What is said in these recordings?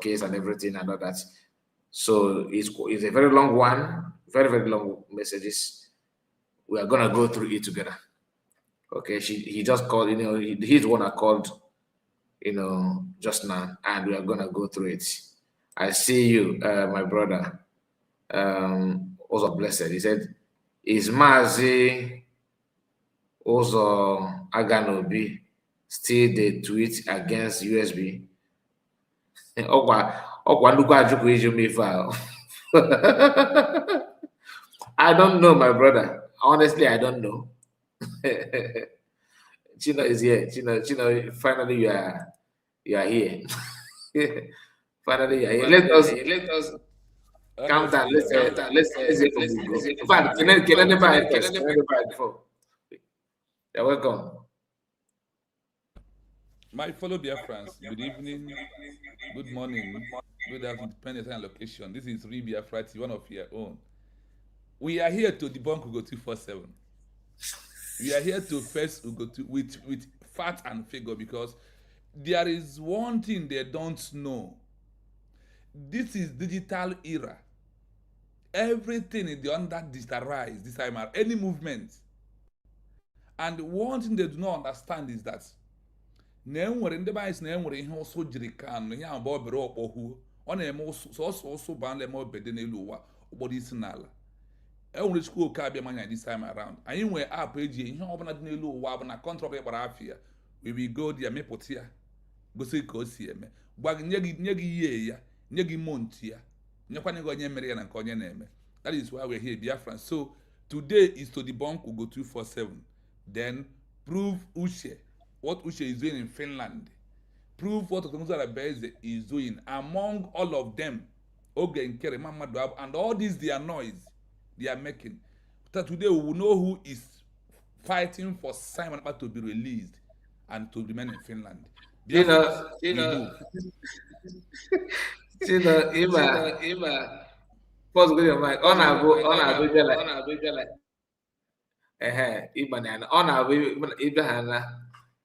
case and everything and all that. So it's a very long one, very, very long messages. We are gonna go through it together. Okay, he just called, he's the one I called, just now, and we are gonna go through it. I see you, my brother. Also blessed. He said, is Mazi also Aganobi still the tweet against USB? I don't know, my brother. Honestly, I don't know. Chino is here. Chino, finally you are here. Finally you are here. Let us calm down. Let's in fact, can anybody before? You're welcome. My fellow dear friends, good evening, good morning, good afternoon, depending on location. This is Ribia Friday, one of your own. We are here to debunk Ugo 247. We are here to face Ugo with fact and figure, because there is one thing they don't know. This is digital era. Everything is under digitalized this time, any movement. And one thing they do not understand is that na enwere ndị bayis na enwere ihe ọsọ jiri kan ihe abụọ obere ọkpọhu ọ na-eme ọsọ ba nle ma obede n'elu ụwa ụgbọdọ isi n'ala enwere chukwu oke abịa manya this time around anyị nwere app eji ihe ọbụla dị n'elu ụwa bụ na kọntrọkt gbara afịa we will go there mepụta ya gosi ka o si eme gwa gị nye gị ihe ya nye gị monti ya nyekwanye gị onye mere ya na nke onye na-eme. That is why we're here, Biafran. So today is to debunk Ugo 247, then prove Uche, what Uche is doing in Finland, prove what Ngozi Orabueze is doing among all of them, Oge and Kere, Mama Dwab, and all this their noise they are making. But today we will know who is fighting for Simon to be released and to remain in Finland. Ima. Pause with your mic. On our like. Iba on our Ibrahana.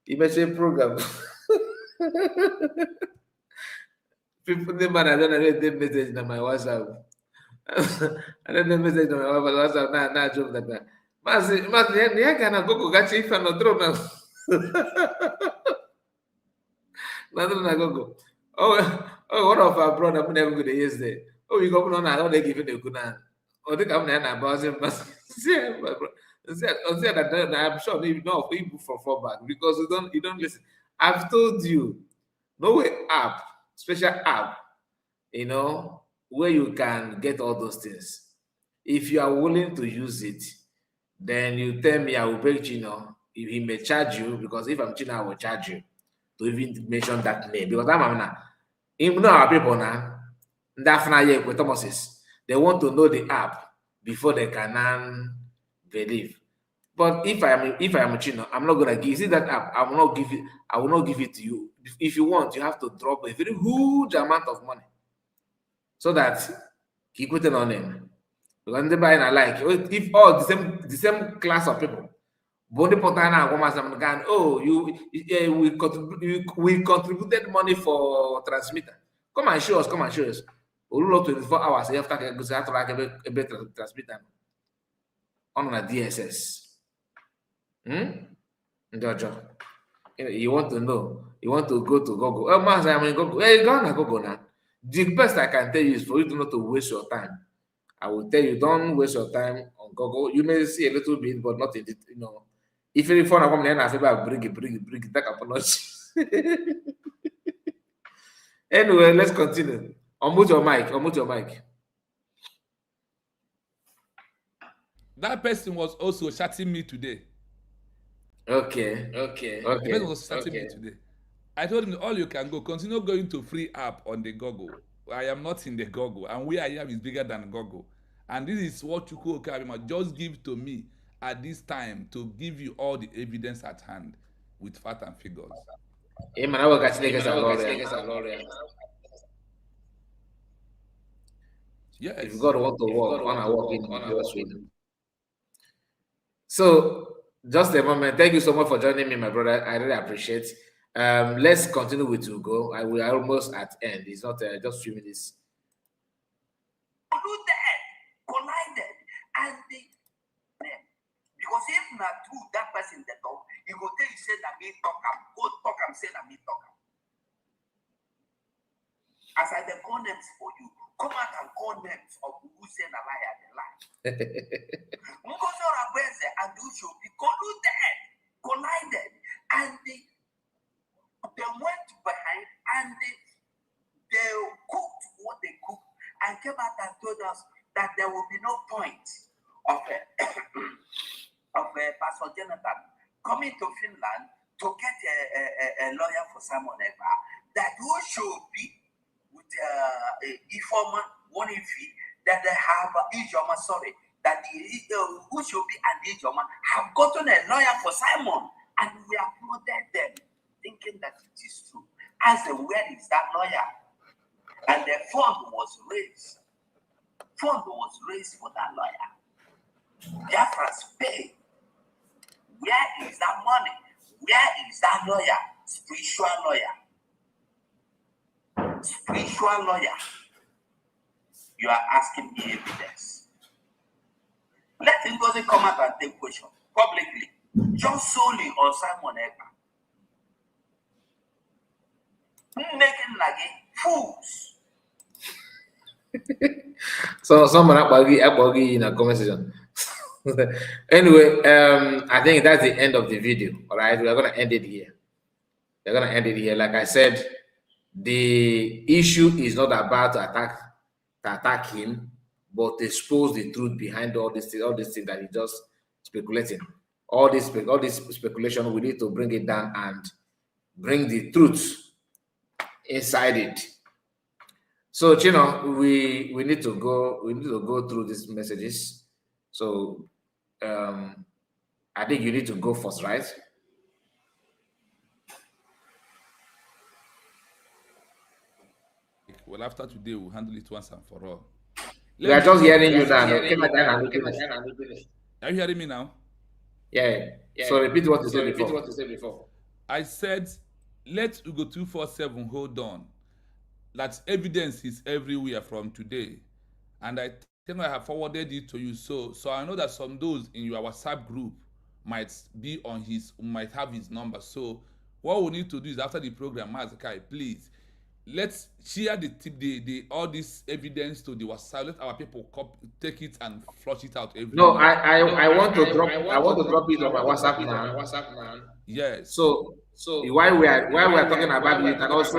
Iba program. People the man I don't know the message on my WhatsApp. I don't know message on my WhatsApp. Now joke like that. Mas niya kana go gachi if no drop now. Na go. Oh, one of our brother never go to yesterday. Oh, you go on how they give it a good now. Oh, they come there about him. I'm sure maybe not people from fallback because you don't listen. I've told you, no way app, special app, where you can get all those things. If you are willing to use it, then you tell me I will pay Chino. If he may charge you, because if I'm Chino, I will charge you to even mention that name. Because I'm now, even though our people now, they want to know the app before they can believe. But if I am Chino, I'm not gonna give you that app. I will not give it to you. If you want, you have to drop a very huge amount of money so that he put it on him. Because they buy like if all the same class of people, we contributed money for transmitter. Come and show us. 24 hours after a better transmitter on a DSS. You want to know? You want to go to Google? Oh, man, I'm in Google. Hey, go on Google now. The best I can tell you is for you not to waste your time. I will tell you, don't waste your time on Google. You may see a little bit, but not in it. If you phone, I'm going to bring it. That upon us. Anyway, let's continue. Unmute your mic. That person was also chatting me today. Okay. The person was chatting me today. I told him, all you can go, continue going to free app on the Google. I am not in the Google, and where I am is bigger than Google. And this is what Uche Obi just give to me at this time to give you all the evidence at hand with fact and figures. Yes. If God want to work, on our work in US with. So, just a moment. Thank you so much for joining me, my brother. I really appreciate. Let's continue with Ugo. We are almost at end. It's not just 3 minutes. Collided, and because if not true, that person that talk, he go tell you say that me talk am, go talk am, say that me talk am. As I the call names for you, come out and call names of who say a liar, the lie. Ngozi Orabueze and Ucheobi collided, and they went behind and they cooked what they cooked and came out and told us that there will be no point of Pastor Jonathan coming to Finland to get a lawyer for Simon Ekpa, that Ucheobi with informer warning fee that they have Ijoma, that the Ucheobi and Ijoma have gotten a lawyer for Simon, and we applauded them, thinking that it is true. As the where is that lawyer? And the fund was raised. Fund was raised for that lawyer. Biafra's pay. Where is that money? Where is that lawyer? Spiritual lawyer. Spiritual lawyer. You are asking me evidence. Let Ngozi come out and take question publicly, just solely on Simon Ekpa. Making like fools. So someone about in a conversation. Anyway, I think that's the end of the video. All right, we're gonna end it here. We're gonna end it here. Like I said, the issue is not about to attack him, but to expose the truth behind all these things that he just speculating. All this speculation, we need to bring it down and bring the truth inside it. So, we need to go through these messages. So, I think you need to go first, right? Well, after today, we'll handle it once and for all. We are just hearing you now. Are you hearing me now? Yeah. So repeat what you said before. I said, let Ugo 247 hold on. That evidence is everywhere from today. And I think I have forwarded it to you. So I know that some those in your WhatsApp group might have his number. So what we need to do is after the program, Mazakai, please, let's share all this evidence to the WhatsApp. Let our people take it and flush it out everywhere. No, I want to drop it on my WhatsApp man. Yes. So while we are talking about it, you can also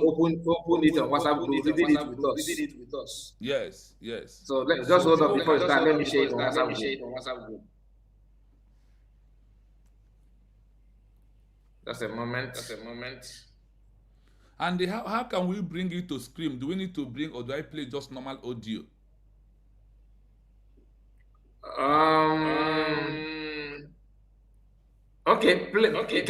open it on WhatsApp group. We did it with us. Yes. So just hold up before you start. Let me share it on WhatsApp group. Just a moment. And how can we bring it to screen? Do we need to bring, or do I play just normal audio? Okay, play. Okay,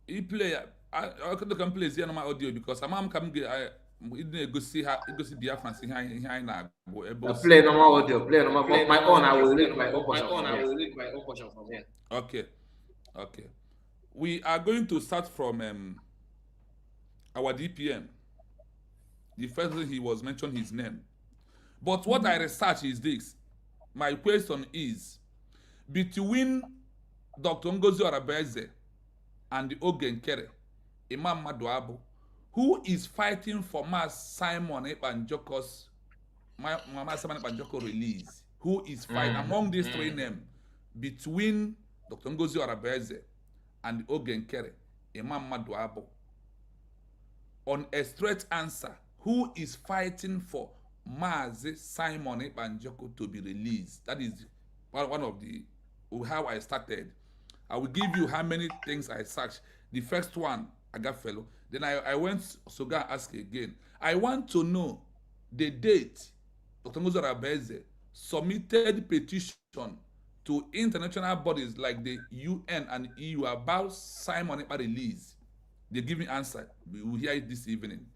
You play. I can play the normal audio because I'm coming. I go see Biafran see here now. Play normal audio. Play normal. My own. I will read my own portion from here. Okay. We are going to start from our DPM. The first thing he was mentioned his name. But what I research is this. My question is, between Dr. Ngozi Orabueze and the Ogenkere, Imam Maduabu, who is fighting for Simon Ekpa Njoko's release? Who is fighting among these three names between Dr. Ngozi Orabueze and the Ogenkere, Imam Maduabu? On a straight answer, who is fighting for Simon Ekpa Njoko to be released? That is one of the how I started. I will give you how many things I searched. The first one, I got fellow. Then I went to go ask again. I want to know the date Dr. Ngozi Orabueze submitted petition to international bodies like the UN and EU about Simon Ekpa release. They give me answer. We will hear it this evening.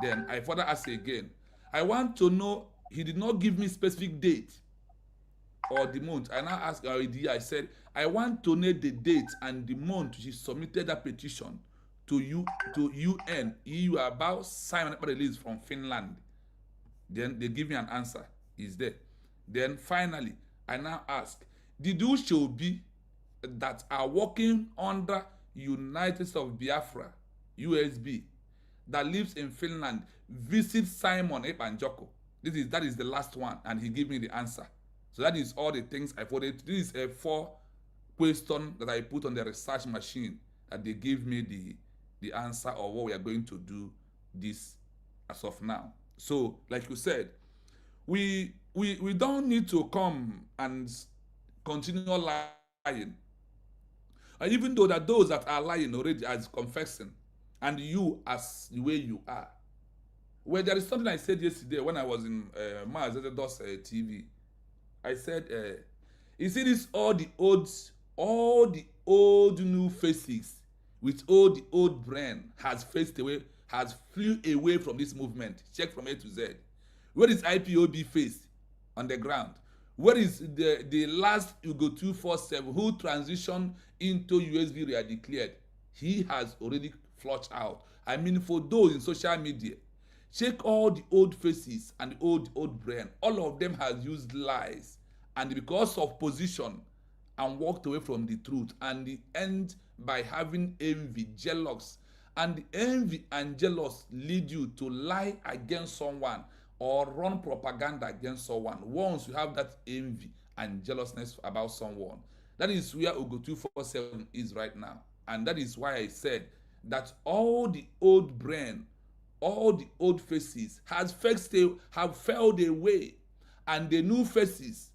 Then I further ask again. I want to know, he did not give me specific date. or the month. I now asked her the year. I said, I want to know the date and the month she submitted that petition to UN EU about Simon Ekpa release from Finland. Then they give me an answer. Is there? Then finally, I now ask, did Ucheobi that are working under United States of Biafra, USB, that lives in Finland, visit Simon Ekpa? That is the last one, and he gave me the answer. So that is all the things I put it. This is a 4 question that I put on the research machine that they give me the answer of what we are going to do this as of now. So, like you said, we don't need to come and continue lying. And even though that those that are lying already as confessing, and you as the way you are. Well, there is something I said yesterday when I was in Mazedo's TV. I said, you see this all the old new faces with all the old brain has flew away from this movement. Check from A to Z. Where is IPOB face on the ground? Where is the last Ugo 247 who transitioned into USB re declared? He has already flushed out. I mean, for those in social media, check all the old faces and the old brain. All of them has used lies, and because of position, and walked away from the truth, and the end by having envy, jealous, and the envy and jealous lead you to lie against someone or run propaganda against someone. Once you have that envy and jealousness about someone, that is where Ugo 247 is right now. And that is why I said that all the old brain, all the old faces have fell away, and the new faces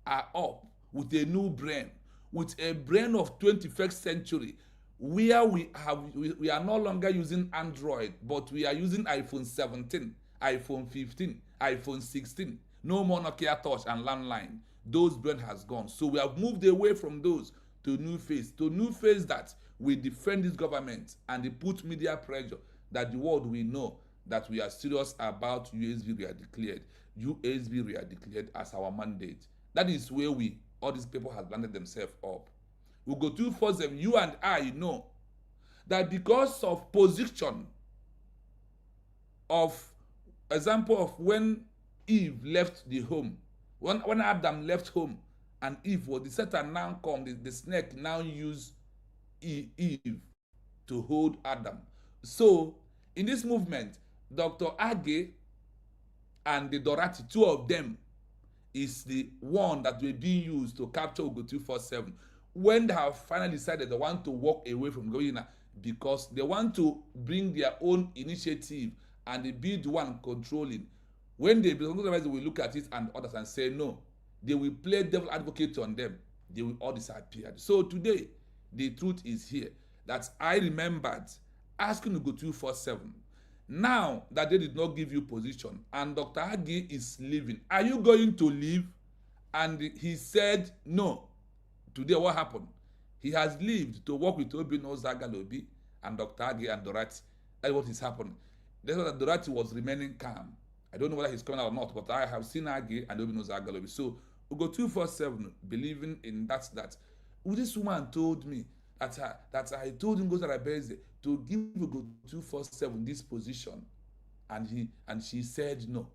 are up with a new brain, with a brain of 21st century, where we are no longer using Android, but we are using iPhone 17, iPhone 15, iPhone 16. No more Nokia Touch and landline. Those brain has gone. So we have moved away from those to new face that we defend this government, and they put media pressure that the world will know that we are serious about USB we are declared. USB we are declared as our mandate. That is where all these people have landed themselves up. We go 247, you and I know that because of position of example of when Eve left the home, when Adam left home and Eve was the Satan now come, the snake now use Eve to hold Adam. So in this movement, Dr. Age and the Dorati, two of them is the one that will be used to capture Ugo 247 when they have finally decided they want to walk away from going because they want to bring their own initiative and they be the one controlling. When they will look at it and others and say no, they will play devil advocate on them. They will all disappear. So today, the truth is here that I remembered asking Ugo 247. Now that they did not give you position and Dr. Agi is leaving, are you going to leave? And he said no. Today what happened? He has lived to work with Obi Obi and Dr. Agi and Dorati. That's what is happening. That's why Dorati was remaining calm. I don't know whether he's coming out or not, but I have seen Agi and Obi Obi. So Ugo 247 believing in that this woman told me that I told him Ngozi Orabueze to give Ugo 247 this position, and she said no.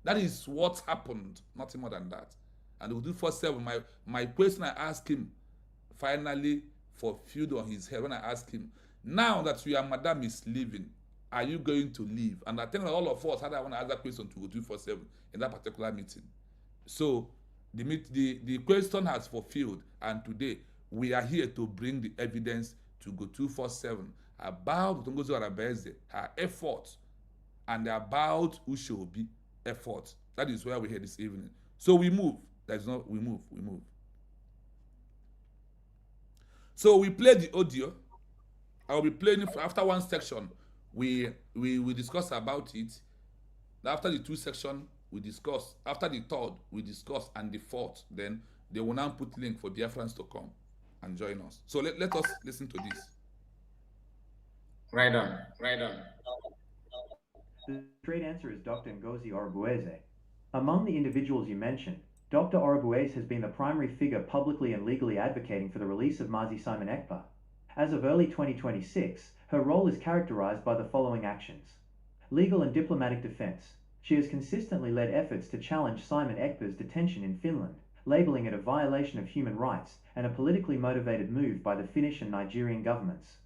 That is what happened, nothing more than that. And Ugo 247, my question I asked him finally fulfilled on his head when I asked him, now that your madam is leaving, are you going to leave? And I think that all of us had one other question to Ugo 247 in that particular meeting. So the question has fulfilled, and today we are here to bring the evidence to Ugo 247 about Ngozi Orabueze, her effort, and about Ucheobi effort. That is where we're here this evening. So we move. We move. So we play the audio. I will be playing it after one section. We discuss about it. After the 2 section, we discuss. After the 3rd, we discuss, and the 4th, then they will now put link for Biafrans to come and join us. So let us listen to this. Right on. The straight answer is Dr. Ngozi Orabueze. Among the individuals you mentioned, Dr. Orabueze has been the primary figure publicly and legally advocating for the release of Mazi Simon Ekpa. As of early 2026, her role is characterized by the following actions. Legal and diplomatic defense. She has consistently led efforts to challenge Simon Ekpa's detention in Finland, labeling it a violation of human rights and a politically motivated move by the Finnish and Nigerian governments.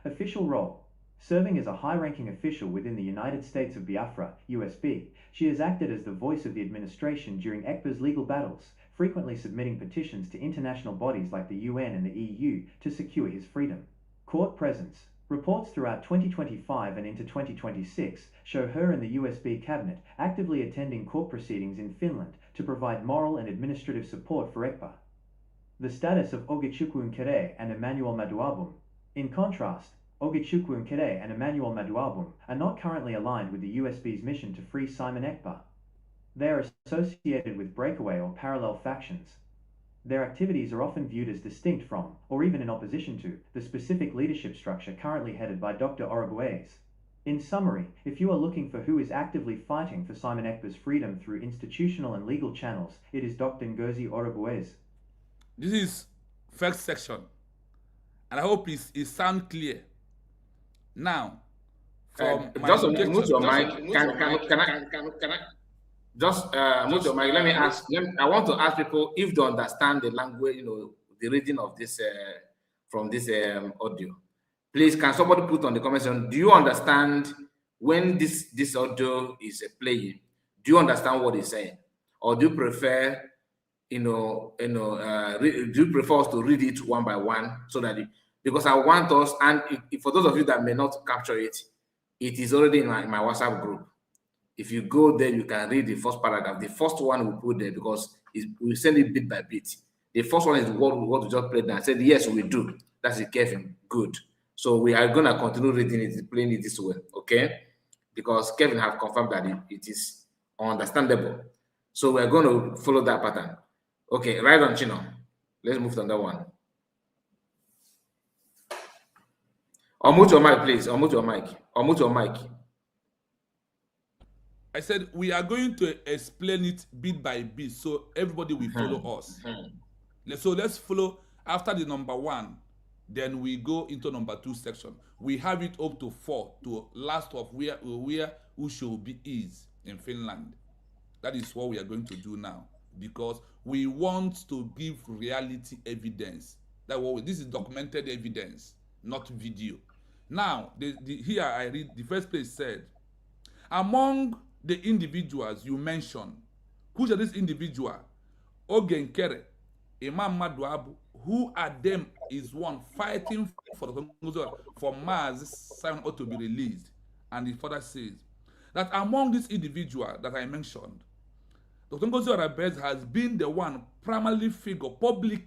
Official role. Serving as a high-ranking official within the United States of Biafra, USB, she has acted as the voice of the administration during Ekpa's legal battles, frequently submitting petitions to international bodies like the UN and the EU to secure his freedom. Court presence. Reports throughout 2025 and into 2026 show her and the USB cabinet actively attending court proceedings in Finland to provide moral and administrative support for Ekpa. The status of Uche Obi and Emmanuel Maduabum. In contrast, Uche Obi and Emmanuel Maduabum are not currently aligned with the USB's mission to free Simon Ekpa. They are associated with breakaway or parallel factions. Their activities are often viewed as distinct from, or even in opposition to, the specific leadership structure currently headed by Dr. Orabueze. In summary, if you are looking for who is actively fighting for Simon Ekpa's freedom through institutional and legal channels, it is Dr. Ngozi Orabueze. This is first section, and I hope it sounds clear. Now, from just mute your mic. Can I just mute your mic? Let me ask. I want to ask people if they understand the language, the reading of this from this audio. Please, can somebody put on the comment section? Do you understand when this audio is playing? Do you understand what he's saying, or do you prefer, do you prefer us to read it one by one so that because I want us, and for those of you that may not capture it, it is already in my WhatsApp group. If you go there, you can read the first paragraph. The first one we put there because we send it bit by bit. The first one is what we just played. And I said, yes, we do. That's it, Kevin. Good. So we are going to continue reading it, playing it this way, okay? Because Kevin have confirmed that it is understandable. So we're going to follow that pattern. Okay, right on, Chino. Let's move to another one. Unmute your mic, please. Unmute your mic. Unmute your mic. I said we are going to explain it bit by bit so everybody will follow us. So let's follow after the number 1, then we go into number 2 section. We have it up to 4 to last of where Ucheobi is in Finland. That is what we are going to do now because we want to give reality evidence. This is documented evidence, not video. Now, here I read the first place said, among the individuals you mentioned, who's this individual? Ogenkere, Imam Maduabu, who at them is one fighting for Mazi Simon ought to be released. And he further says that among this individual that I mentioned, Dr. Ngozi Orabueze has been the one primarily figure publicly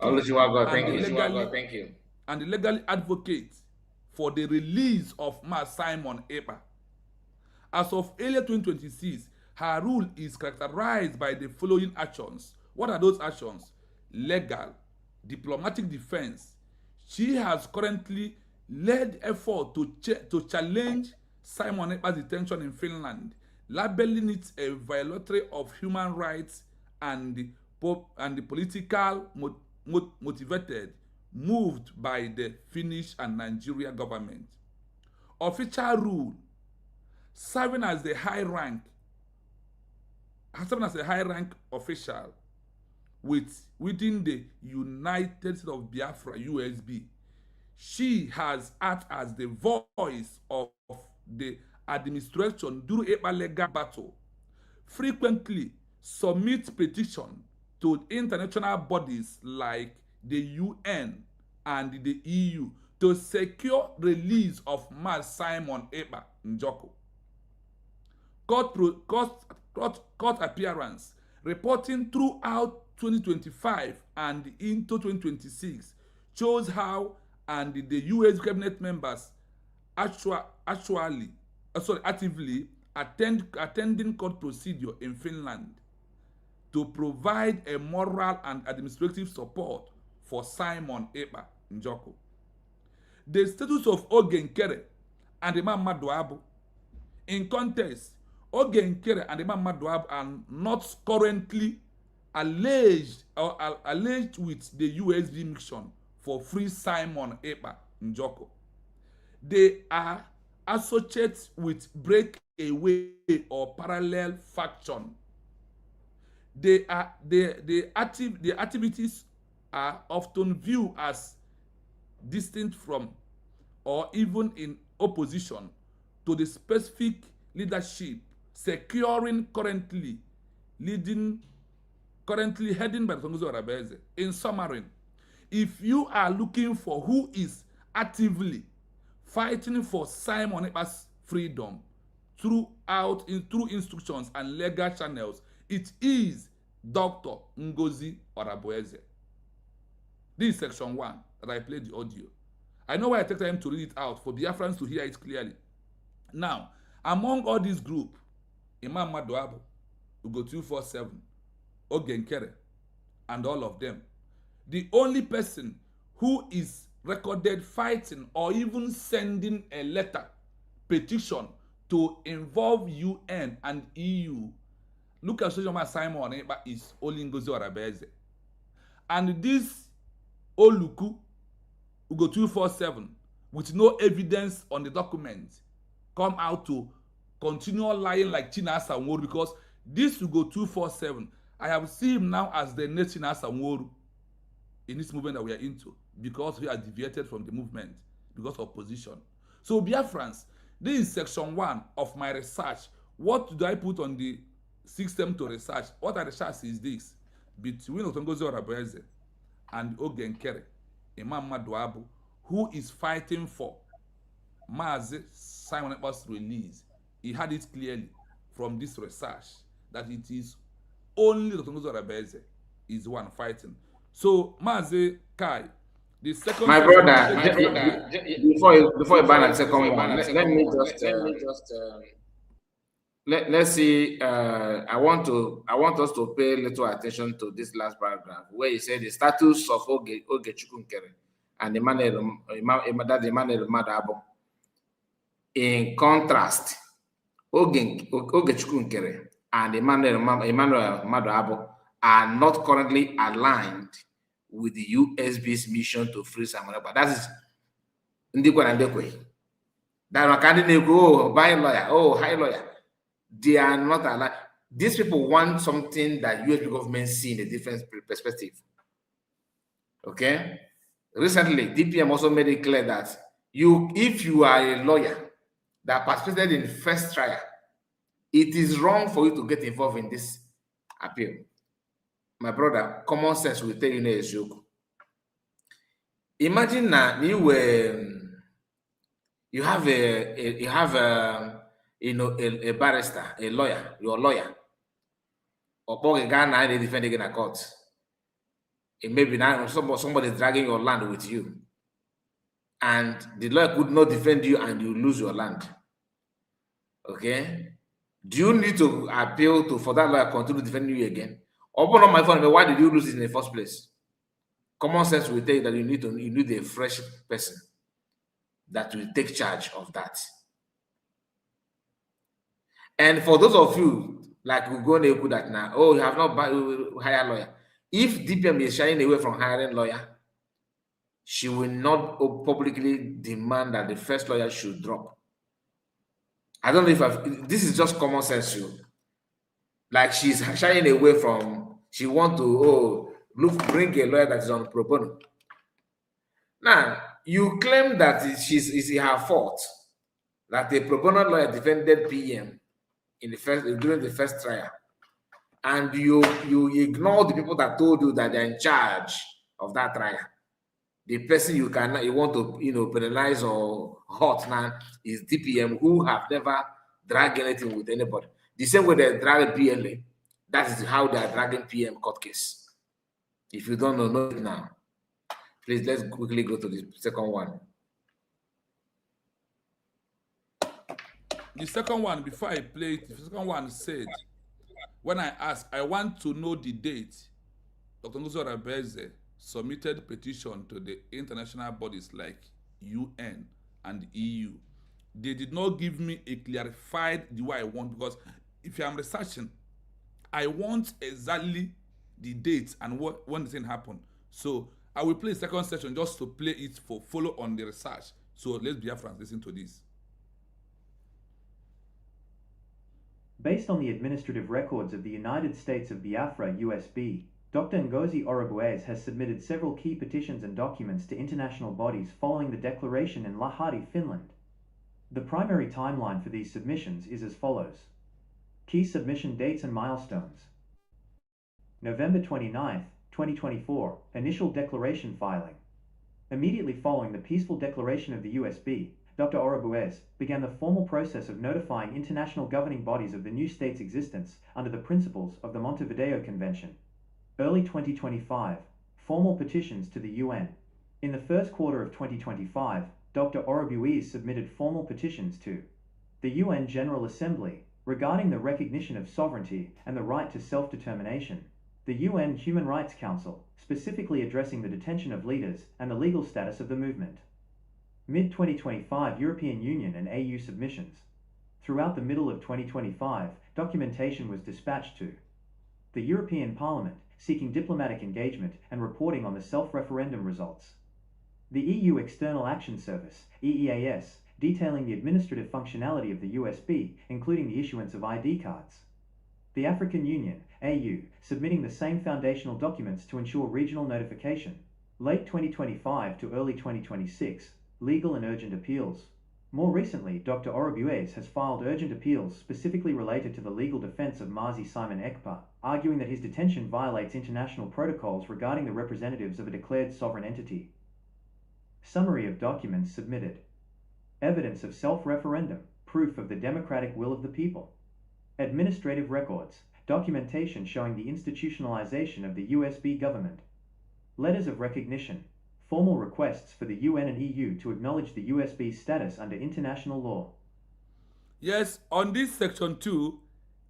and legally advocate for the release of Mazi Simon Ekpa. As of earlier 2026, her rule is characterized by the following actions. What are those actions? Legal, diplomatic defense. She has currently led effort to challenge Simon Ekpa's detention in Finland, labeling it a violatory of human rights and the political motivated, moved by the Finnish and Nigeria government. Official rule. Serving as a high rank official within the United States of Biafra, USB, she has acted as the voice of the administration during a legal battle, frequently submit petition to international bodies like the UN and the EU to secure release of Mazi Simon Ekpa Njoko. Court appearance reporting throughout 2025 and into 2026 shows how and the US cabinet members actively attending court procedure in Finland to provide a moral and administrative support for Simon Ekpa Njoko. The status of Ogenkere and Imam Maduabu. In context, Ogenkere and Imam Maduabu are not currently alleged with the USB mission for free Simon Ekpa Njoko. They are associated with breakaway or parallel faction. The activities are often viewed as distinct from or even in opposition to the specific leadership securing currently heading by Ngozi Orabueze. In summary, if you are looking for who is actively fighting for Simon Ekpa's freedom through instructions and legal channels, it is Dr. Ngozi Orabueze. This is section 1 that I played the audio. I know why I take time to read it out for Biafrans to hear it clearly. Now, among all this group, Imam Maduabu, Ugo 247, Ogenkere, and all of them, the only person who is recorded fighting or even sending a letter, petition to involve UN and EU, look at social Simon Ekpa, is only Ngozi Orabueze. And this Oluku, Ugo 247, with no evidence on the document, come out to continue lying like Chinasa Nworu, because this Ugo 247, I have seen him now as the next Chinasa Nworu in this movement that we are into, because we are deviated from the movement because of position. So Biafrans, this is section 1 of my research. What do I put on the system to research? What I research is this: between Ngozi Orabueze and Ogenkere, Imam Maduabu, who is fighting for Mazi Simon Ekpa's release. He had it clearly from this research that it is only Dr. Ngozi Orabueze is the one fighting. So Mazi Kai, the second. My brother, before you ban the second one, let me just let's see. I want us to pay little attention to this last paragraph where he said the status of Ogechukwunkere and Emmanuel Madabo. In contrast, Ogechukwunkere and Emmanuel Madabo are not currently aligned with the USB's mission to free Simon Ekpa. That is Ndikwe and Ndekwe. That candidate go buy lawyer, high lawyer. They are not aligned. These people want something that USB government see in a different perspective. Okay? Recently, DPM also made it clear that if you are a lawyer that participated in first trial, it is wrong for you to get involved in this appeal. My brother, common sense will tell you a joke. Imagine that you have a barrister, a lawyer, your lawyer, or a guy now they defend against a court. It may be now somebody is dragging your land with you, and the lawyer could not defend you, and you lose your land. Okay, do you need to appeal for that lawyer to continue defending you again? Open up my phone. Why did you lose it in the first place? Common sense will tell you that you need a fresh person that will take charge of that. And for those of you like we go and put that now, you have not hired lawyer. If DPM is shying away from hiring lawyer, she will not publicly demand that the first lawyer should drop. I don't know if this is just common sense. Like she's shying away from, she want to bring a lawyer that is on pro bono. Now you claim that it's her fault that the pro bono lawyer defended PM during the first trial, and you ignore the people that told you that they're in charge of that trial. The person you want to penalize or hurt now is DPM, who have never dragged anything with anybody. The same way they drag PLA, that is how they are dragging PM court case. If you don't know it now, please let's quickly go to the second one. The second one, before I play it, the second one said, when I asked, I want to know the date Dr. Ngozi Orabueze submitted petition to the international bodies like UN and EU. They did not give me a clarified the way I want, because if I'm researching, I want exactly the dates and when the thing happened. So I will play second section just to play it for follow on the research. So let's Biafrans listen to this. Based on the administrative records of the United States of Biafra (USB), Dr. Ngozi Orabueze has submitted several key petitions and documents to international bodies following the declaration in Lahti, Finland. The primary timeline for these submissions is as follows. Key submission dates and milestones. November 29, 2024, initial declaration filing. Immediately following the peaceful declaration of the USB, Dr. Orabueze began the formal process of notifying international governing bodies of the new state's existence under the principles of the Montevideo Convention. Early 2025, formal petitions to the UN. In the first quarter of 2025, Dr. Orabueze submitted formal petitions to the UN General Assembly regarding the recognition of sovereignty and the right to self-determination, the UN Human Rights Council, specifically addressing the detention of leaders and the legal status of the movement. Mid-2025 European Union and AU submissions. Throughout the middle of 2025, documentation was dispatched to the European Parliament, seeking diplomatic engagement and reporting on the self-referendum results. The EU External Action Service, EEAS, detailing the administrative functionality of the USB, including the issuance of ID cards. The African Union, AU, submitting the same foundational documents to ensure regional notification. Late 2025 to early 2026, legal and urgent appeals. More recently, Dr. Orabueze has filed urgent appeals specifically related to the legal defense of Ngozi Simon Ekpa, arguing that his detention violates international protocols regarding the representatives of a declared sovereign entity. Summary of documents submitted. Evidence of self-referendum, proof of the democratic will of the people. Administrative records, documentation showing the institutionalization of the USB government. Letters of recognition, formal requests for the UN and EU to acknowledge the USB status under international law. Yes, on this section 2,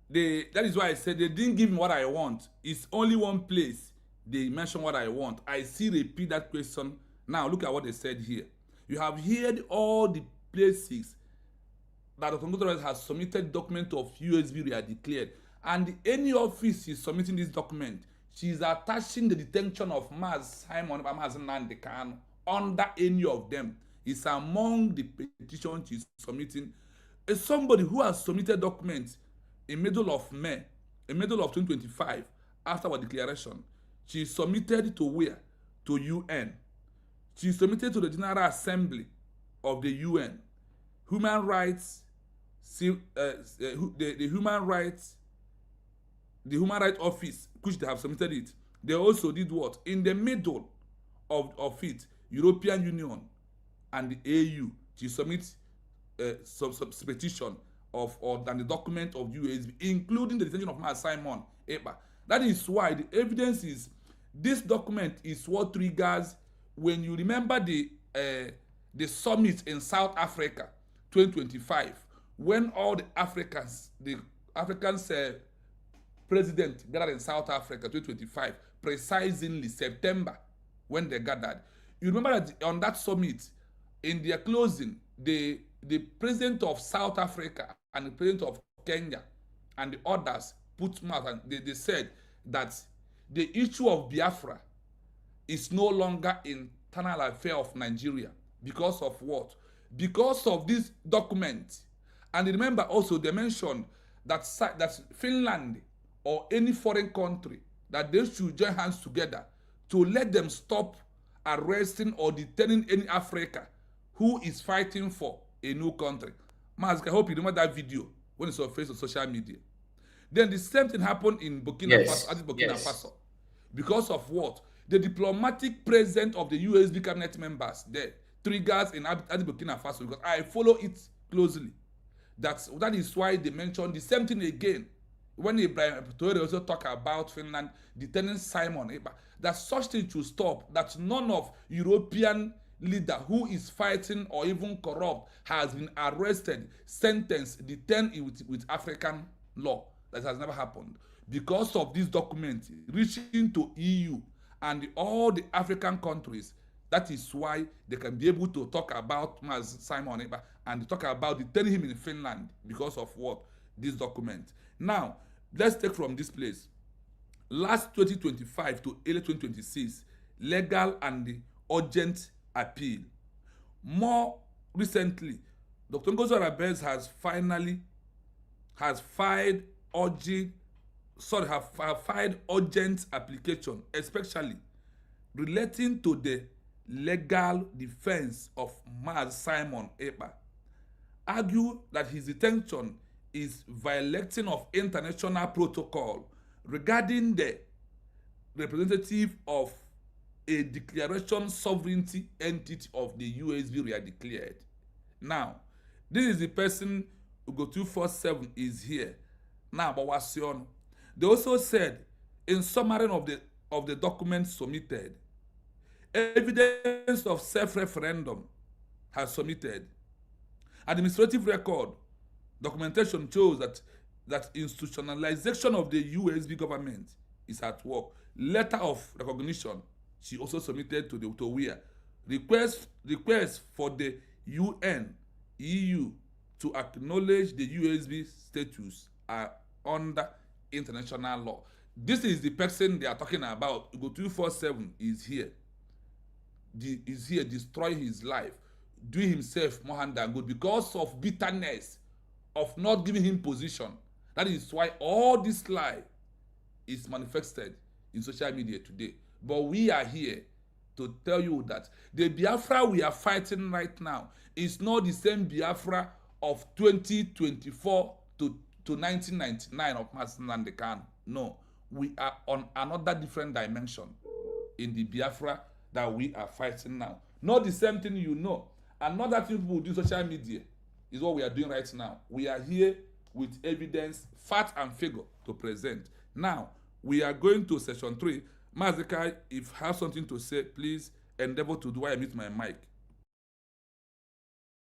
that is why I said they didn't give me what I want. It's only one place they mention what I want. I still repeat that question. Now look at what they said here. You have heard all the places that Dr. Ngozi Orabueze has submitted document of USB we are declared, and any office is submitting this document, she is attaching the detention of Maz Simon Maz Nnamdi Kanu under any of them. It's among the petitions she's submitting. It's somebody who has submitted documents in middle of May, in middle of 2025, after our declaration. She submitted to where? To UN. She submitted to the General Assembly of the UN. Human rights, the human rights office, which they have submitted it. They also did what? In the middle of it, European Union and the AU, she submits some petition than the document of USB, including the detention of Maz Simon Ekpa. That is why the evidence is this document is what triggers when you remember the summit in South Africa 2025, when all the Africans president gathered in South Africa 2025, precisely September, when they gathered. You remember that on that summit, in their closing, the president of South Africa and the president of Kenya and the others put mouth and they said that the issue of Biafra is no longer internal affair of Nigeria. Because of what? Because of this document. And remember also they mentioned that Finland or any foreign country, that they should join hands together to let them stop arresting or detaining any Africa who is fighting for a new country. Mask, I hope you remember that video when it's surfaced on social media. Then the same thing happened in Burkina Faso. Because of what? The diplomatic presence of the USB cabinet members there triggers in Burkina Faso, because I follow it closely. That is why they mentioned the same thing again when Ibrahim Traore also talk about Finland detaining Simon Ekpa. That such thing should stop. That none of European leader who is fighting or even corrupt has been arrested, sentenced, detained with African law. That has never happened. Because of this document reaching to EU and all the African countries, that is why they can be able to talk about Simon Ekpa and talk about detaining him in Finland because of what? This document. Now, let's take from this place. last 2025 to early 2026, legal and urgent appeal. More recently, Dr. Ngozi Orabueze has filed urgent application, especially relating to the legal defense of Mazi Simon Ekpa, argue that his detention is violating of international protocol regarding the representative of a declaration sovereignty entity of the USB we are declared. Now, this is the person who go 247 is here. Now, but what's on? They also said in summary of the documents submitted, evidence of self-referendum has submitted. Administrative record documentation shows that institutionalization of the USB government is at work. Letter of recognition she also submitted to the WIA. Request for the UN, EU to acknowledge the USB status are under international law. This is the person they are talking about. Go 247 is here. Is here destroy his life, do himself more harm than good because of bitterness of not giving him position. That is why all this lie is manifested in social media today. But we are here to tell you that the Biafra we are fighting right now is not the same Biafra of 2024 to 1999 of Mazi Nnamdi Kanu. No, we are on another different dimension in the Biafra that we are fighting now. Not the same thing you know. Another thing people do in social media is what we are doing right now. We are here with evidence, fact and figure to present. Now, we are going to session 3. Mazika, if you have something to say, please endeavor to do while I mute my mic.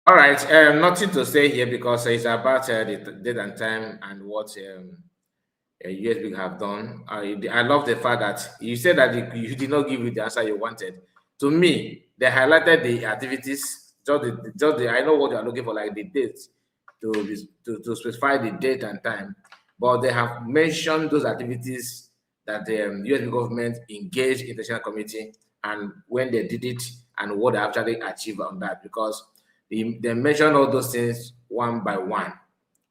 All right, nothing to say here because it's about the date and time and what USB have done. I love the fact that you said that you did not give you the answer you wanted. To me, they highlighted the activities, I know what you are looking for, like the date, to specify the date and time, but they have mentioned those activities that the USB government engaged international committee and when they did it and what they actually achieved on that, because they mention all those things one by one.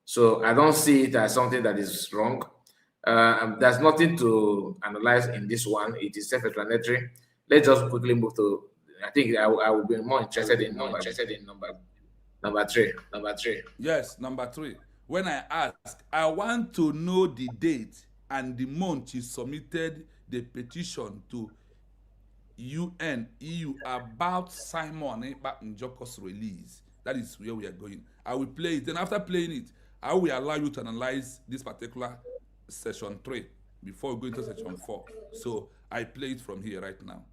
So I don't see it as something that is wrong. There's nothing to analyze in this one. It is self-explanatory. Let's just quickly move to. I think I will be more interested in number three. Yes, number 3. When I ask, I want to know the date and the month you submitted the petition to UN, EU about Simon Ekpa Njoko's release. That is where we are going. I will play it. Then after playing it, I will allow you to analyze this particular session 3 before we go into session 4. So I play it from here right now.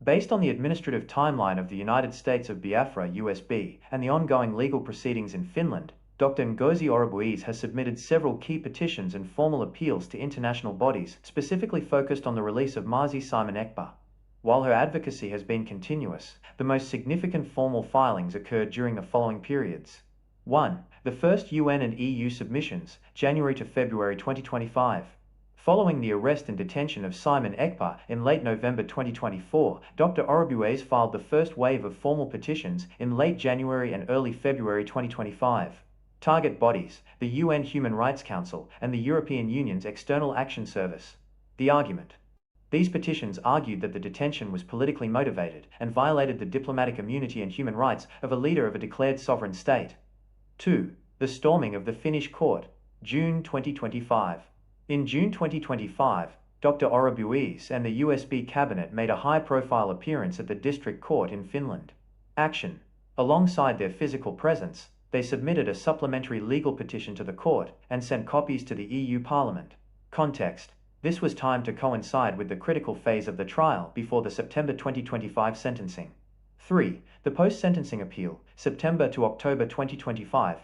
Based on the administrative timeline of the United States of Biafra (USB) and the ongoing legal proceedings in Finland, Dr. Ngozi Orabueze has submitted several key petitions and formal appeals to international bodies specifically focused on the release of Mazi Simon Ekpa. While her advocacy has been continuous, the most significant formal filings occurred during the following periods. 1. The first UN and EU submissions, January to February 2025. Following the arrest and detention of Simon Ekpa in late November 2024, Dr. Orabueze filed the first wave of formal petitions in late January and early February 2025. Target bodies, the UN Human Rights Council and the European Union's External Action Service. The argument. These petitions argued that the detention was politically motivated and violated the diplomatic immunity and human rights of a leader of a declared sovereign state. 2. The storming of the Finnish court, June 2025. In June 2025, Dr. Orabueze and the USB cabinet made a high-profile appearance at the district court in Finland. Action. Alongside their physical presence, they submitted a supplementary legal petition to the court and sent copies to the EU Parliament. Context. This was timed to coincide with the critical phase of the trial before the September 2025 sentencing. 3. The post-sentencing appeal, September to October 2025.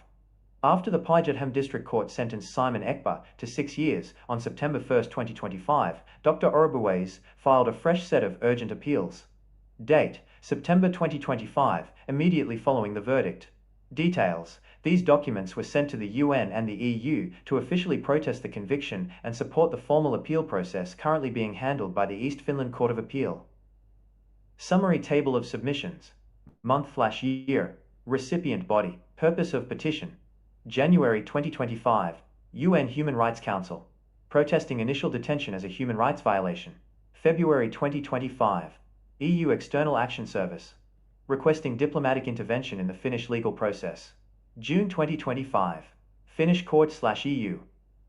After the Pajetham District Court sentenced Simon Ekpa to 6 years on September 1, 2025, Dr. Orabueze filed a fresh set of urgent appeals. Date, September 2025, immediately following the verdict. Details. These documents were sent to the UN and the EU to officially protest the conviction and support the formal appeal process currently being handled by the East Finland Court of Appeal. Summary table of submissions. Month/year. Recipient body. Purpose of petition. January 2025. UN Human Rights Council. Protesting initial detention as a human rights violation. February 2025. EU External Action Service. Requesting diplomatic intervention in the Finnish legal process. June 2025. Finnish Court/EU.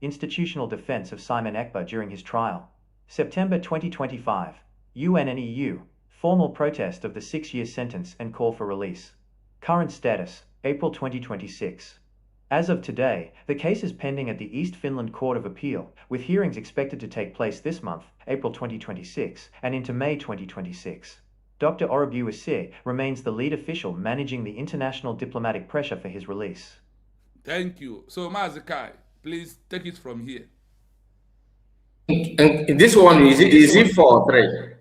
Institutional defense of Simon Ekpa during his trial. September 2025. UN and EU. Formal protest of the 6-year sentence and call for release. Current status, April 2026. As of today, the case is pending at the East Finland Court of Appeal, with hearings expected to take place this month, April 2026, and into May 2026. Dr. Orabueze remains the lead official managing the international diplomatic pressure for his release. Thank you. So, Mazikai, please take it from here. And this one is it for 3?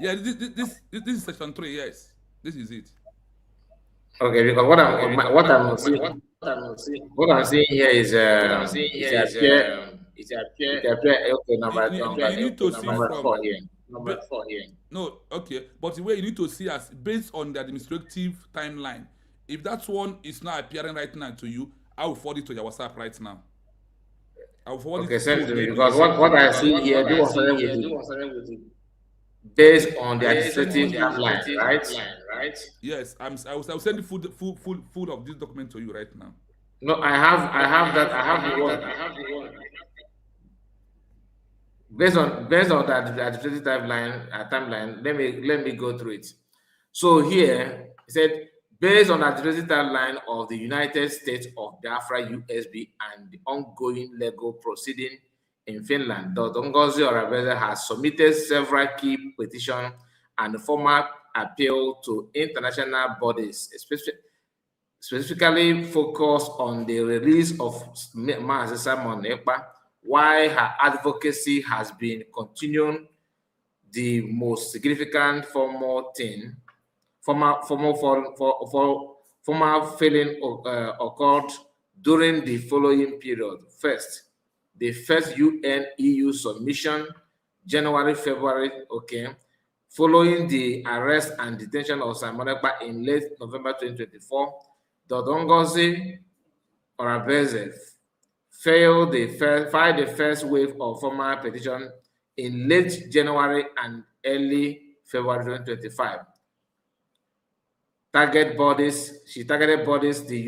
Yeah, this is section 3. Yes, this is it. Okay, because what I'm seeing here is okay, number You need to see number from 4 here. No, okay, but the way you need to see as based on the administrative timeline. If that one is not appearing right now to you, I will forward it to your WhatsApp right now. I will forward it Send to me you. because what I see here, based on the administrative timeline, right? Yes, I will send the full of this document to you right now. No, I have the one. Based on that the administrative timeline, let me go through it. So here it said, based on the administrative timeline of the United States of Biafra USB and the ongoing legal proceeding in Finland, Dr. Ngozi Orabueze has submitted several key petitions and formal appeal to international bodies, specifically focused on the release of Mazi Simon Ekpa, while her advocacy has been continuing. The most significant formal failing occurred during the following period. First, the first UN-EU submission, January-February, following the arrest and detention of Simon Ekpa in late November 2024, Dr. Ngozi Orabueze filed the first wave of formal petition in late January and early February 2025. She targeted bodies, the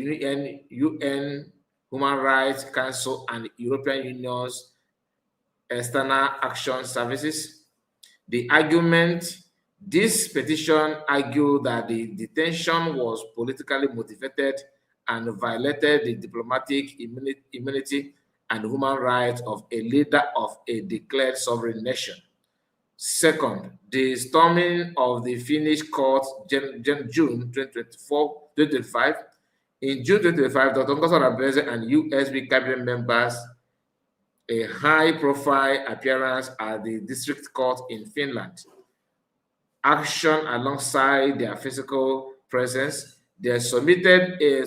UN Human Rights Council and European Union's External Action Services. This petition argued that the detention was politically motivated and violated the diplomatic immunity and human rights of a leader of a declared sovereign nation. Second, the storming of the Finnish court June 2025. In June 2025, Dr. Ngozi Orabueze and USB cabinet members a high-profile appearance at the district court in Finland. Action alongside their physical presence, they submitted a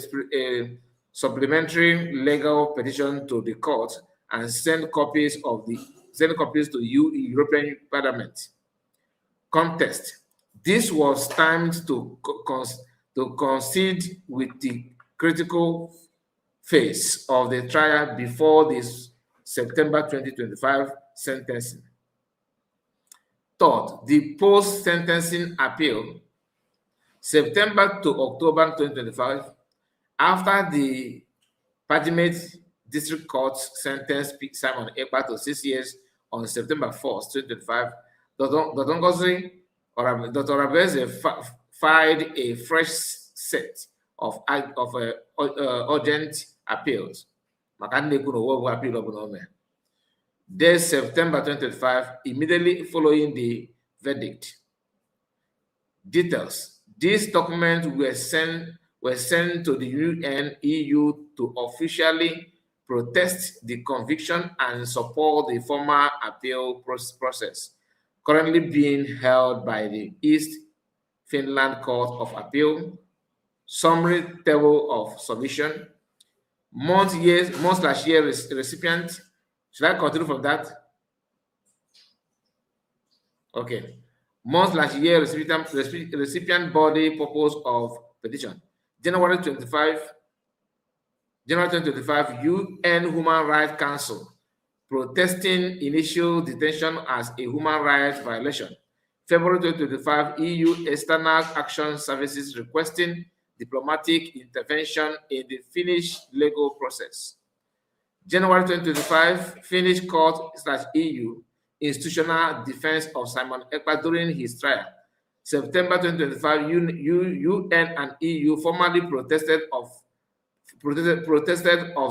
supplementary legal petition to the court and sent copies to European Parliament. Context: this was timed to coincide with the critical phase of the trial before this September 2025 sentencing. Third, the post-sentencing appeal, September to October 2025, after the Parliament District Court sentenced Simon Ekpa to 6 years on September 1st, 2025, Dr. Ngozi Orabueze filed a fresh set of urgent appeals. This September 2025, immediately following the verdict. Details: these documents were sent to the UN EU to officially protest the conviction and support the formal appeal process currently being held by the East Finland Court of Appeal. summary table of submission, month/year recipient. Should I continue from that? Okay. Month/year recipient body purpose of petition. January 25, January 2025, UN Human Rights Council protesting initial detention as a human rights violation. February 2025, EU External Action Services requesting diplomatic intervention in the Finnish legal process. January 2025, Finnish court/EU institutional defense of Simon Ekpa during his trial. September 2025, UN and EU formally protested of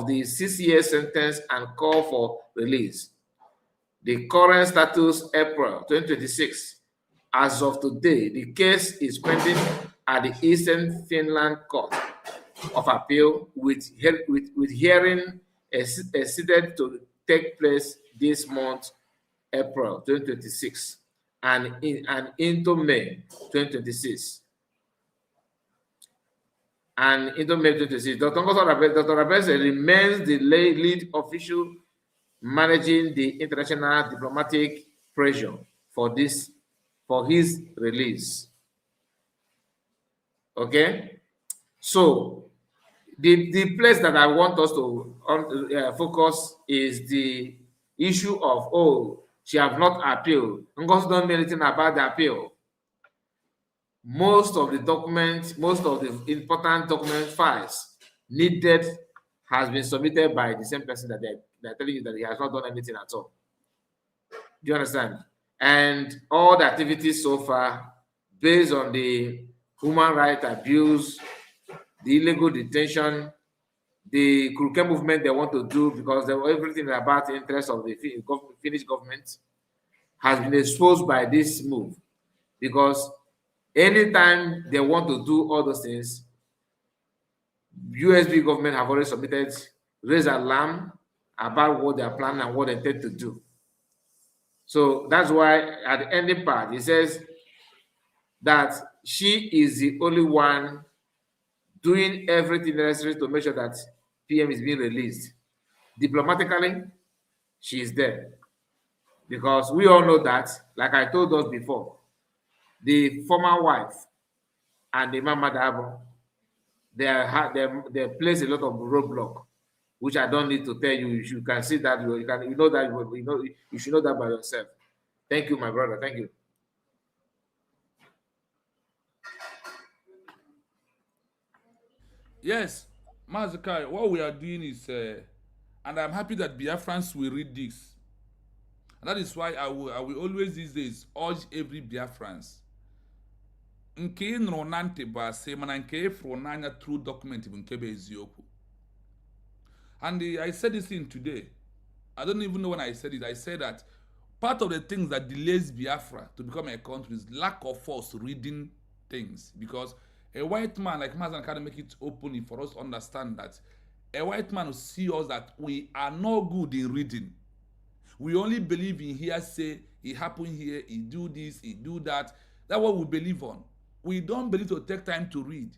the 6-year sentence and call for release. The current status, April 2026. As of today, the case is pending at the Eastern Finland Court of Appeal with hearing exceeded to take place this month, April 2026, and into May 2026. And into May 2026, Dr. Orabueze remains the lead official managing the international diplomatic pressure for his release. Okay, so the place that I want us to focus is the issue of, oh, she have not appealed. Ngozi don't know anything about the appeal. Most of the documents, most of the important document files needed has been submitted by the same person that they're telling you that he has not done anything at all. Do you understand? And all the activities so far, based on the human rights abuse, the illegal detention, the Kuruke movement they want to do, because everything about the interest of the Finnish government has been exposed by this move. Because anytime they want to do all those things, USB government have already submitted, raised alarm about what they are planning and what they intend to do. So that's why at the ending part, it says that she is the only one doing everything necessary to make sure that PM is being released. Diplomatically, she is there. Because we all know that, like I told us before, the former wife and the Mama Dabo, they place a lot of roadblock, which I don't need to tell you. You can see that, you know that, you should know that by yourself. Thank you, my brother. Thank you. Yes, Mazakai, what we are doing is, and I'm happy that Biafrans will read this. And that is why I will always these days urge every Biafrans. Nke nro nante ba se mana nke fro nanya true document bụ nke bụ eziokwu. And I said this thing today. I don't even know when I said it. I said that part of the things that delays Biafra to become a country is lack of us reading things. Because a white man like Mazan can make it openly for us to understand that a white man will see us that we are not good in reading. We only believe in hearsay. It happened here, he do this, he do that. That's what we believe on. We don't believe to take time to read.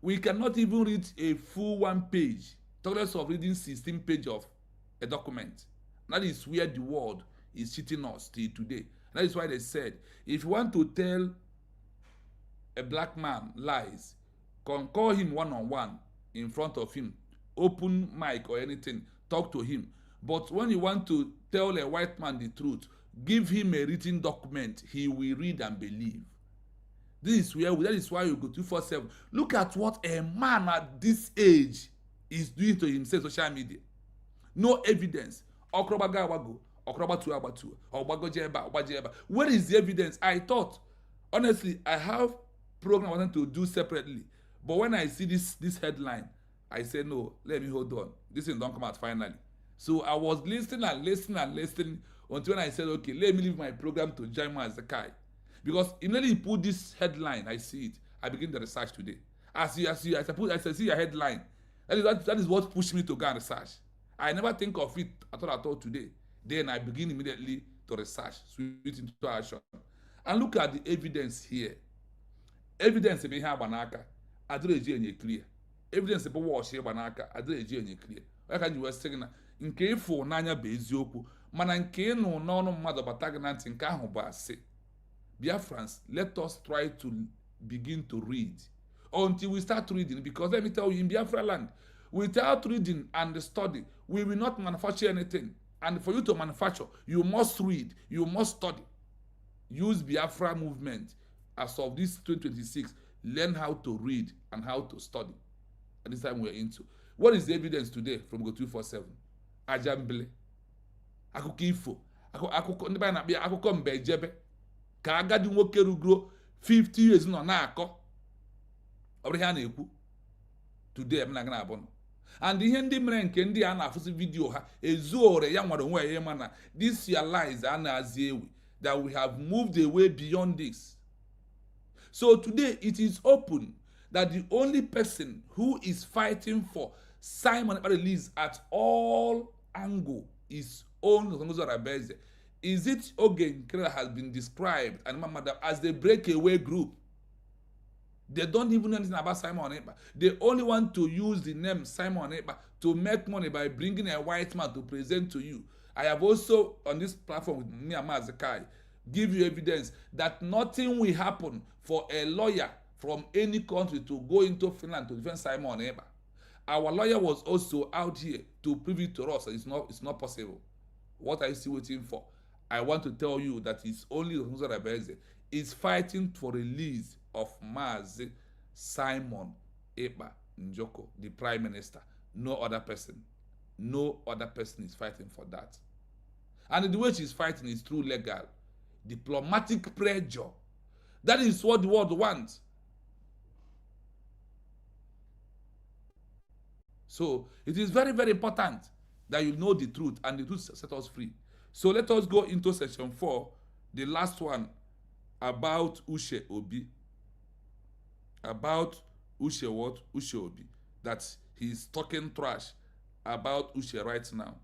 We cannot even read a full 1 page. Talk less of reading 16 pages of a document. That is where the world is cheating us till today. That is why they said, if you want to tell a black man lies, call him one-on-one in front of him, open mic or anything, talk to him. But when you want to tell a white man the truth, give him a written document, he will read and believe. That is why you go 247. Look at what a man at this age is doing to himself on social media. No evidence. Where is the evidence? I thought, honestly, I have program I wanted to do separately. But when I see this headline, I said, no, let me hold on. This thing don't come out finally. So I was listening until when I said, okay, let me leave my program to join me as a guy. Because immediately you put this headline, I see it. I begin the research today. As I see a headline, that is what pushed me to go and research. I never think of it at all today. Then I begin immediately to research, switch into action. And look at the evidence here. Evidence in Banaka. adịrị eji enye clear evidence bụ wọchị ịgba n'aka adịrị eji enye clear onye ka ji wee sị gị na nke ịfụ n'anya bụ eziokwu mana nke ịnụ n'ọnụ mmadụ bata gị na ntị nke ahụ bụ asị. Biafrans, let us try to begin to read until we start reading, because let me tell you, in Biafra land, without reading and study, we will not manufacture anything. And for you to manufacture, you must read, you must study. Use Biafra movement as of this 2026. Learn how to read and how to study. At this time we're into. What is the evidence today from Go 247? Ajambele. Akụkọ ifo. Akụkọ ndị na-akpị akụkọ mbe ejebe. Ka agadi nwoke rugoro 50 years nọ na-akọ. Ọ bụrụ ihe a na-ekwu. Today m na-aga na-abụ. And ihe ndị mere nke ndị a na-afụsị vidio ha ezuore ya nwere onwe ya mana this realize a na-azi ewi that we have moved away beyond this. So today it is open that the only person who is fighting for Simon release at all angle is own Ngozi Orabueze. Is it Oge that has been described and Mamada as the breakaway group? They don't even know anything about Simon Ekpa. They only want to use the name Simon Ekpa to make money by bringing a white man to present to you. I have also, on this platform with Miyama Zakai, give you evidence that nothing will happen for a lawyer from any country to go into Finland to defend Simon Ekpa. Our lawyer was also out here to prove it to us. It's not possible. What are you still waiting for? I want to tell you that it's only Ngozi Orabueze is fighting for release of Mazi Simon Ekpa Njoko, the Prime Minister. No other person. No other person is fighting for that. And the way she's fighting is through legal, diplomatic pressure. That is what the world wants. So it is very, very important that you know the truth, and the truth set us free. So let us go into section 4, the last one, about Uche Obi. About Uche what? Ucheobi. That he's talking trash about Uche right now.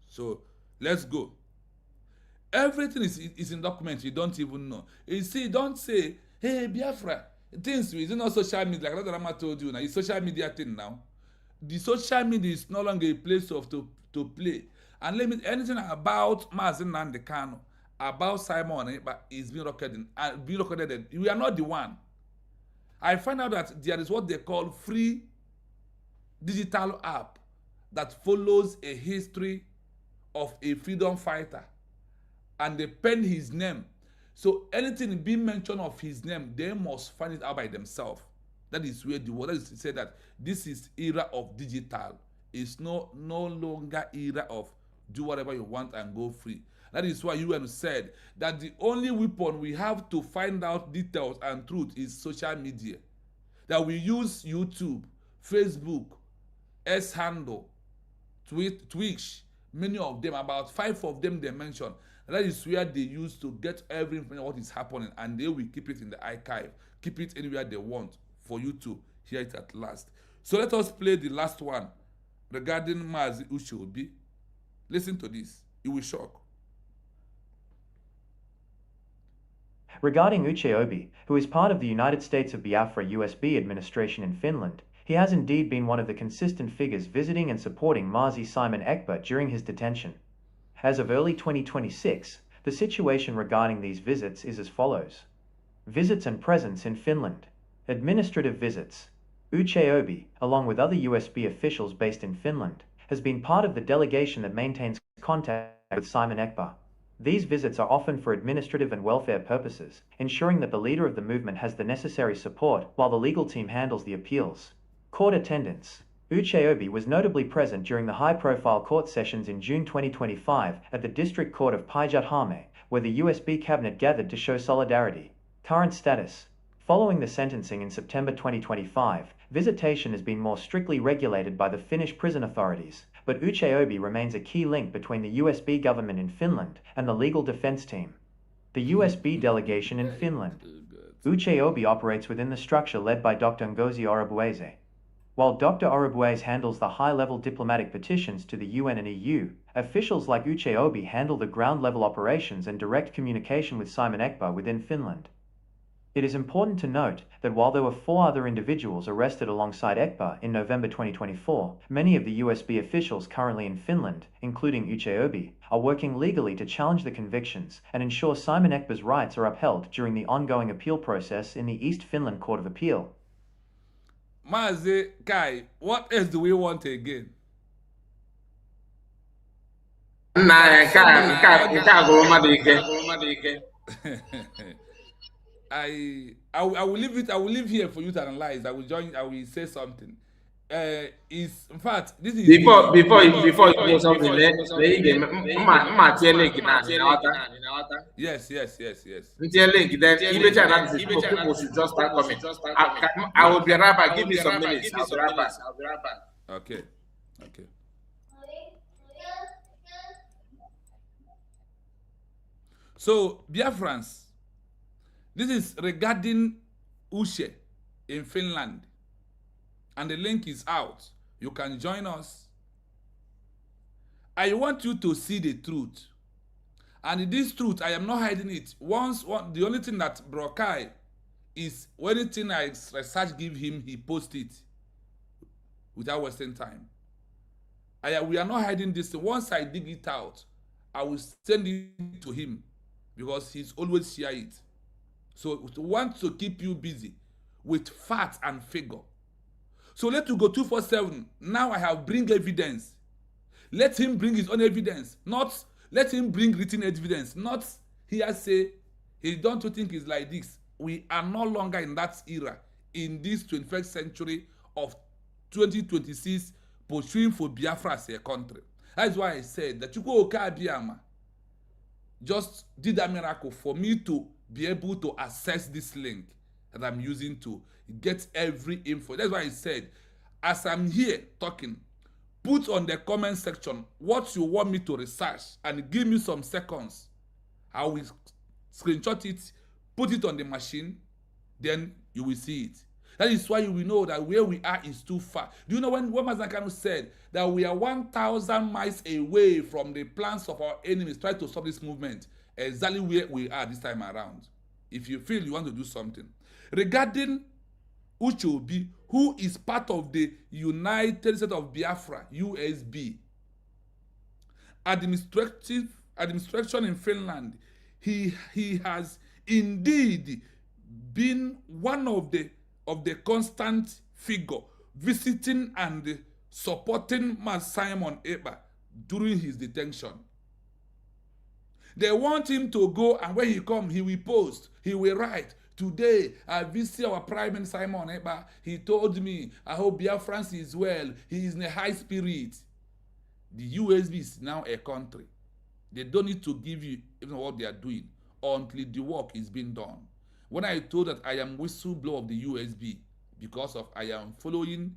So let's go. Everything is in document you don't even know. You see, don't say, hey, Biafra, things is not social media, like Rama told you now. It's social media thing now. The social media is no longer a place of to play. And let me anything about Mazi Nnamdi Kanu, about Simon Ekpa is being recorded. We are not the one. I find out that there is what they call free digital app that follows a history of a freedom fighter, and they pen his name. So anything being mentioned of his name, they must find it out by themselves. That is where the word is said that this is era of digital. It's no longer era of do whatever you want and go free. That is why UN said that the only weapon we have to find out details and truth is social media. That we use YouTube, Facebook, S-Handle, Twitch, many of them, about 5 of them they mentioned. That is where they use to get every information what is happening, and they will keep it in the archive, keep it anywhere they want for you to hear it at last. So let us play the last one regarding Mazi Uche Obi. Listen to this. You will shock. Regarding Uche Obi, who is part of the United States of Biafra USB administration in Finland, he has indeed been one of the consistent figures visiting and supporting Mazi Simon Ekpa during his detention. As of early 2026, the situation regarding these visits is as follows. Visits and presence in Finland. Administrative visits. Uche Obi, along with other USB officials based in Finland, has been part of the delegation that maintains contact with Simon Ekpa. These visits are often for administrative and welfare purposes, ensuring that the leader of the movement has the necessary support while the legal team handles the appeals. Court attendance. Uche Obi was notably present during the high-profile court sessions in June 2025 at the District Court of Päijät-Häme, where the USB cabinet gathered to show solidarity. Current status. Following the sentencing in September 2025, visitation has been more strictly regulated by the Finnish prison authorities, but Uche Obi remains a key link between the USB government in Finland and the legal defense team. The USB delegation in Finland. Uche Obi operates within the structure led by Dr. Ngozi Orabueze. While Dr. Orabueze handles the high-level diplomatic petitions to the UN and EU, officials like Uche Obi handle the ground-level operations and direct communication with Simon Ekpa within Finland. It is important to note that while there were 4 other individuals arrested alongside Ekpa in November 2024, many of the USB officials currently in Finland, including Uche Obi, are working legally to challenge the convictions and ensure Simon Ekpa's rights are upheld during the ongoing appeal process in the East Finland Court of Appeal. Mazi Kai, what else do we want again? I will leave it. I will leave here for you to analyze. I will join. I will say something. Is in fact this is before you go something. Yes. Until link, then immediately analysis, people should just start coming. I will be right back. Give me some minutes. I'll be right back. Okay. So, Biafrans, this is regarding Uche in Finland. And the link is out. You can join us. I want you to see the truth. And this truth, I am not hiding it. The only thing that Brokai is, anything I research give him, he posts it without wasting time. We are not hiding this. Once I dig it out, I will send it to him because he's always share it. So we want to keep you busy with facts and figure. So let you go 247. Now I have bring evidence. Let him bring his own evidence. Not let him bring written evidence. Not here say he don't think it's like this. We are no longer in that era. In this 21st century of 2026, pursuing for Biafra as a country. That's why I said that Uche Obi just did a miracle for me to be able to access this link that I'm using to get every info. That's why I said, as I'm here talking, put on the comment section what you want me to research and give me some seconds. I will screenshot it, put it on the machine, then you will see it. That is why you will know that where we are is too far. Do you know when Mazakano said that we are 1,000 miles away from the plans of our enemies trying to stop this movement? Exactly where we are this time around. If you feel you want to do something. Regarding Ucheobi, who is part of the United States of Biafra, USB, administration in Finland, he has indeed been one of the constant figure visiting and supporting Mas Simon Ekpa during his detention. They want him to go, and when he come, he will post, he will write, today I visit our Prime Minister Simon Ekpa. He told me, I hope Biafrans is well. He is in a high spirit. The USB is now a country. They don't need to give you even what they are doing until the work is being done. When I told that I am whistleblower of the USB, because of I am following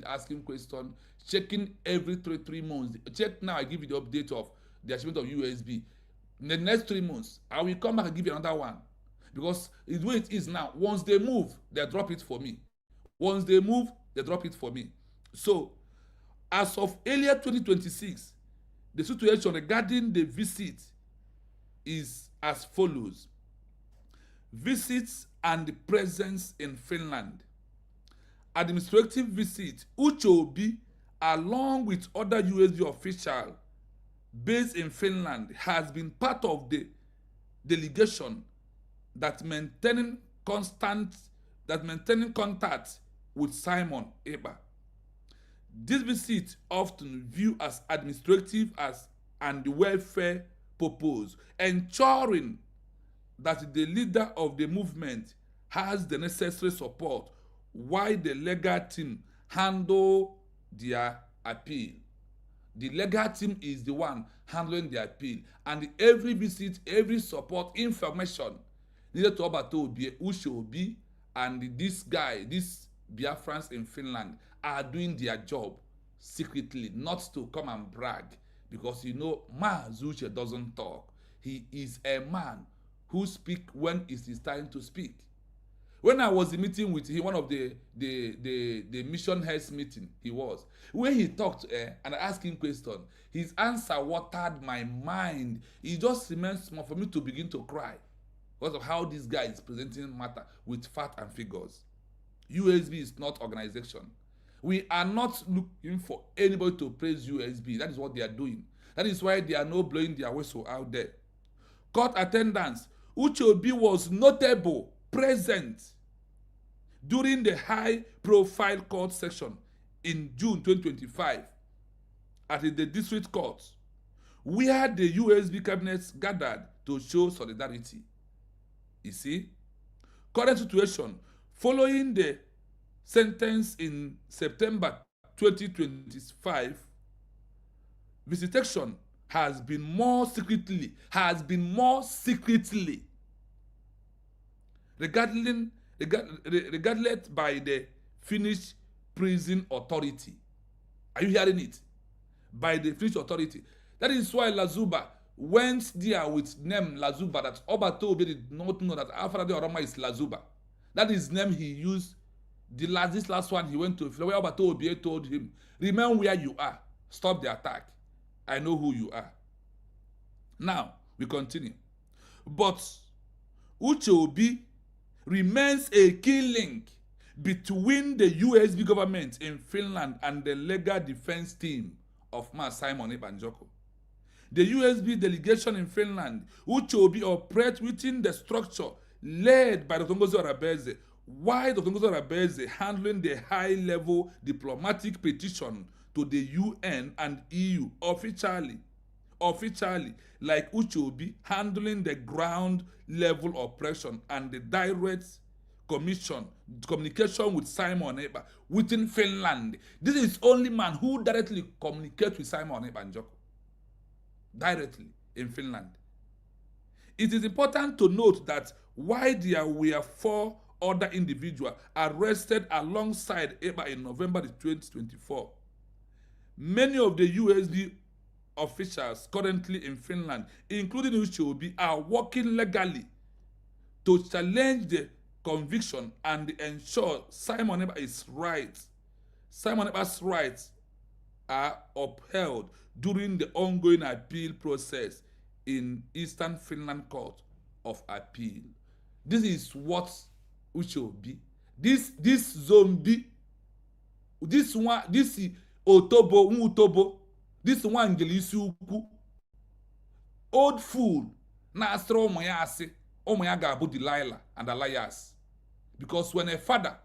asking question, checking every three months. Check now, I give you the update of the achievement of USB. In the next 3 months, I will come back and give you another one. Because the way it is now, once they move, they drop it for me. Once they move, they drop it for me. So, as of earlier 2026, the situation regarding the visit is as follows. Visits and presence in Finland. Administrative visit. Uche Obi, along with other USB officials based in Finland, has been part of the delegation that maintaining contact with Simon Ekpa. This visit often viewed as administrative and welfare purpose, ensuring that the leader of the movement has the necessary support while the legal team handle their appeal. The legal team is the one handling the appeal, and every visit, every support, information needed to Uche Obi and this Biafrans in Finland are doing their job secretly, not to come and brag, because Uche doesn't talk. He is a man who speaks when it is time to speak. When I was in meeting with him, one of the mission heads meeting, when he talked and I asked him question, his answer watered my mind. It just remains small for me to begin to cry. because of how this guy is presenting matter with fact and figures. USB is not organization. We are not looking for anybody to praise USB. That is what they are doing. That is why they are not blowing their whistle out there. Court attendance. Ucheobi was notable, present during the high-profile court session in June 2025 at the district court, where the USB cabinets gathered to show solidarity. You see, current situation, following the sentence in September 2025, visitation has been more secretly regardless by the Finnish prison authority. Are you hearing it? By the Finnish authority. That is why Lazuba went there with name Lazuba, that Obato Obi did not know that Afrade Oroma is Lazuba. That is name he used. This last one he went to, where Obato Obi told him, remember where you are. Stop the attack. I know who you are. Now, we continue. But Uche Obi remains a key link between the USB government in Finland and the legal defense team of Simon Ebanjoko. The USB delegation in Finland, Ucheobi, operates within the structure led by Dr. Ngozi Orabueze, while Dr. Ngozi Orabueze handling the high-level diplomatic petition to the UN and EU officially, like Ucheobi handling the ground-level operation and the direct communication with Simon Ekpa within Finland. This is only man who directly communicates with Simon Ekpa directly in Finland. It is important to note that while there were 4 other individuals arrested alongside Ekpa in November 2024, many of the USB officials currently in Finland, including Ucheobi, are working legally to challenge the conviction and ensure Simon Ekpa's rights are upheld during the ongoing appeal process in Eastern Finland Court of Appeal. This is what Ucheobi, this zombie, this Utobo, this one Ngelisi Ukwu, old fool, na asro ụmụ ya asị, ụmụ ya ga-abụ Delilah and Elias. Because when a father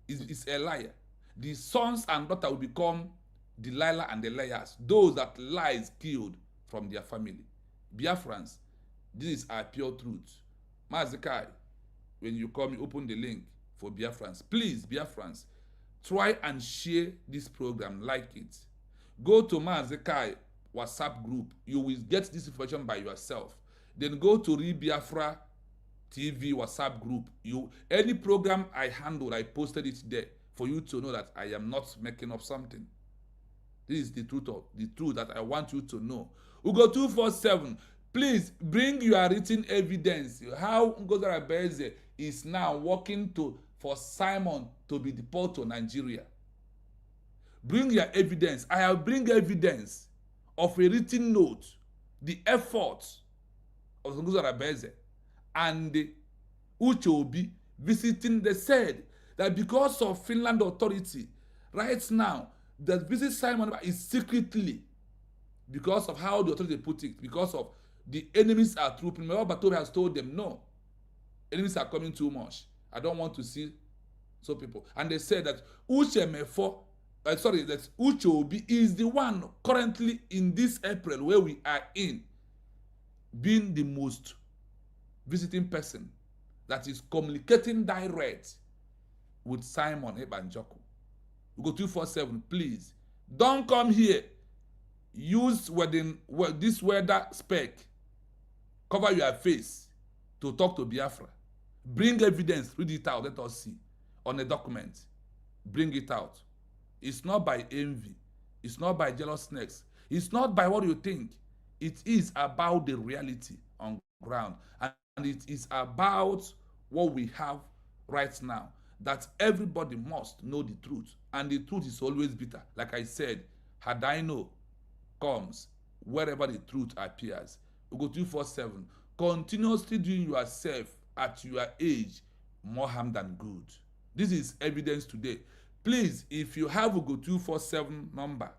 is a liar, the sons and daughters will become Delilah and Elias, those that lies killed from their family. Biafrans, this is our pure truth. Mazikai, when you come, you open the link for Biafrans. Please, Biafrans, try and share this program, like it. Go to Mazikai WhatsApp group. You will get this information by yourself. Then go to Biafra TV WhatsApp group. Any program I handled, I posted it there for you to know that I am not making up something. This is the truth that I want you to know. Ugo 247, please bring your written evidence how Ngozi Orabueze is now working for Simon to be deported to Nigeria. Bring your evidence. I have bring evidence of a written note, the effort of Ngozi Orabueze and Uche Obi visiting. They said that because of Finland authority, right now, that visit Simon is secretly because of how the authority put it, because of the enemies are trooping. Remember, Batobe has told them, no, enemies are coming too much. I don't want to see so people. And they said that that Uche Obi is the one currently in this April where we are in, being the most visiting person that is communicating direct with Simon Ebanjoko. We go 247, please. Don't come here. Use this weather spec. Cover your face to talk to Biafra. Bring evidence, read it out, let us see. On a document. Bring it out. It's not by envy. It's not by jealous snakes. It's not by what you think. It is about the reality on ground. And it is about what we have right now. That everybody must know the truth. And the truth is always bitter. Like I said, Hadaino comes wherever the truth appears. We go 247. Continuously doing yourself at your age more harm than good. This is evidence today. Please, if you have Ugo 247 number,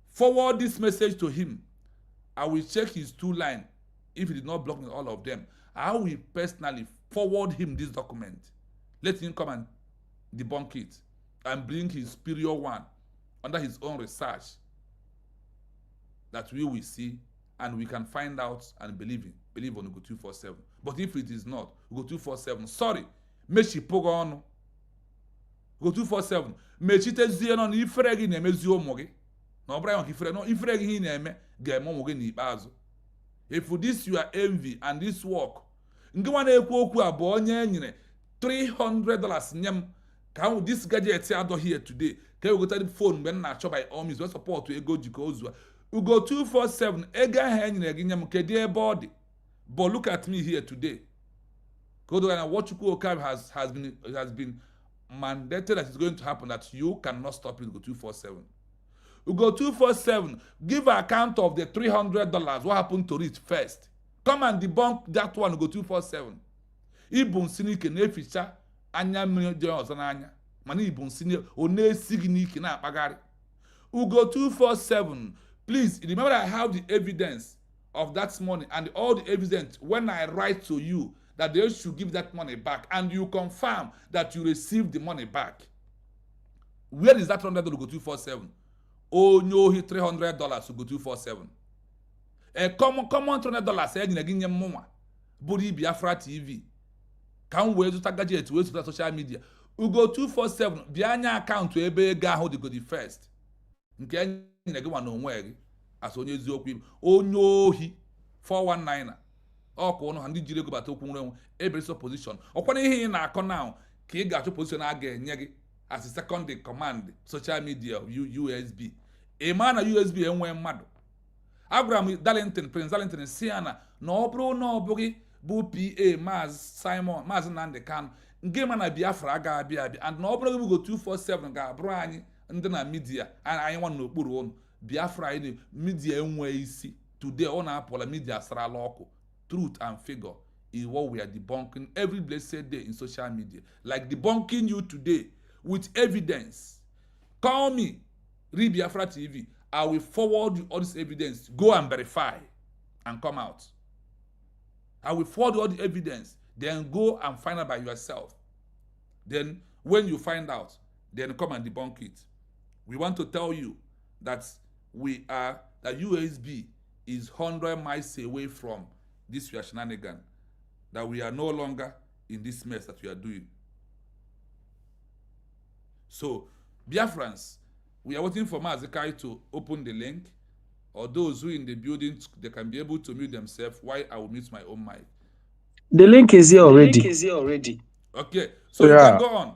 forward this message to him. I will check his 2 line. If he did not block me all of them, I will personally forward him this document. Let him come and debunk it and bring his superior one under his own research that we will see and we can find out and believe on Ugo 247. But if it is not, Ugo 247, sorry, mechi pogo ọnụ. Ugo 247, mechitezie nọ na ifere gị na-emezi ụmụ gị. Na ọ bụrụ ya ifere no ifere gị na-eme ga-eme ụmụ gị n'ikpeazụ. If this your envy and this work, nke nwa na-ekwu okwu a bụ onye enyere $300 nye m ka this gadget adọ here today ka ewegota phone mgbe m na-achọ by all means we support ego jikọ ozu a. Ugo 247 ego ahụ enyere gị nye m kedu ebe ọ dị? But look at me here today. What Ucheobi has been mandated that is going to happen, that you cannot stop it. Ugo 247. Ugo 247, give an account of the $300. What happened to it first? Come and debunk that one. Ugo 247. Ibun sinike neficha anya mmiri dị ọzọ n'anya. Mana ibun sinike onesighị n'ike na-akpagharị. Ugo 247, please remember I have the evidence of that money and all the evidence when I write to you that they should give that money back and you confirm that you received the money back. Where is that $100 Ugo 247? Oh no, he $300 Ugo 247. A common $300 said in a Guinea Moma, Buri Biafra TV. Can we to gadget to the social media? Ugo 247, Bianya account to ebe ga hold the first. Nke na gị nwa onwe as onye eziokwu onye ohi 419 ọkụ ọnụ ha ndị jiri ego bata okwu nwe every position ọkwa ihe ị na-akọ now ka ị ga-achọ position a ga-enye gị as a second in command social media USB ịma na USB enwe mmadụ. Agwara m Prince Darlington si ya na ọ bụrụ na ọ bụghị bụ PA Maazị Nnamdi Kanu nke ma na Biafra ga-abịa and na ọ bụrụ gị Ugo 247 ga-abụrụ anyị ndị na media anyị nwa n'okpuru ụnụ Biafra anyị media enwe isi today ọ na-apụla media sarala ọkụ. Truth and figure is what we are debunking every blessed day in social media, like debunking you today with evidence. Call me, read Biafra TV. I will forward you all this evidence. Go and verify and come out. I will forward all the evidence. Then go and find out by yourself. Then when you find out, then come and debunk it. We want to tell you that that USB is 100 miles away from this your shenanigan, that we are no longer in this mess that we are doing. So, Biafrans, we are waiting for Mazikai to open the link, or those who in the building, they can be able to mute themselves while I will mute my own mic. The link is here already. Okay, so you can go on.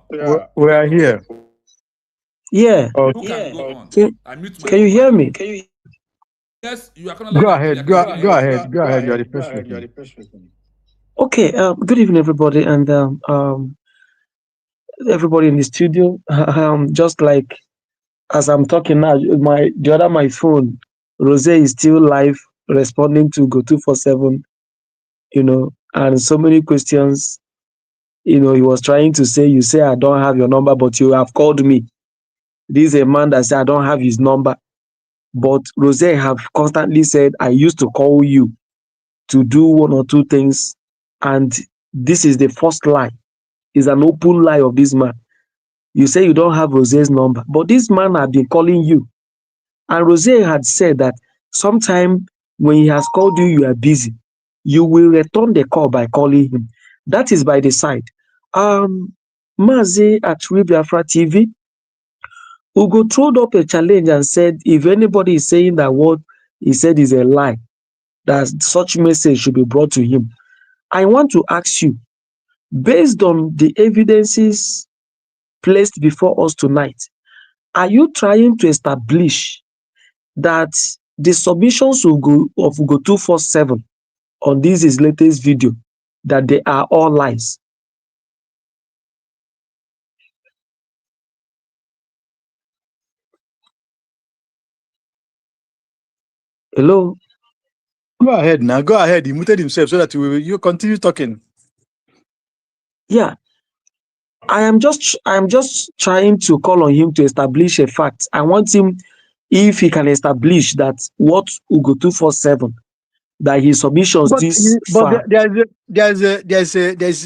We are here. Yeah. You can go on. Can you hear me? Yes, you are going to go ahead. Go ahead. You are the person. Okay. Good evening, everybody, and everybody in the studio. Just like as I'm talking now, my phone, Rose is still live responding to Ugo 247. And so many questions. He was trying to say, you say I don't have your number, but you have called me. This is a man that said I don't have his number. But Rose have constantly said, I used to call you to do one or two things. And this is the first lie. It's an open lie of this man. You say you don't have Rose's number, but this man had been calling you. And Rose had said that sometime when he has called you, you are busy. You will return the call by calling him. That is by the side. Mazi at Biafra TV, Ugo threw up a challenge and said, if anybody is saying that what he said is a lie, that such message should be brought to him. I want to ask you, based on the evidences placed before us tonight, are you trying to establish that the submissions of Ugo 247 on this his latest video, that they are all lies? Hello? Go ahead now. Go ahead. He muted himself so that you continue talking. Yeah, I am just trying to call on him to establish a fact. I want him, if he can establish that what Ugo 247, that his submissions But this far.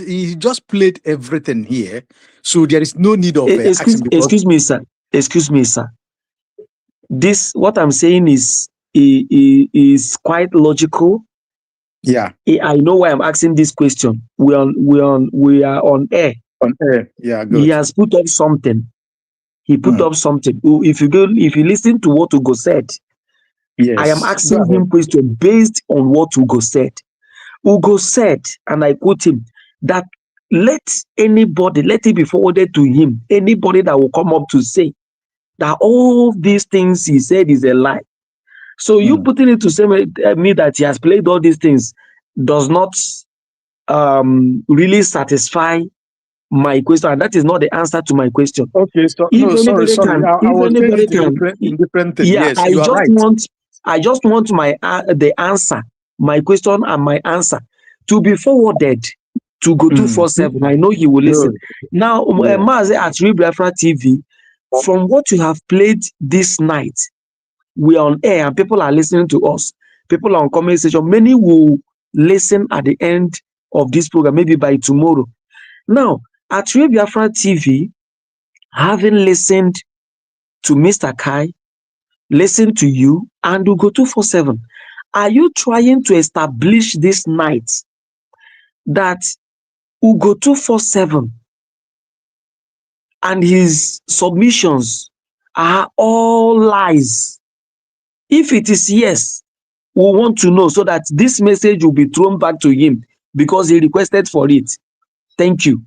he just played everything here, so there is no need of asking because Excuse me, sir. Excuse me, sir. This what I'm saying is quite logical. yeah, I know why I'm asking this question. We are on air. on air, yeah, He good. has put up something. He put up something. If you listen to what Ugo said, I am Yes, go asking ahead. him question based on what Ugo said. Ugo said, and I quote him, that let it be forwarded to him, anybody that will come up to say that all these things he said is a lie. So you putting it to say me that he has played all these things does not really satisfy my question, and that is not the answer to my question. Okay, so If no, sorry, anybody sorry. can, I if was saying anybody it in can, different thing. yeah, Yes, you are right. I just want my the answer, my question and my answer to be forwarded to go 247. I know he will listen. Good. Now, Yeah. Maze at Biafra TV, from what you have played this night, we are on air and people are listening to us. People are on comment section. Many will listen at the end of this program, maybe by tomorrow. Now, at Biafra TV, having listened to Mr. Kai, listen to you, and Ugo 247, are you trying to establish this night that Ugo 247 and his submissions are all lies? If it is yes, we want to know so that this message will be thrown back to him because he requested for it. Thank you.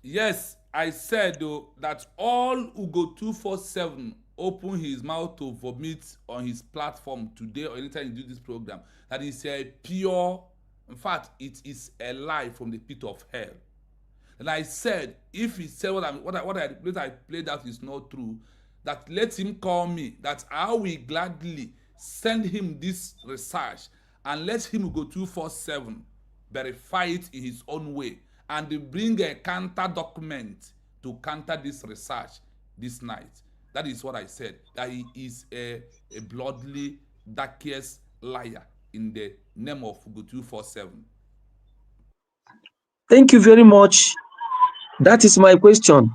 Yes, I said though that all Ugo 247 open his mouth to vomit on his platform today or anytime you do this program, that is a pure, in fact, it is a lie from the pit of hell. And I said, if he said what I played out is not true, that let him call me, that I will gladly send him this research and let him go 247, verify it in his own way, and bring a counter document to counter this research this night. That is what I said, that he is a bloodly, darkest liar in the name of Go 247. Thank you very much. That is my question.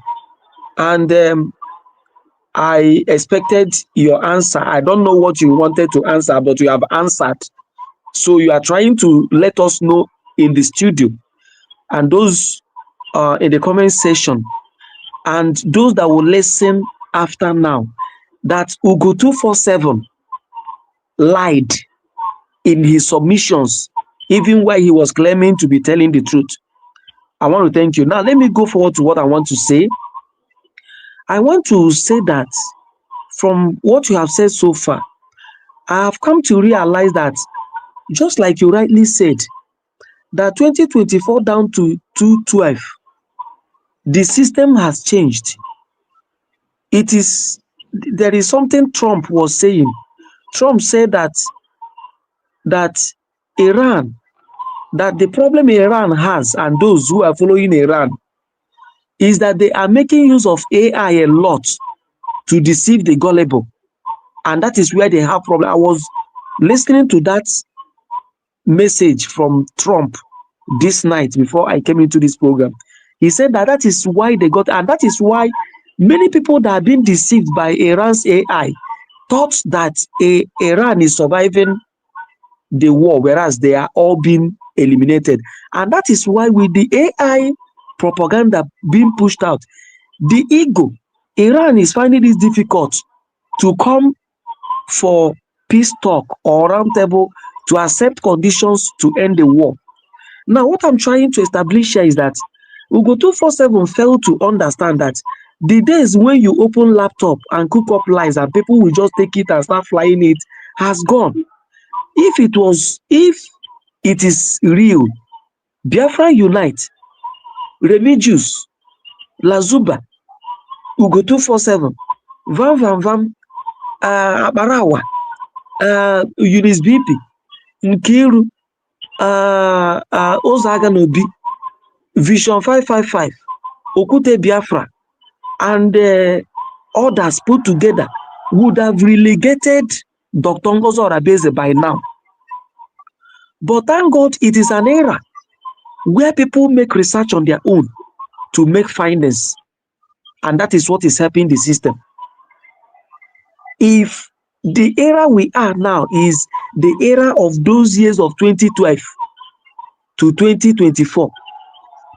And I expected your answer. I don't know what you wanted to answer, but you have answered. So you are trying to let us know in the studio and those in the comment section and those that will listen after now that Ugo 247 lied in his submissions, even while he was claiming to be telling the truth. I want to thank you. Now, let me go forward to what I want to say. I want to say that from what you have said so far, I have come to realize that, just like you rightly said, that 2024 down to 2012, the system has changed. There is something Trump was saying. Trump said that Iran, that the problem Iran has and those who are following Iran is that they are making use of AI a lot to deceive the gullible. And that is where they have problem. I was listening to that message from Trump this night before I came into this program. He said that is why they got, and that is why many people that have been deceived by Iran's AI thought that Iran is surviving the war, whereas they are all being eliminated. And that is why with the AI propaganda being pushed out, the ego, Iran is finding it difficult to come for peace talk or roundtable to accept conditions to end the war. Now, what I'm trying to establish here is that Ugo 247 failed to understand that the days when you open laptop and cook up lies and people will just take it and start flying it has gone. If it is real, Biafra Unite, Remigius, Lazuba, Ugo 247, Van Van Van, Abarawa, Eunice BP, Nkiru, Ozaga Nobi, Vision 555, Okute Biafra, and others put together would have relegated Dr. Ngozi Orabueze by now. But thank God it is an era where people make research on their own to make findings. And that is what is helping the system. If the era we are now is the era of those years of 2012 to 2024,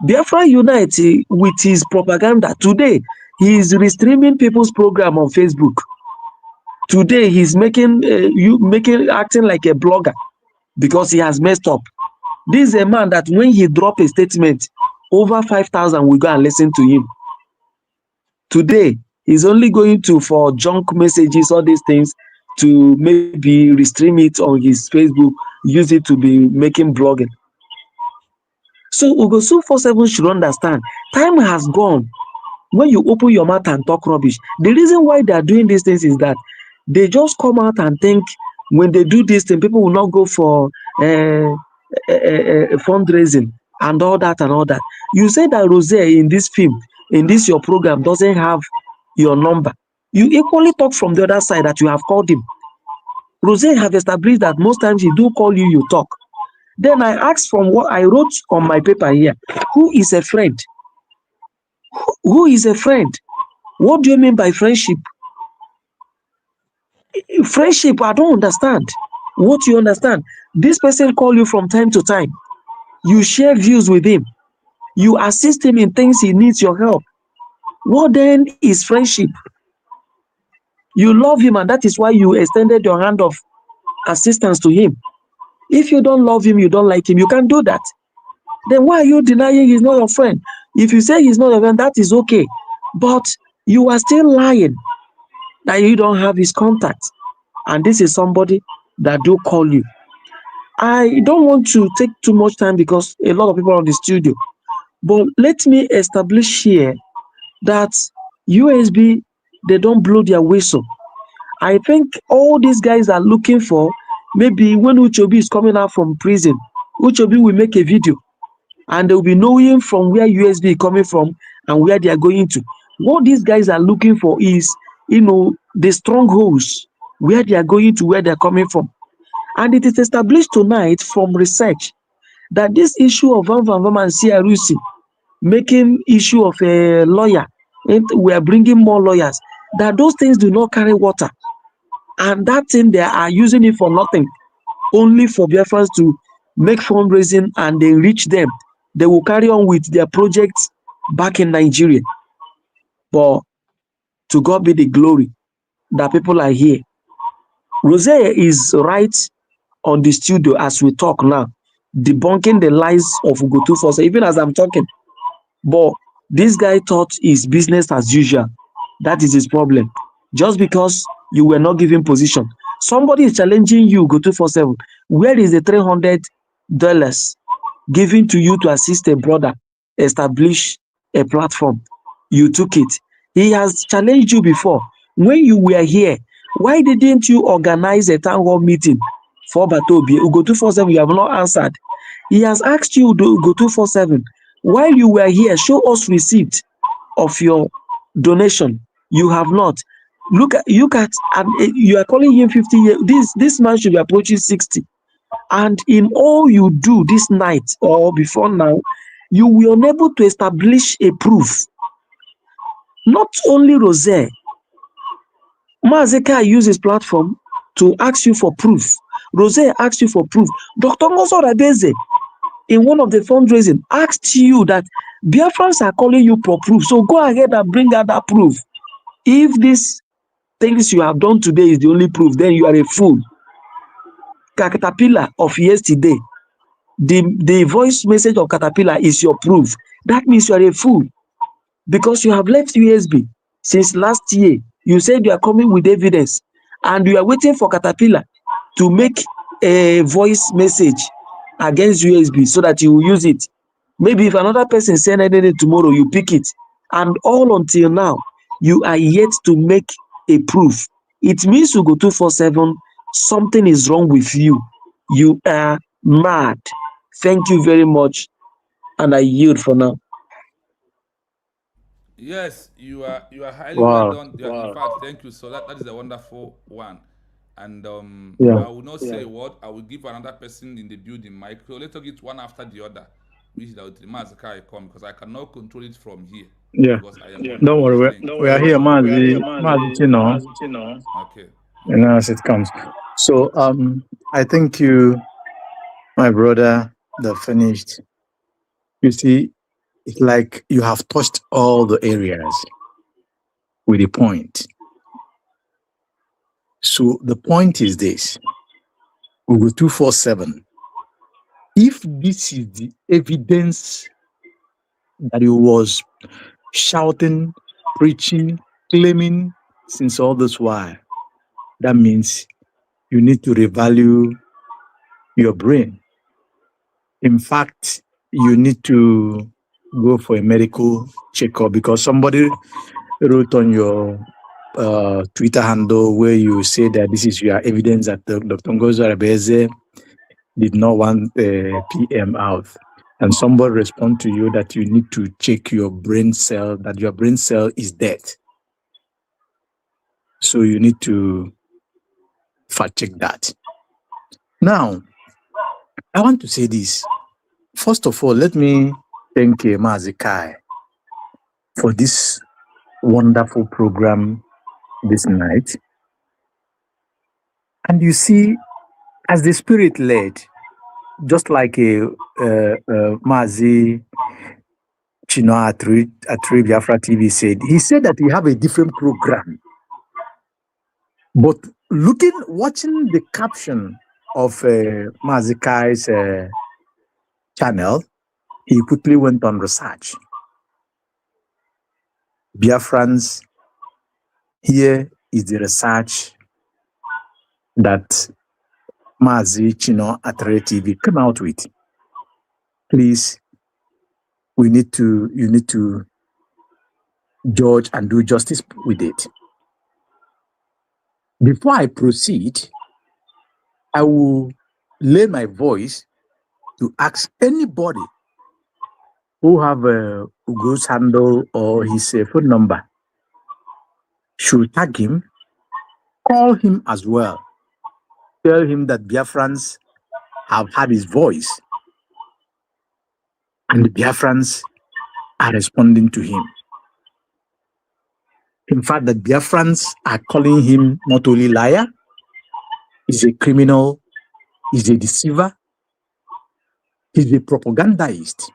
Biafra Unite with his propaganda, today he is restreaming people's program on Facebook. Today he's acting like a blogger because he has messed up. This is a man that when he drop a statement, over 5,000 will go and listen to him. Today, he's only going to for junk messages, all these things, to maybe restream it on his Facebook, use it to be making blogging. So Ugosu 47 should understand, time has gone. When you open your mouth and talk rubbish, the reason why they are doing these things is that they just come out and think when they do this thing, people will not go for fundraising and all that and all that. You say that Rose in this film, in this your program, doesn't have your number. You equally talk from the other side that you have called him. Rose have established that most times he do call you, you talk. Then I asked from what I wrote on my paper here, who is a friend? Who is a friend? What do you mean by friendship? Friendship, I don't understand. What you understand? This person call you from time to time. You share views with him. You assist him in things he needs your help. What then is friendship? You love him and that is why you extended your hand of assistance to him. If you don't love him, you don't like him, you can't do that. Then why are you denying he's not your friend? If you say he's not your friend, that is okay. But you are still lying that you don't have his contact. And this is somebody that do call you. I don't want to take too much time because a lot of people are in the studio. But let me establish here that USB, they don't blow their whistle. I think all these guys are looking for, maybe when Ucheobi is coming out from prison, Ucheobi will make a video and they will be knowing from where USB is coming from and where they are going to. What these guys are looking for is, the strongholds, where they are going to, where they are coming from. And it is established tonight from research that this issue of Van and CRUC making issue of a lawyer, and we are bringing more lawyers, that those things do not carry water. And that thing, they are using it for nothing, only for Biafrans to make fundraising and they reach them. They will carry on with their projects back in Nigeria. But to God be the glory that people are here. Rose is right on the studio as we talk now, debunking the lies of Ugo 247, even as I'm talking. But this guy thought it's business as usual. That is his problem. Just because you were not given position. Somebody is challenging you, Ugo 247. Where is the $300 given to you to assist a brother establish a platform? You took it. He has challenged you before. When you were here, why didn't you organize a town hall meeting for Batobi? Ugo 247, you have not answered. He has asked you, Ugo 247, while you were here, show us receipt of your donation. You have not. Look at and you are calling him 50 years. This man should be approaching 60. And in all you do this night or before now, you were unable to establish a proof. Not only Rose, Mazeka used his platform to ask you for proof. Rose asked you for proof. Dr. Ngozi Orabueze, in one of the fundraising, asked you that Biafrans are calling you for proof. So go ahead and bring out that proof. If these things you have done today is the only proof, then you are a fool. Caterpillar of yesterday, the voice message of Caterpillar is your proof. That means you are a fool because you have left USB since last year. You said you are coming with evidence and you are waiting for Caterpillar to make a voice message against USB so that you will use it. Maybe if another person send anything tomorrow, you pick it. And all until now, you are yet to make a proof. It means you go 247, something is wrong with you. You are mad. Thank you very much. and I yield for now. Yes, you are highly well Wow. done. In fact, thank you. So that is a wonderful one. And Yeah. I will not say a word. I will give another person in the building mic. So let's take it one after the other. Which is the Mazaka I come because I cannot control it from here Yeah. because I am on Don't this worry. link. We are here, Mazi. Mazi, you know, Okay. as it comes. So, I thank you, my brother, that finished. You see, it's like you have touched all the areas with a point. So the point is this: Google 247. If this is the evidence that he was shouting, preaching, claiming since all this while, that means you need to revalue your brain. In fact, you need to go for a medical checkup because somebody wrote on your Twitter handle where you say that this is your evidence that Dr. Ngozi Orabueze did not want PM out. And somebody respond to you that you need to check your brain cell, that your brain cell is dead. So you need to fact check that. Now, I want to say this. First of all, let me thank Mazi Kai for this wonderful program this night. And you see, as the spirit led, just like Mazi Chino Atri Biafra TV said, he said that we have a different program. But watching the caption of Mazi Kai's channel, he quickly went on research. Biafrans, here is the research that Mazi Chino Atri TV came out with. Please, you need to judge and do justice with it. Before I proceed, I will lay my voice to ask anybody who have a Ugo's handle or his phone number should tag him, call him as well. Tell him that Biafrans have had his voice and the Biafrans are responding to him. In fact, the Biafrans are calling him not only liar, he's a criminal, he's a deceiver, he's a propagandist.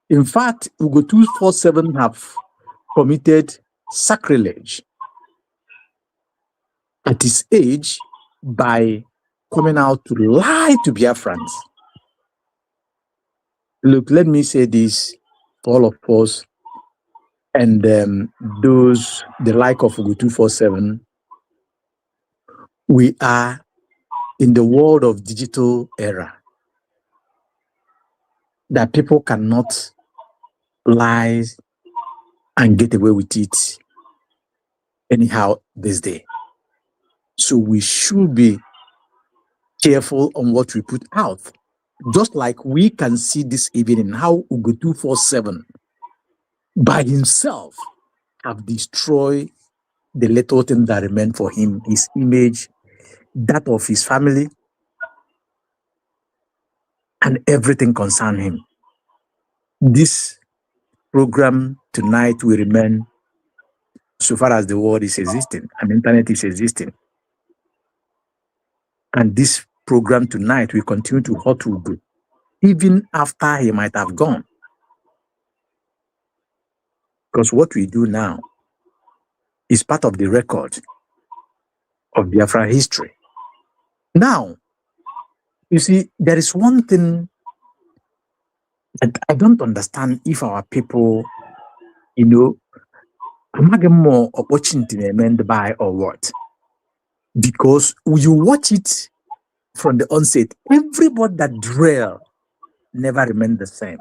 In fact, Ugo 247 have committed sacrilege at his age by coming out to lie to Biafrans. Look, let me say this to all of us and those, the like of Ugo 247. We are in the world of digital era that people cannot lie and get away with it anyhow this day. So we should be careful on what we put out. Just like we can see this evening how Ugo 247 by himself have destroyed the little thing that remained for him, his image, that of his family, and everything concern him. This program tonight will remain so far as the world is existing and internet is existing. And this program tonight will continue to hot Ugo even after he might have gone. Because what we do now is part of the record of Biafra history. Now, you see, there is one thing that I don't understand if our people, amaghị m more opportunity na-eme by or what. Because you watch it from the onset, everybody that drill never remain the same.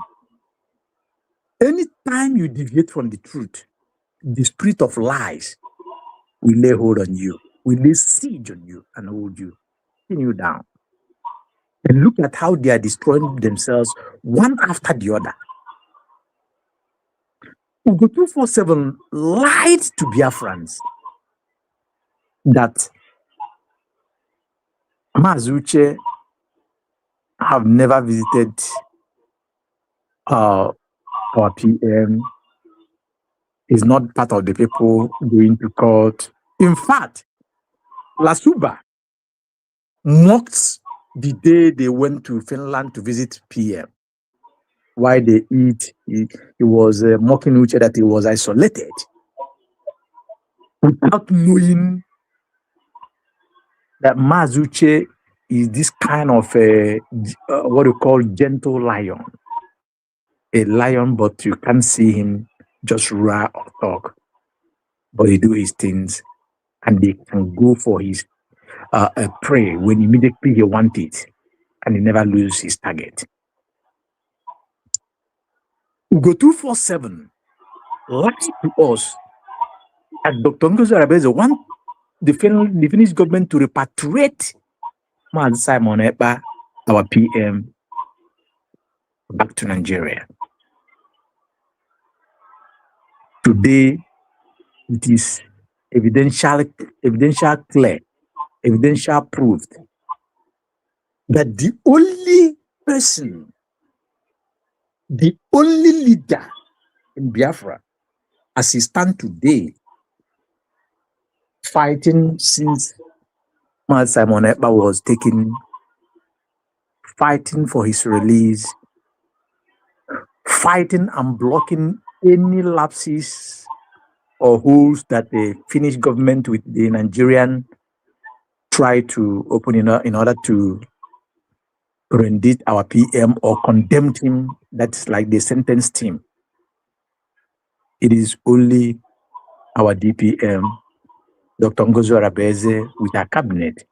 Anytime you deviate from the truth, the spirit of lies will lay hold on you, will lay siege on you and hold you, pin you down. And look at how they are destroying themselves one after the other. Ugo 247 lied to Biafrans that Mazi Uche have never visited our PM, is not part of the people going to court. In fact, Lasuba mocked the day they went to Finland to visit PM. Why they eat, he was mocking Uche that he was isolated without knowing that Mazi Uche is this kind of what you call gentle lion. A lion, but you can't see him just roar or talk. But he do his things, and they can go for his prey when immediately he wants it, and he never loses his target. Ugo 247 lied to us that Dr. Ngozi Orabueze want the Finnish government to repatriate Mazi Simon Ekpa, our PM, back to Nigeria. Today, it is evidential clear, evidential proved that the only person, the only leader in Biafra, as he stands today, fighting since Mazi Simon Ekpa was taken, fighting for his release, fighting and blocking any lapses or holes that the Finnish government with the Nigerian try to open in order to render our PM or condemn him. That's like they sentenced him. It is only our DPM, Dr. Ngozi Orabueze, with her cabinet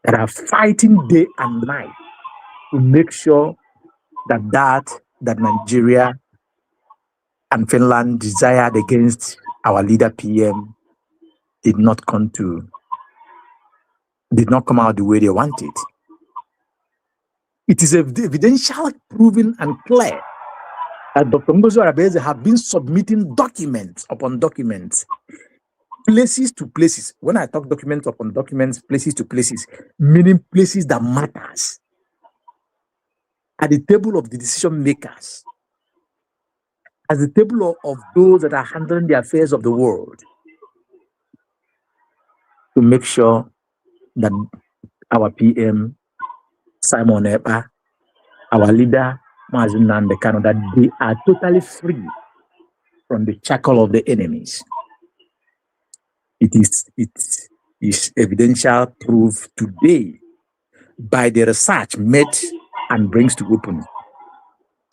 that are fighting day and night to make sure that Nigeria and Finland desired against our leader PM did not come out the way they wanted. It is evidential, proven, and clear that Dr. Ngozi Orabueze have been submitting documents upon documents, places to places. When I talk documents upon documents, places to places, meaning places that matters, at the table of the decision makers, at the table of those that are handling the affairs of the world, to make sure that our PM, Simon Ekpa, our leader, Mazi Nnamdi Kanu, that they are totally free from the shackle of the enemies. It is evidential proof today by the research made and brings to open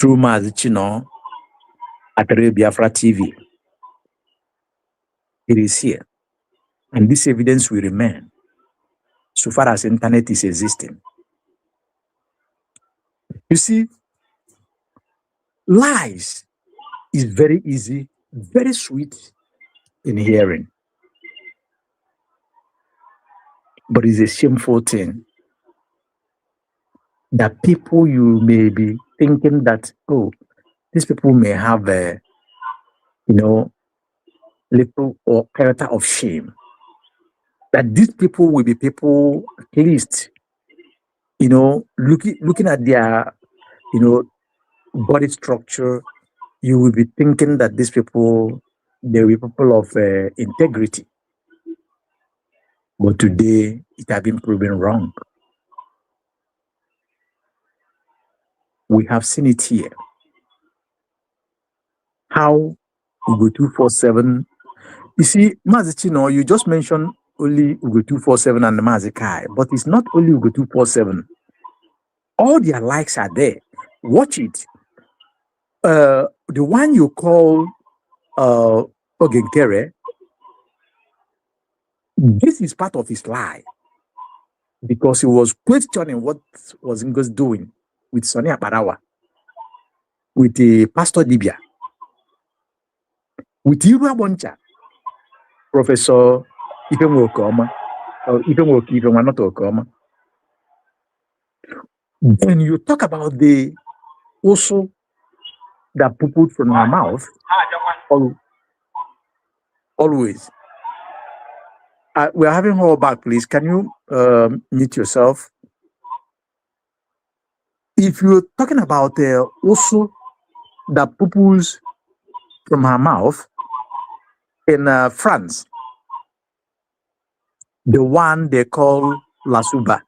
through Mazi Chino at Biafra TV. It is here. And this evidence will remain so far as internet is existing. You see, lies is very easy, very sweet in hearing. But it's a shameful thing that people, you may be thinking that, oh, these people may have a, little or character of shame. That these people will be people, at least, looking at their, body structure, you will be thinking that these people, they will be people of integrity. But today, it has been proven wrong. We have seen it here. How Ugo 247, you see, Mazi Chino, you just mentioned only Ugo 247 and Mazi Kai, but it's not only Ugo 247. All their likes are there. Watch it. The one you call Ogenkere, this is part of his lie, because he was questioning what was Ngozi doing with Sonny Aparawa, with the Pastor Dibia, with Iru Aboncha, Professor Ifenwo Okoma, or Ifenwo Okoma, not Okoma. Then you talk about the also that poo from her mouth always. We're having her back, please. Can you mute yourself? If you're talking about also that poo from her mouth in France, the one they call La Suba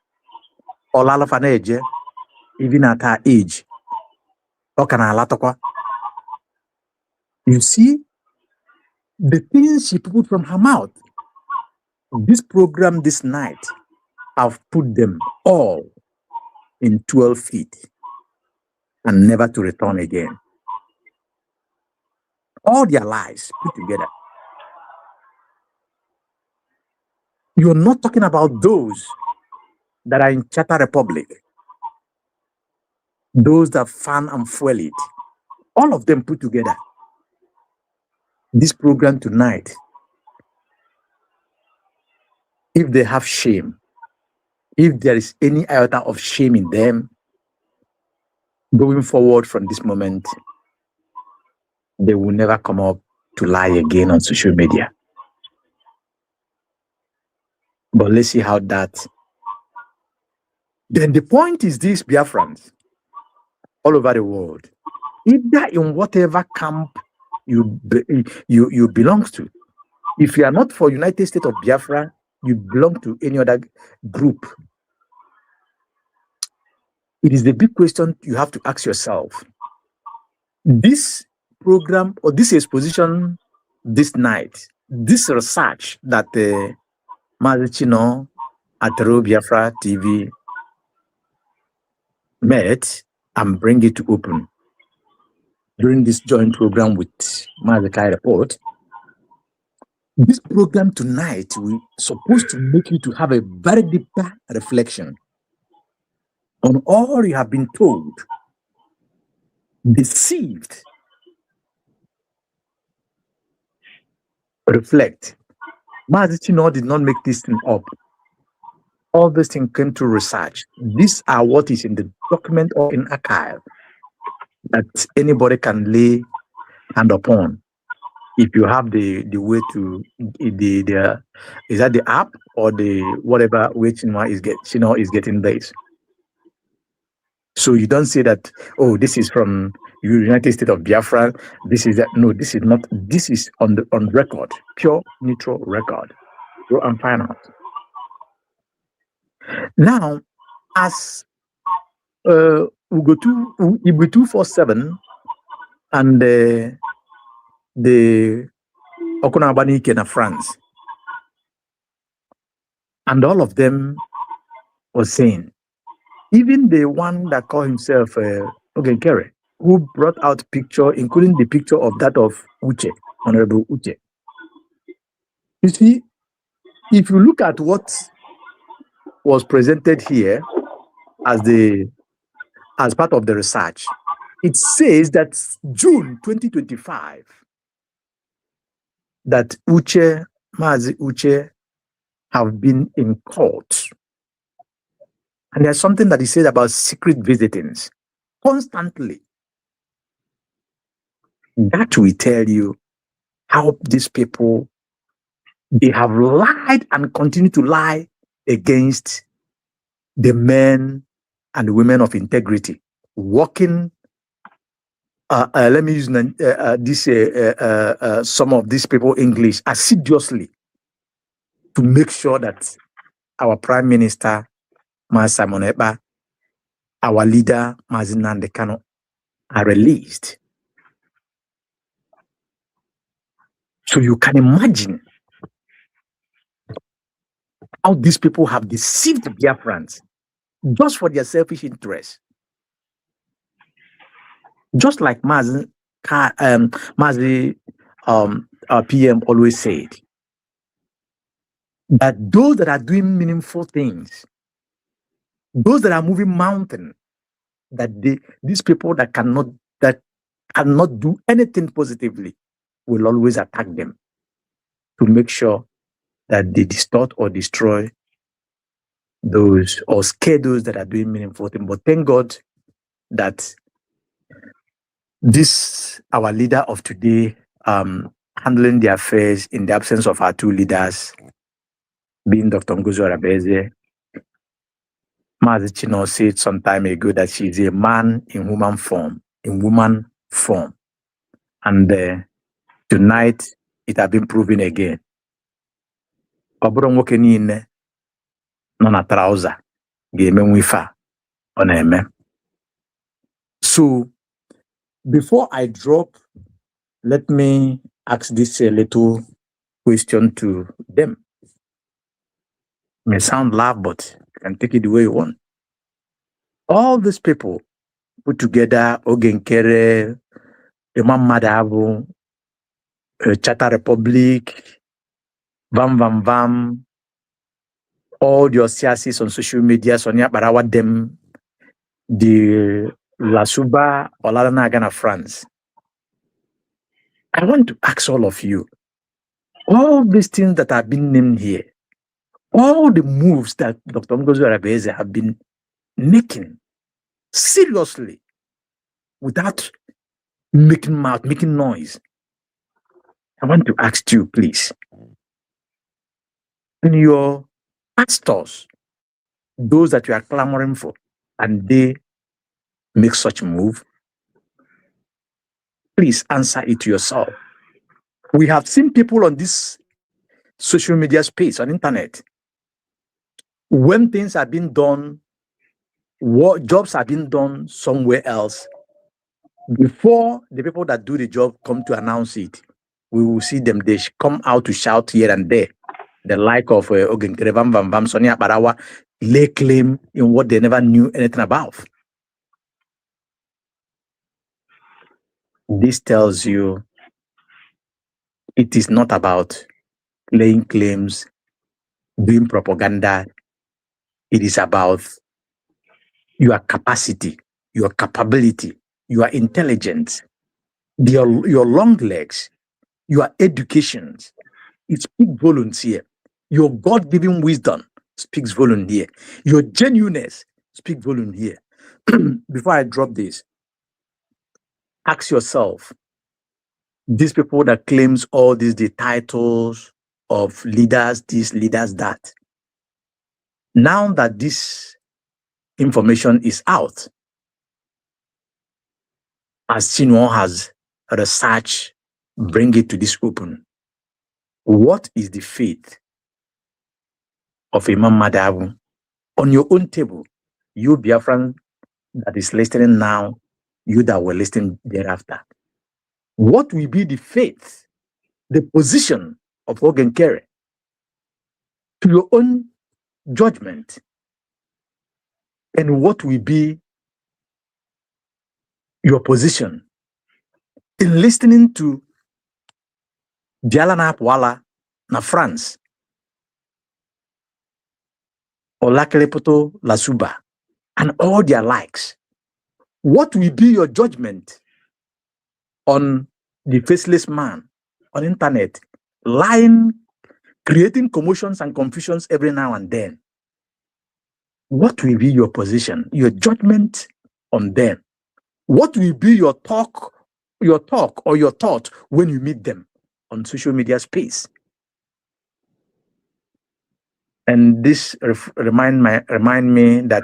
or Lalafaneje, even at her age, you see the things she put from her mouth. This program this night, I've put them all in 12 feet and never to return again. All their lives put together. You're not talking about those that are in Chata Republic, those that fan and fuel it. All of them put together. This program tonight, if they have shame, if there is any iota of shame in them, going forward from this moment, they will never come up to lie again on social media. But let's see how that. Then the point is this, Biafrans, all over the world, either in whatever camp you belong to. If you are not for United States of Biafra, you belong to any other group. It is the big question you have to ask yourself. This program or this exposition this night, this research that Mazichino at Biafra TV met and bring it to open during this joint program with Mazikai Report. This program tonight, we're supposed to make you to have a very deeper reflection on all you have been told, deceived. Reflect. Mazichino did not make this thing up. All this thing came through research. These are what is in the document or in archive that anybody can lay hand upon. If you have the way to the is that the app or the whatever which is getting this. So you don't say that, oh, this is from United States of Biafra. This is that. No, this is not. This is on record, pure neutral record. Go and find out. Now, as we go to Ibu 247 and the Okunabani Kena France, and all of them was saying, even the one that called himself Ogenkere, who brought out picture, including the picture of that of Uche, Honorable Uche. You see, if you look at what was presented here as part of the research, it says that June 2025, that Mazi Uche have been in court. And there's something that he said about secret visitings constantly. That will tell you how these people, they have lied and continue to lie against the men and women of integrity, working. Let me use some of these people English assiduously to make sure that our Prime Minister, Mas Simon Ekpa, our leader, Mazi Nnamdi Kanu, are released. So you can imagine how these people have deceived Biafrans just for their selfish interest. Just like Mazi PM always said, that those that are doing meaningful things, those that are moving mountain, that these people that cannot do anything positively will always attack them to make sure that they distort or destroy those or scare those that are doing meaningful things. But thank God that this, our leader of today, handling the affairs in the absence of our two leaders, being Dr. Ngozi Orabueze. Mazi Chino said some time ago that she is a man in woman form, And tonight, it has been proven again. Obro nwoke niile nọ na trouser ga-emenwu ife a ọ na-eme. So, before I drop, let me ask this little question to them. May sound loud, but you can take it the way you want. All these people put together, Ogenkere, Imam Madabu, Chata Republic, Vam, all your CRCs on social media, Sonia Barawa them, the Lasuba, Olalana Ghana, France. I want to ask all of you, all these things that have been named here, all the moves that Dr. Ngozi Orabueze have been making, seriously, without making mouth, making noise. I want to ask you, please, in your pastors, those that you are clamoring for, and they make such move, please answer it yourself. We have seen people on this social media space, on internet, when things have been done, what jobs have been done somewhere else, before the people that do the job come to announce it, we will see them, they come out to shout here and there. The like of Ogenkere Vam, Sonia Barawa, lay claim in what they never knew anything about. This tells you it is not about laying claims, doing propaganda. It is about your capacity, your capability, your intelligence, your long legs, your education. It speaks volumes here. Your God-given wisdom speaks volume here. Your genuineness speaks volume here. Before I drop this, ask yourself, these people that claims all these the titles of leaders, this, leaders, that. Now that this information is out, as Chinua has researched, bring it to this open. What is the fate of Imam Madabu on your own table? You Biafran that is listening now, you that were listening thereafter. What will be the fate, the position of Ogenkere to your own judgment? And what will be your position in listening to Dialana Wala na France, Olakelepoto Lasuba, and all their likes? What will be your judgment on the faceless man on internet, lying, creating commotions and confusions every now and then? What will be your position, your judgment on them? What will be your talk or your thought when you meet them on social media space? And this remind me that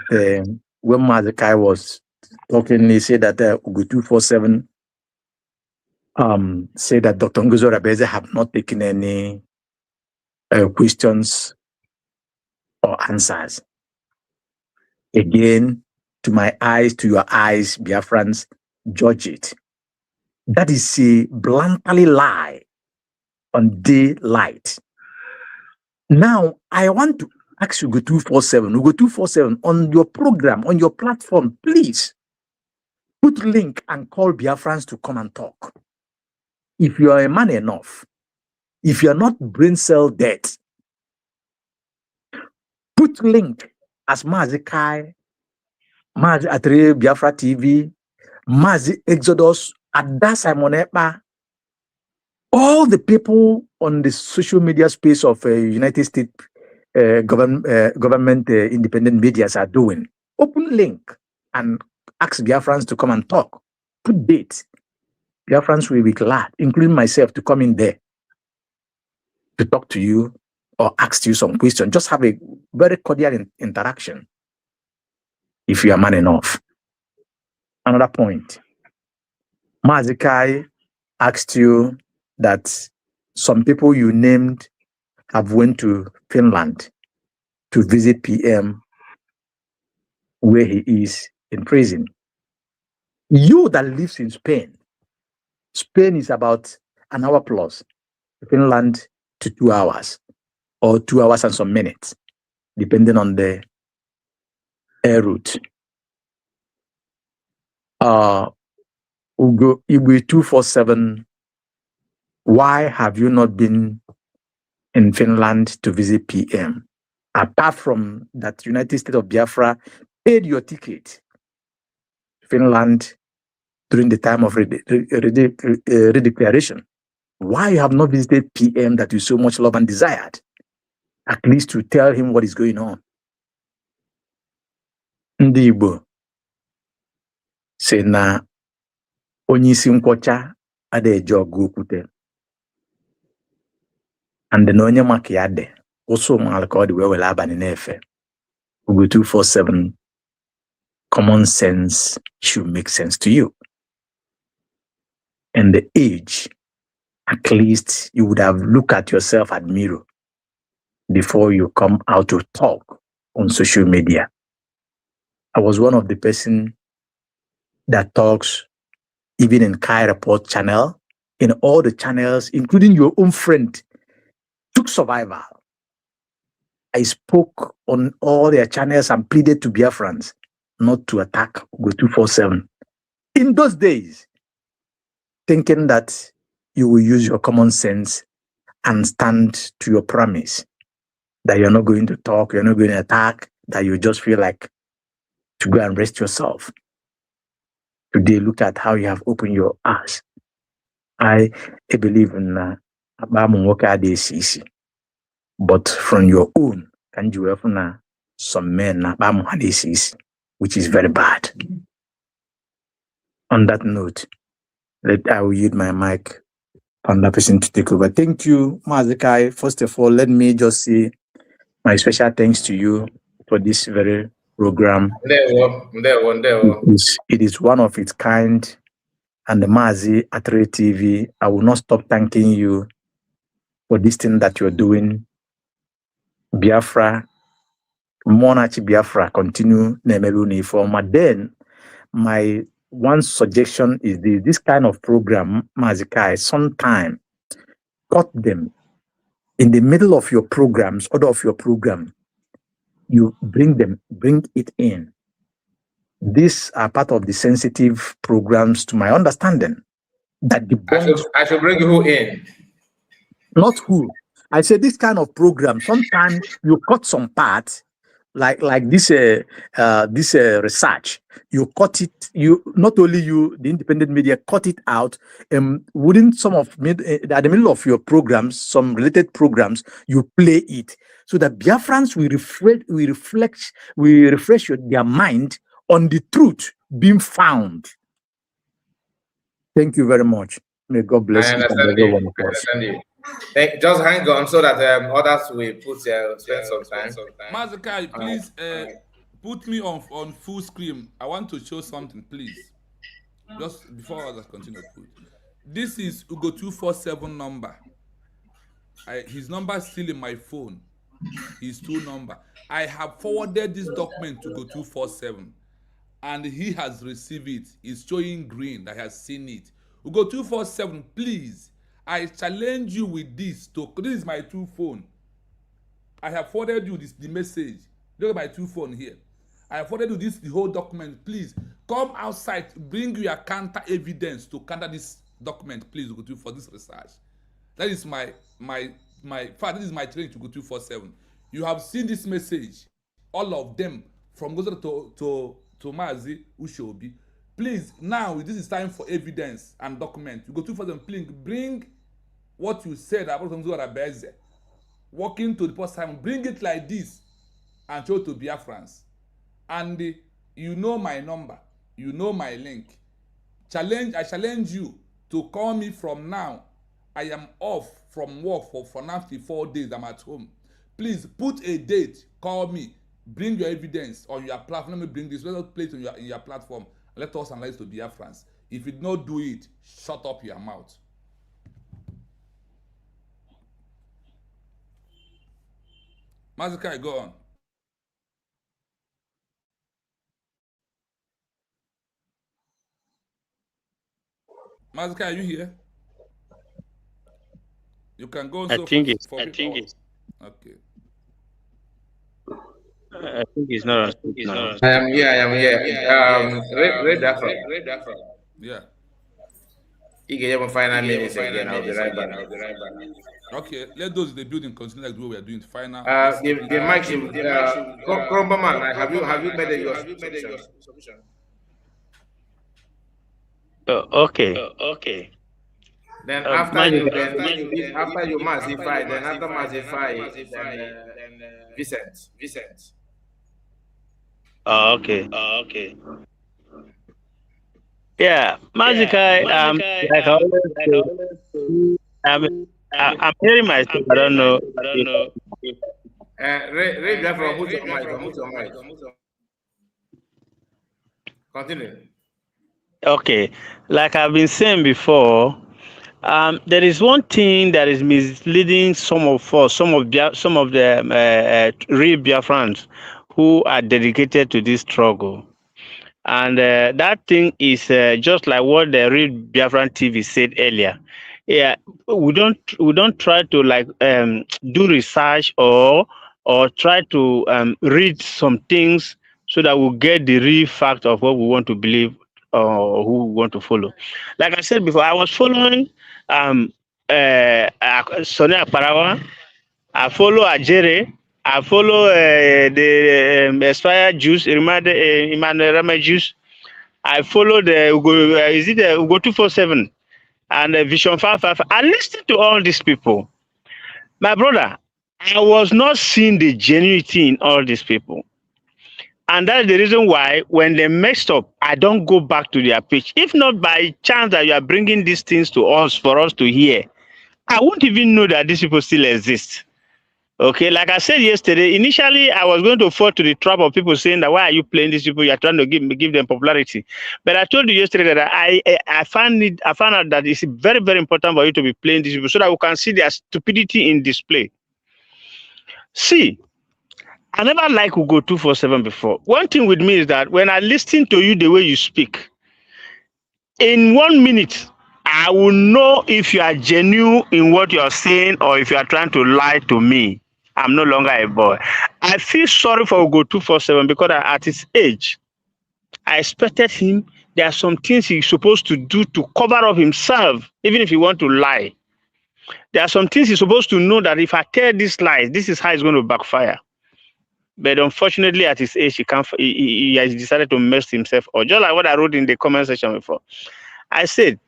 when Mazakai was talking, he said that Ugu 247 said that Dr. Ngozi Orabueze have not taken any questions or answers. Again, to my eyes, to your eyes, Biafrans, judge it. That is a bluntly lie on daylight. Now, I want to ask you, Ugo 247 on your program, on your platform, please put link and call Biafrans to come and talk. If you are a man enough, if you are not brain cell dead, put link as Mazi Kai, Mazi Atre Biafra TV, Mazi Exodus, Ada Simon Ekpa, all the people on the social media space of United States government independent medias are doing. Open link and ask Biafrans to come and talk. Put dates. Biafrans will be glad, including myself, to come in there to talk to you or ask you some questions. Just have a very cordial interaction if you are man enough. Another point. Mazikai asked you that some people you named have went to Finland to visit PM where he is in prison. You that lives in Spain, Spain is about an hour plus, Finland to 2 hours or 2 hours and some minutes, depending on the air route. Ugo Igwe 247, why have you not been in Finland to visit PM? Apart from that, United States of Biafra paid your ticket to Finland during the time of redeclaration. Why you have not visited PM that you so much love and desired? At least to tell him what is going on. Ndị Igbo sị na onye isi nkwọcha adịghị eji ọgụ okwute. And na onye maka ya dị ụsụ ụmụala ka ọ dị wee were abalị na-efe. Ugo 247, common sense should make sense to you. In the age, at least you would have looked at yourself at mirror before you come out to talk on social media. I was one of the person that talks even in Kai Report channel, in all the channels, including your own friend, Took Survival. I spoke on all their channels and pleaded to Biafrans not to attack Go 247. In those days, thinking that you will use your common sense and stand to your promise that you're not going to talk, you're not going to attack, that you just feel like to go and rest yourself. Today, look at how you have opened your eyes. I believe in ACC, but from your own, can you have some men ACC, which is very bad. On that note, I will yield my mic on that person to take over. Thank you, Mazikai. First of all, let me just say my special thanks to you for this very program. It is one of its kind. And the Mazi Atre TV, I will not stop thanking you for this thing that you're doing. Biafra, Monarchy Biafra, continue Nemeruni form. Then, my one suggestion is this kind of program, Mazikai, sometime cut them in the middle of your programs, order of your program. You bring it in. These are part of the sensitive programs, to my understanding. That I should bring who in? Not who. I say this kind of program. Sometimes you cut some parts, like this research. You cut it. You not only you, the independent media, cut it out. Wouldn't some of at the middle of your programs, some related programs, you play it so that Biafrans will refresh their mind on the truth being found. Thank you very much. May God bless you and every one of us. Just hang on so that others will spend some time. Mazikai, please put me on full screen. I want to show something, please. Just before others continue. This is Ugo 247 number. His number is still in my phone. His true number. I have forwarded this document to Ugo 247. And he has received it. He's showing green that he has seen it. Ugo 247, please. I challenge you with this. This is my true phone. I have forwarded you the message. Look at my true phone here. I have forwarded you the whole document. Please come outside. Bring your counter evidence to counter this document. Please go to for this research. That is my this is my training to go 247. You have seen this message, all of them from Ngozi to Mazi Ucheobi. Please, now this is time for evidence and document. You go 247. Please bring what you said about Ngozi Orabueze. walking to the post time, bring it like this and show to Biafrans. And you know my number, you know my link. I challenge you to call me from now. I am off from work for now 4 days. I'm at home. Please put a date, call me, bring your evidence on your platform. Let me bring this. Let us play it in your platform. Let us analyze to Biafrans. If you don't do it, shut up your mouth. Mazikai, go on. Mazikai, are you here? You can go on. I think it's okay. I think it's not on speak now. I am here. Read that from. Yeah. You get your final minutes again. I'll be right back. Okay, let those in the building continue like the way we are doing final. The mic should Krombaman, have you made your submission? Okay. Then after you Mazify, then after Mazify, then Vincent. Okay. Yeah, Mazikai, like I always say, I'm hearing myself. I don't know. Read that from mute your mic. Continue. Okay, like I've been saying before, there is one thing that is misleading some of us, some of the real Biafrans who are dedicated to this struggle. And that thing is just like what the real Biafran TV said earlier. Yeah, we don't try to like do research or try to read some things so that we'll get the real fact of what we want to believe or who we want to follow. Like I said before, I was following Sonia Parawa. I follow Ajere. I follow the Aspire Juice, Emmanuel Rama Juice. I follow the is it the Ugo 247 and Vision 55. I listened to all these people. My brother, I was not seeing the genuinity in all these people. And that's the reason why when they messed up, I don't go back to their page. If not by chance that you are bringing these things to us for us to hear, I won't even know that these people still exist. Okay, like I said yesterday, initially I was going to fall to the trap of people saying that why are you playing these people? You're trying to give them popularity. But I told you yesterday that I found out that it's very, very important for you to be playing these people so that we can see their stupidity in display. See, I never liked Ugo 247 before. One thing with me is that when I listen to you the way you speak, in 1 minute, I will know if you are genuine in what you are saying or if you are trying to lie to me. I'm no longer a boy. I feel sorry for Ugo 247 because at his age, I expected him. There are some things he's supposed to do to cover up himself, even if he want to lie. There are some things he's supposed to know that if I tell these lies, this is how it's going to backfire. But unfortunately, at his age, he has decided to mess himself up. Just like what I wrote in the comment section before. I said,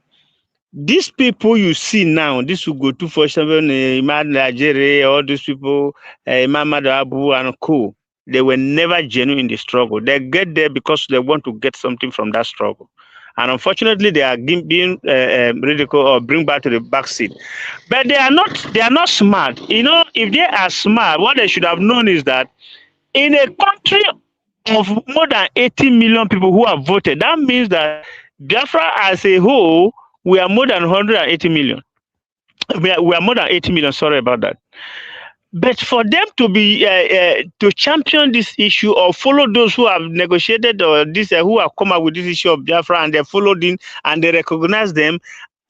these people you see now, this will go 247, Imad Nigeria, all these people, Imam Abu and co. They were never genuine in the struggle. They get there because they want to get something from that struggle. And unfortunately, they are being ridiculed or bring back to the backseat. But they are not smart. You know, if they are smart, what they should have known is that in a country of more than 80 million people who have voted, that means that Biafra as a whole, we are more than 180 million. We are more than 80 million. Sorry about that. But for them to be to champion this issue or follow those who have negotiated or who have come up with this issue of Biafra and they followed in and they recognize them,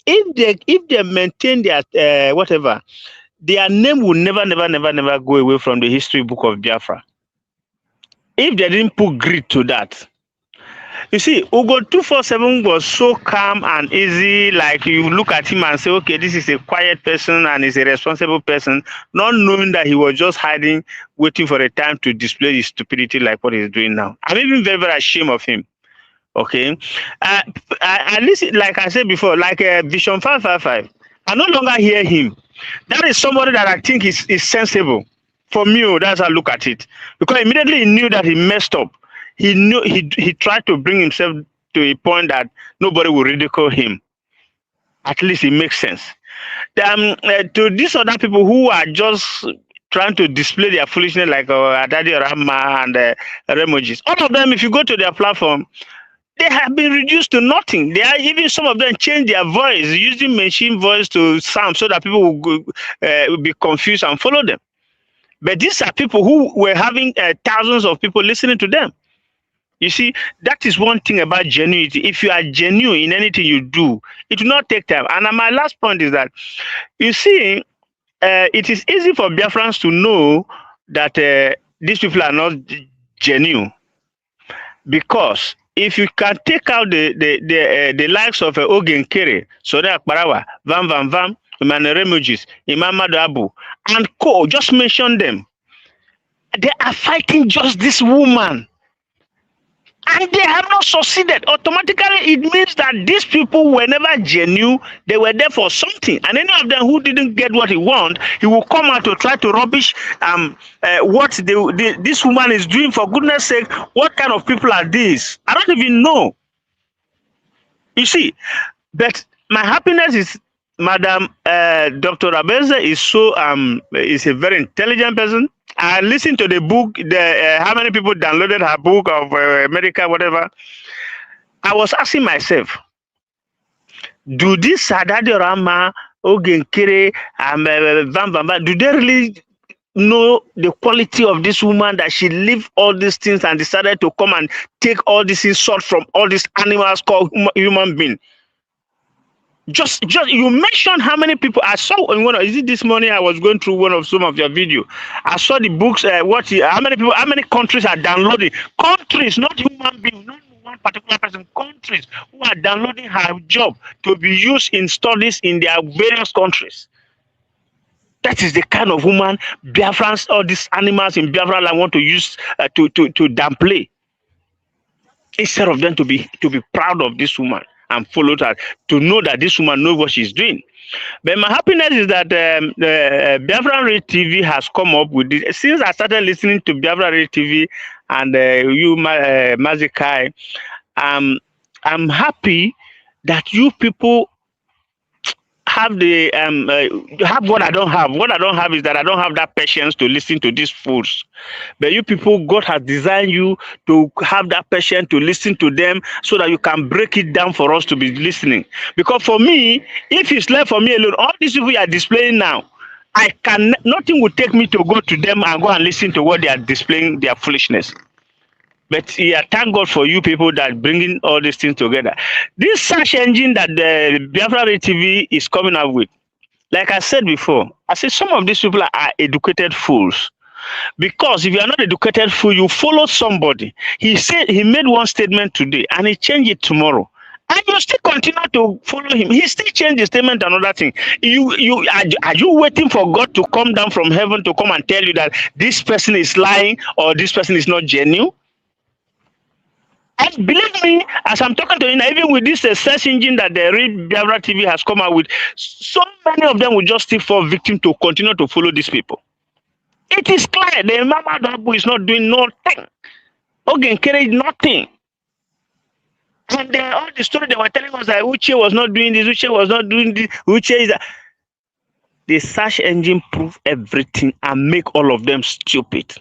if they maintain their whatever, their name will never go away from the history book of Biafra. If they didn't put grit to that. You see, Ugo 247 was so calm and easy, like you look at him and say, okay, this is a quiet person and he's a responsible person, not knowing that he was just hiding, waiting for a time to display his stupidity like what he's doing now. I'm even very, very ashamed of him. Okay? At least, like I said before, like Vision 555, I no longer hear him. That is somebody that I think is sensible. For me, that's how I look at it. Because immediately he knew that he messed up. He knew he tried to bring himself to a point that nobody will ridicule him. At least it makes sense. To these other people who are just trying to display their foolishness, like Adadi Rama and Remojis, all of them, if you go to their platform, they have been reduced to nothing. They are even, some of them change their voice using machine voice to sound so that people will be confused and follow them. But these are people who were having thousands of people listening to them. You see, that is one thing about genuinity. If you are genuine in anything you do, it will not take time. And my last point is that, you see, it is easy for Biafrans to know that these people are not genuine, because if you can take out the likes of Ogen Kere, Sode Akbarawa, Vam Vam Vam, Emmanuel Remojis, Imam Abu, and co, just mention them. They are fighting just this woman. And they have not succeeded. Automatically, it means that these people were never genuine. They were there for something. And any of them who didn't get what he want, he will come out to try to rubbish what this woman is doing. For goodness sake, what kind of people are these? I don't even know. You see, but my happiness is Madam Dr. Orabueze is a very intelligent person. I listened to the book, how many people downloaded her book of America, whatever. I was asking myself, do this Sadadi Rama, Ogenkere, do they really know the quality of this woman, that she lived all these things and decided to come and take all this insult from all these animals called human beings? Just you mentioned how many people I saw in one. Is it this morning? I was going through some of your video. I saw the books. How many countries are downloading? Countries, not human beings, not one particular person. Countries who are downloading her job to be used in studies in their various countries. That is the kind of woman Biafrans, all these animals in Biafra land want to use to downplay, instead of them to be proud of this woman and follow her, to know that this woman knows what she's doing. But my happiness is that Biafra Radio TV has come up with this. Since I started listening to Biafra Radio TV and Mazikai, I'm happy that you people have have what I don't have. What I don't have is that I don't have that patience to listen to these fools. But you people, God has designed you to have that patience to listen to them, so that you can break it down for us to be listening. Because for me, if it's left for me alone, all these people you are displaying now, nothing will take me to go to them and go and listen to what they are displaying, their foolishness. But yeah, thank God for you people that bringing all these things together. This search engine that the Biafra TV is coming up with, like I said before, I said some of these people are educated fools. Because if you are not educated fool, you follow somebody. He said he made one statement today and he changed it tomorrow. And you still continue to follow him. He still changed the statement, another thing. Are you waiting for God to come down from heaven to come and tell you that this person is lying or this person is not genuine? And believe me, as I'm talking to you now, even with this search engine that the Read Biafra TV has come out with, so many of them will just still fall victim to continue to follow these people. It is clear the Mama Dabu is not doing nothing. Ogenkere is nothing. And all the story they were telling us that Uche was not doing this, Uche was not doing this, Uche is that. The search engine prove everything and make all of them stupid.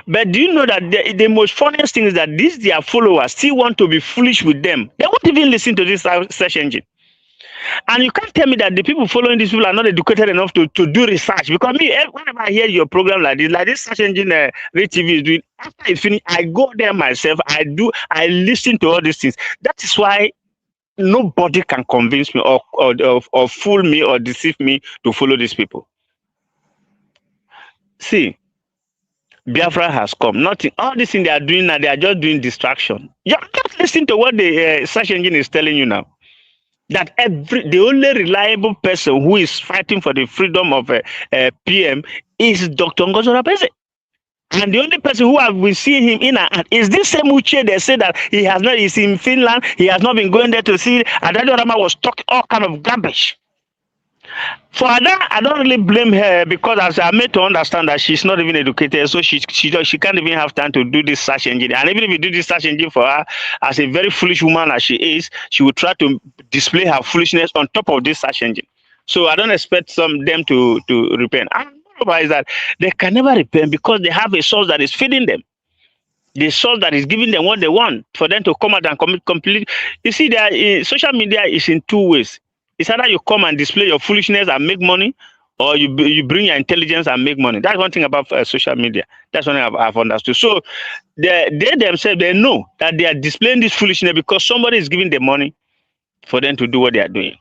But do you know that the most funniest thing is that their followers still want to be foolish with them. They won't even listen to this search engine. And you can't tell me that the people following these people are not educated enough to do research. Because me, whenever I hear your program like this search engine Read TV is doing, after I finish, I go there myself, I listen to all these things. That is why nobody can convince me or fool me or deceive me to follow these people. See, Biafra has come. Nothing. All this thing they are doing now, they are just doing distraction. Just listen to what the search engine is telling you now. That the only reliable person who is fighting for the freedom of PM is Dr. Ngozi Orabueze. And the only person who have been seeing him in and out is this same Uche. They say that he has not, he's in Finland, he has not been going there to see. Adadi Rama was talking all kind of garbage. For that, I don't really blame her because as I made to understand that she's not even educated, so she can't even have time to do this search engine. And even if you do this search engine for her, as a very foolish woman as she is, she will try to display her foolishness on top of this search engine. So I don't expect them to repent. And moreover is that they can never repent because they have a source that is feeding them. The source that is giving them what they want for them to come out and commit complete. You see, social media is in two ways. It's either you come and display your foolishness and make money, or you bring your intelligence and make money. That's one thing about social media. That's one thing I've understood. So they themselves, they know that they are displaying this foolishness because somebody is giving them money for them to do what they are doing.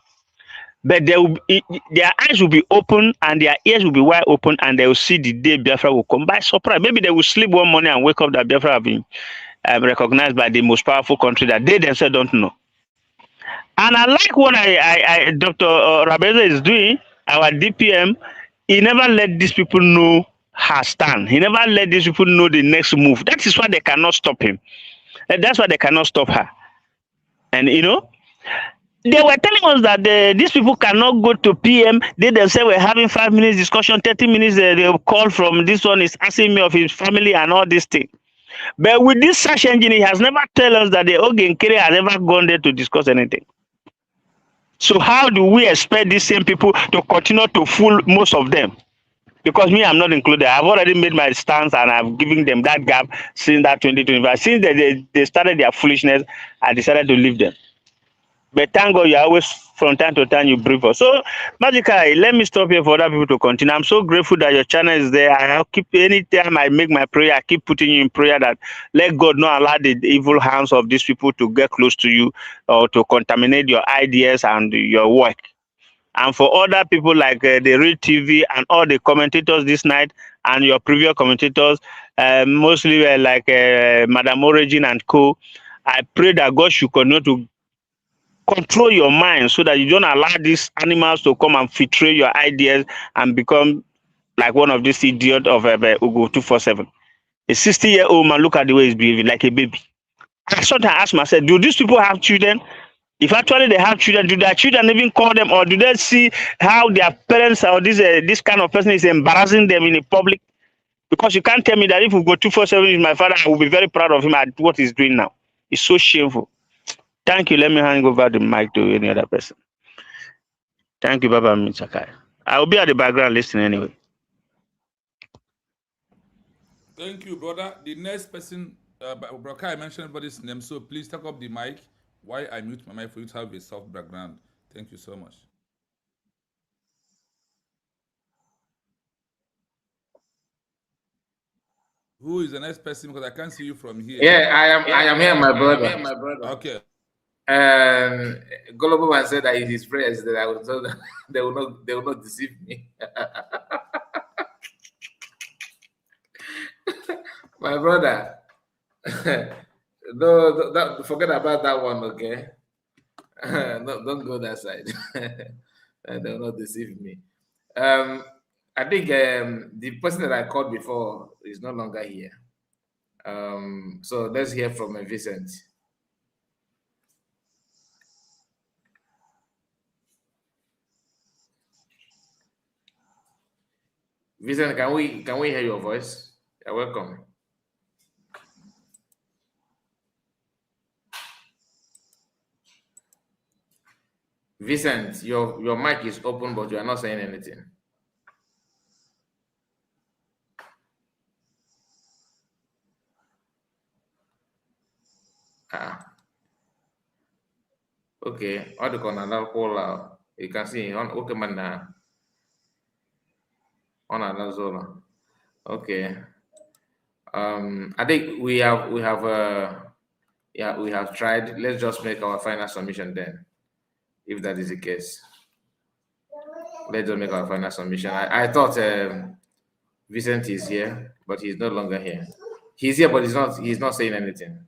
But their eyes will be open and their ears will be wide open, and they will see the day Biafra will come by surprise. Maybe they will sleep one morning and wake up that Biafra have been recognized by the most powerful country that they themselves don't know. And I like what Dr. Orabueze is doing, our DPM. He never let these people know her stand. He never let these people know the next move. That is why they cannot stop him. And that's why they cannot stop her. And they were telling us that these people cannot go to PM. They themselves were having 5 minutes discussion, 30 minutes. They call from this one is asking me of his family and all these things. But with this search engine, he has never told us that the Ogenkere has ever gone there to discuss anything. So how do we expect these same people to continue to fool most of them? Because me, I'm not included. I've already made my stance and I've given them that gap since that 2025. Since they started their foolishness, I decided to leave them. But thank God, you always from time to time you brief us. So, Magically, let me stop here for other people to continue. I'm so grateful that your channel is there. I keep anytime I make my prayer, I keep putting you in prayer that let God not allow the evil hands of these people to get close to you or to contaminate your ideas and your work. And for other people like the Real TV and all the commentators this night and your previous commentators, mostly like Madam Origin and co, I pray that God should continue to control your mind so that you don't allow these animals to come and filtrate your ideas and become like one of these idiots of Ugo 247. A 60-year-old man, look at the way he's behaving like a baby. I sometimes ask myself, do these people have children? If actually they have children, do their children even call them, or do they see how their parents or this kind of person is embarrassing them in the public? Because you can't tell me that if Ugo 247 is my father, I will be very proud of him at what he's doing now. It's so shameful. Thank you. Let me hand over the mic to any other person. Thank you, Baba Michakai. I will be at the background listening anyway. Thank you, brother. The next person, Brokai, I mentioned everybody's name, so please take up the mic while I mute my mic for you to have a soft background. Thank you so much. Who is the next person? Because I can't see you from here. Yeah, I am here, my brother. Okay. Global Man said that in his prayers that I will tell them they will not deceive me. My brother, no, forget about that one, okay? No, don't go that side. They will not deceive me. I think the person that I called before is no longer here. So let's hear from Vincent. Vincent, can we hear your voice? You're welcome. Vincent, your mic is open, but you are not saying anything. Okay, what the corner call you can see on okay man on another zone. Okay. I think we have tried. Let's just make our final submission then, if that is the case. Let's just make our final submission. I thought Vincent is here, but he's no longer here. He's here, but he's not saying anything.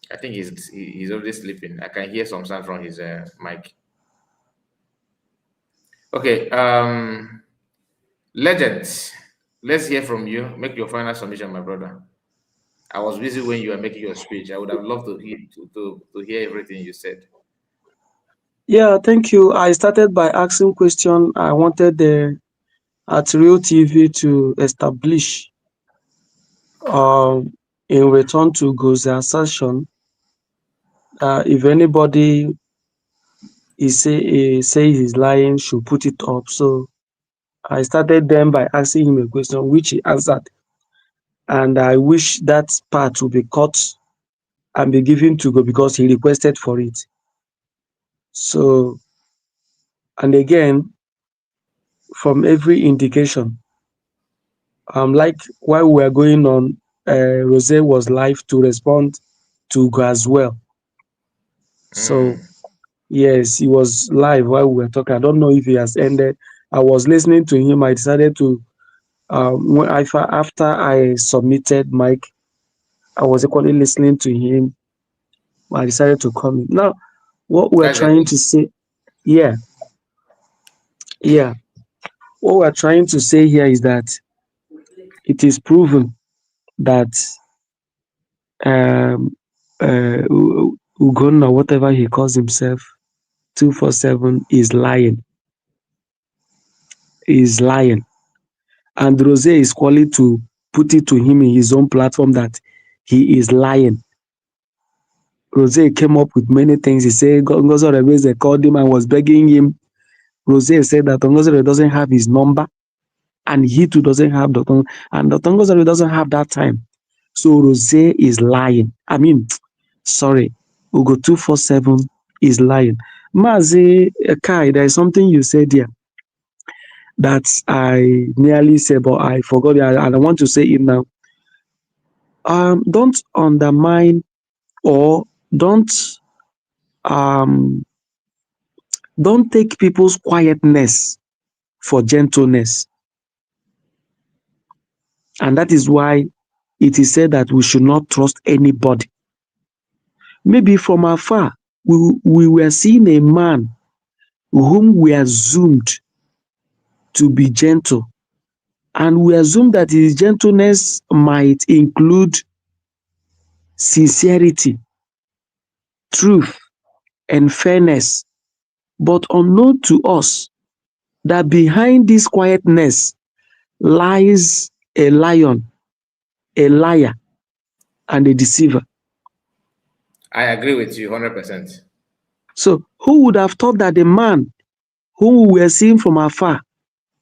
I think he's already sleeping. I can hear some sound from his mic. Okay, Legend, let's hear from you. Make your final submission, my brother. I was busy when you were making your speech. I would have loved to hear everything you said. Yeah, thank you. I started by asking question. I wanted the at Real TV to establish in return to Go's assertion, if anybody say he's lying, should put it up. So I started then by asking him a question, which he answered, and I wish that part to be cut and be given to Go because he requested for it. So, and again, from every indication, like while we were going on, Rose was live to respond to Go as well. So yes, he was live while we were talking. I don't know if he has ended. I was listening to him. I decided to after I submitted Mike, I was equally listening to him. I decided to come in. Now, what we're That's a trying to say, yeah, yeah, what we're trying to say here is that it is proven that Ugonna, whatever he calls himself, 247 is lying. Is lying. And Rose is calling to put it to him in his own platform that he is lying. Rose came up with many things. He said Ngozi Orabueze called him and was begging him. Rose said that Ngozi doesn't have his number and he too doesn't have Dr. And Dr. Ngozi doesn't have that time. So Rose is lying. I mean, sorry, Ugo 247 is lying. Mazi Kai, there is something you said here that I nearly said, but I forgot it, and I want to say it now. Don't undermine or um, don't take people's quietness for gentleness. And that is why it is said that we should not trust anybody. Maybe from afar, we were seeing a man whom we assumed to be gentle. And we assume that his gentleness might include sincerity, truth, and fairness. But unknown to us, that behind this quietness lies a lion, a liar, and a deceiver. I agree with you 100%. So, who would have thought that the man whom we were seeing from afar,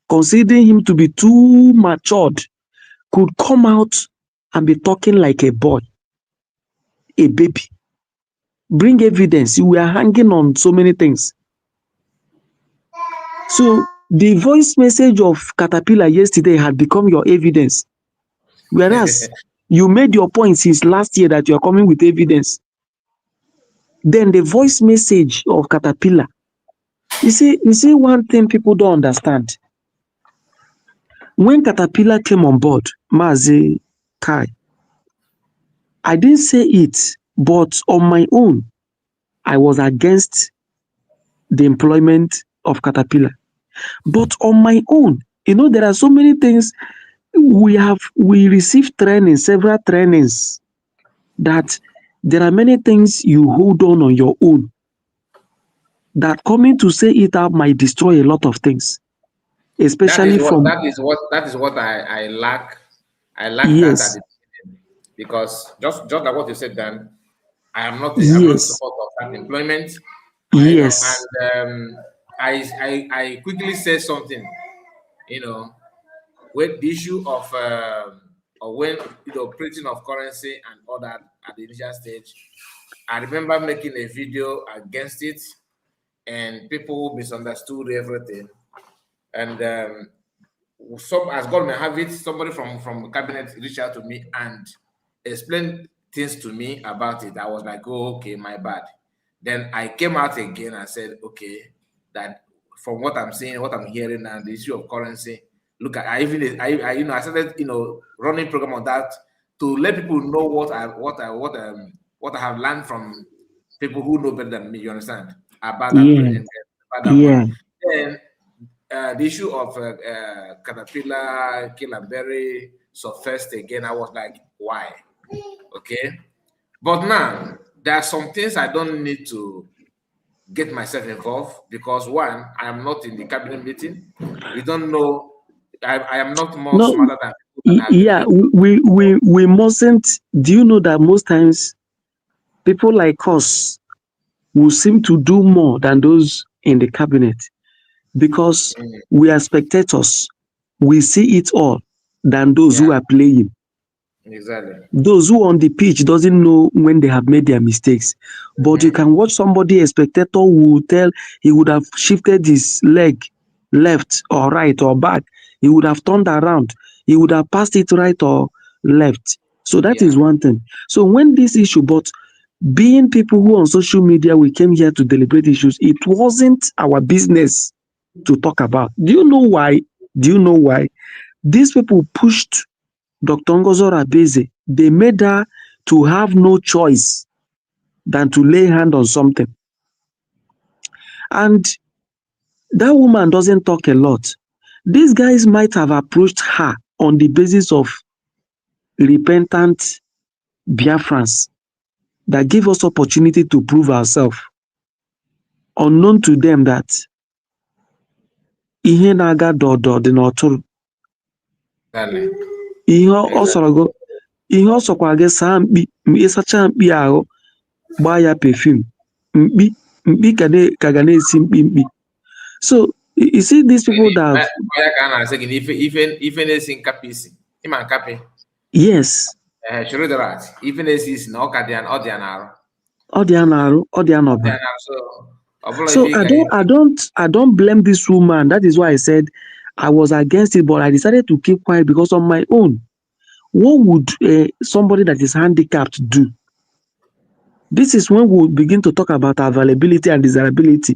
considering him to be too matured, could come out and be talking like a boy, a baby? Bring evidence. We are hanging on so many things. So, the voice message of Caterpillar yesterday had become your evidence. Whereas you made your point since last year that you are coming with evidence. Then the voice message of Caterpillar. You see one thing people don't understand. When Caterpillar came on board, Mazi Kai, I didn't say it, but on my own, I was against the employment of Caterpillar. But on my own, there are so many things we received training, several trainings, that there are many things you hold on your own, that coming to say it out might destroy a lot of things, especially from that is what I lack. I lack that at yes, the beginning because just like what you said, Dan, I'm not yes, support of that employment. yes, And I quickly say something, with the issue of when printing of currency and all that at the initial stage. I remember making a video against it, and people misunderstood everything. And some, as God may have it, somebody from cabinet reached out to me and explained things to me about it. I was like, oh, okay, my bad. Then I came out again and said, okay, that from what I'm seeing, what I'm hearing, and the issue of currency, look, I started, running program on that to let people know what I have learned from people who know better than me. You understand about that yeah, about that point. yeah, Then the issue of Caterpillar, Kill and Berry surfaced again. I was like, why? Okay. But now, there are some things I don't need to get myself involved because one, I am not in the cabinet meeting. We don't know. I am not more No, smarter than people that have been yeah, meeting. we mustn't. Do you know that most times people like us will seem to do more than those in the cabinet because Mm, we are spectators. We see it all than those yeah, who are playing. exactly. Those who on the pitch doesn't know when they have made their mistakes. But you Mhm. can watch somebody, a spectator who will tell he would have shifted his leg left or right or back. He would have turned around. He would have passed it right or left. So that is Yeah, one thing. So when this issue, but being people who on social media, we came here to deliberate issues, it wasn't our business to talk about. Do you know why? Do you know why? These people pushed Dr. Ngozi Orabueze. They made her to have no choice than to lay hand on something. And that woman doesn't talk a lot. These guys might have approached her on the basis of repentant Biafrans that give us opportunity to prove ourselves, unknown to them that ihe na-aga dọdọ dị n'ọtụrụ. exactly. Ihe ọ Exactly. sọrọ gị, ihe ọ sọkwara gị saa mkpi, ịsacha mkpi ahụ, gbaa ya perfume, mkpi ka ga na-esi mkpi. So you see these people that have, Onye ka a na-asị gị na ife na-esi nkapị isi. Ịma nkapị? yes, Chụrụ drat. Ife na-esi isi na ọ dị ya n'arụ. ọ dị ya n'arụ, ọ dị ya Ọ dị ya n'ọbara. n'arụ. So ọ bụla So ife ị ga I don't blame this woman. That is why I said I was against it, but I decided to keep quiet because on my own, what would somebody that is handicapped do? This is when we begin to talk about availability and desirability.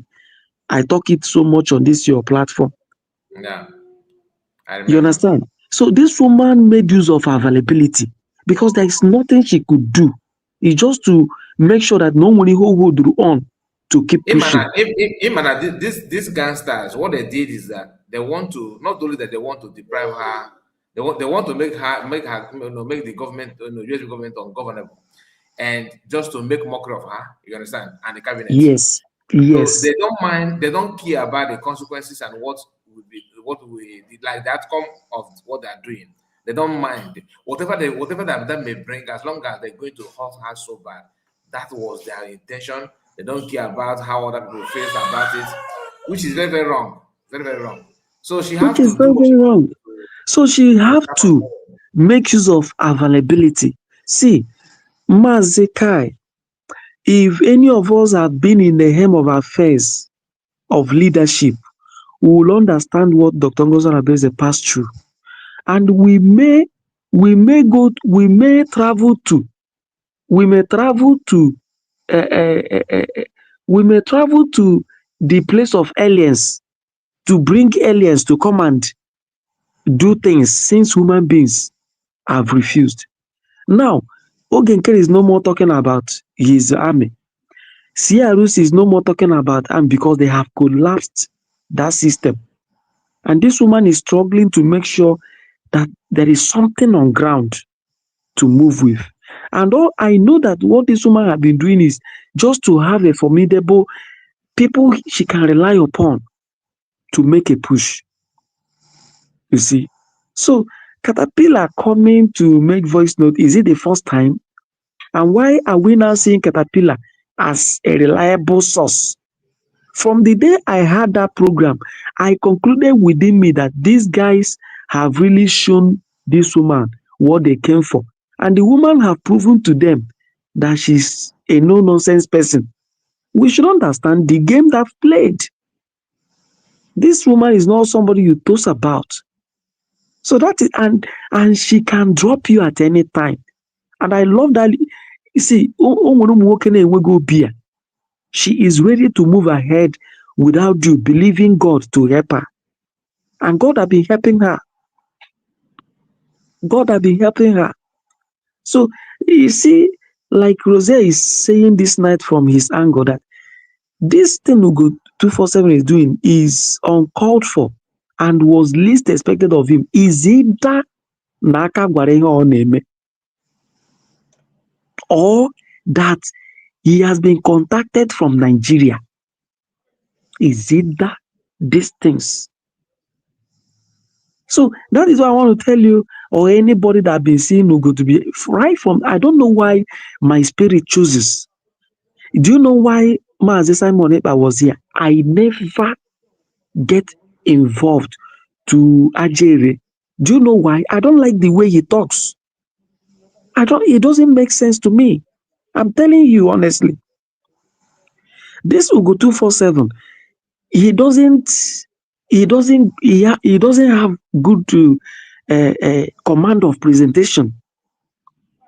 I talk it so much on this your platform. Yeah, I You remember. understand? So this woman made use of availability because there is nothing she could do. It's just to make sure that no one who would on to keep pushing. These gangsters, what they did is that they want to not only that they want to deprive her, they want to make her make the government US government ungovernable, and just to make mockery of her. You understand? And the cabinet. Yes, So yes. they don't mind, they don't care about the consequences and what like the outcome of what they're doing. They don't mind. Whatever that may bring, as long as they're going to hurt her so bad. That was their intention. They don't care about how other people feel about it, which is very, very wrong. Very, very wrong. So she Which has is to do very, what she very wants wrong. So she to have come to forward. make use of availability. See, Mazi Kai, if any of us have been in the helm of affairs of leadership, we will understand what Dr. Ngozi Orabueze passed through. And we may travel to we may travel to the place of aliens to bring aliens to come and do things since human beings have refused. Now, Ogenkere is no more talking about his army. CRUC is no more talking about army because they have collapsed that system. And this woman is struggling to make sure that there is something on ground to move with. And all I know that what this woman has been doing is just to have a formidable people she can rely upon to make a push. You see? So Caterpillar coming to make voice note, is it the first time? And why are we now seeing Caterpillar as a reliable source? From the day I had that program, I concluded within me that these guys have really shown this woman what they came for. And the woman have proven to them that she's a no-nonsense person. We should understand the game they've played. This woman is not somebody you toast about. So that is, and she can drop you at any time. And I love that. You see, she is ready to move ahead without you believing God to help her. And God has been helping her. God has been helping her. So you see, like Rose is saying this night from his angle that this thing Ugo 247 is doing is uncalled for and was least expected of him. Is either Naka Gwareho or that he has been contacted from Nigeria Is either these things. So that is what I want to tell you, or anybody that been seeing Ugo to be right from. I don't know why my spirit chooses. Do you know why Mazi Simon Ekpa was here? I never get involved to Ajere. Do you know why? I don't like the way he talks. It doesn't make sense to me. I'm telling you honestly. This Ugo 247, he doesn't have good command of presentation.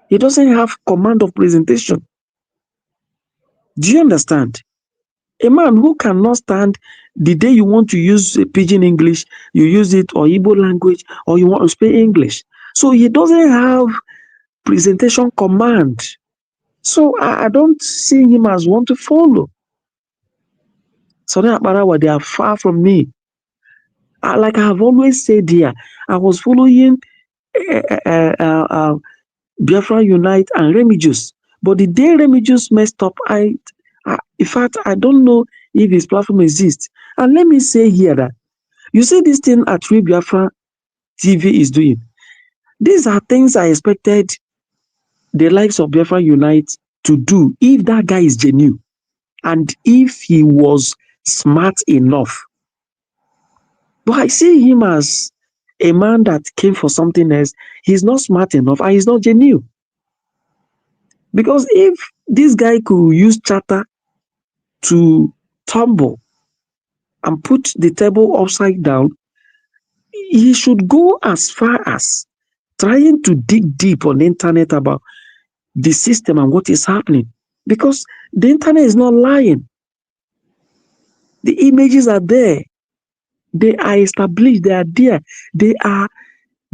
He doesn't have command of presentation. Do you understand? A man who cannot stand the day you want to use pidgin English, you use it, or Igbo language, or you want to speak English. So he doesn't have presentation command. So I don't see him as one to follow. So they are far from me. Like I have always said here, I was following Biafra Unite and Remigius. But the day Remigius messed up, in fact, I don't know if his platform exists. And let me say here that you see this thing at Free Biafra TV is doing. These are things I expected the likes of Biafra Unite to do if that guy is genuine and if he was smart enough. But I see him as a man that came for something else. He's not smart enough and he's not genuine. Because if this guy could use chatter to tumble and put the table upside down, he should go as far as trying to dig deep on the internet about the system and what is happening. Because the internet is not lying. The images are there. They are established. They are there. They are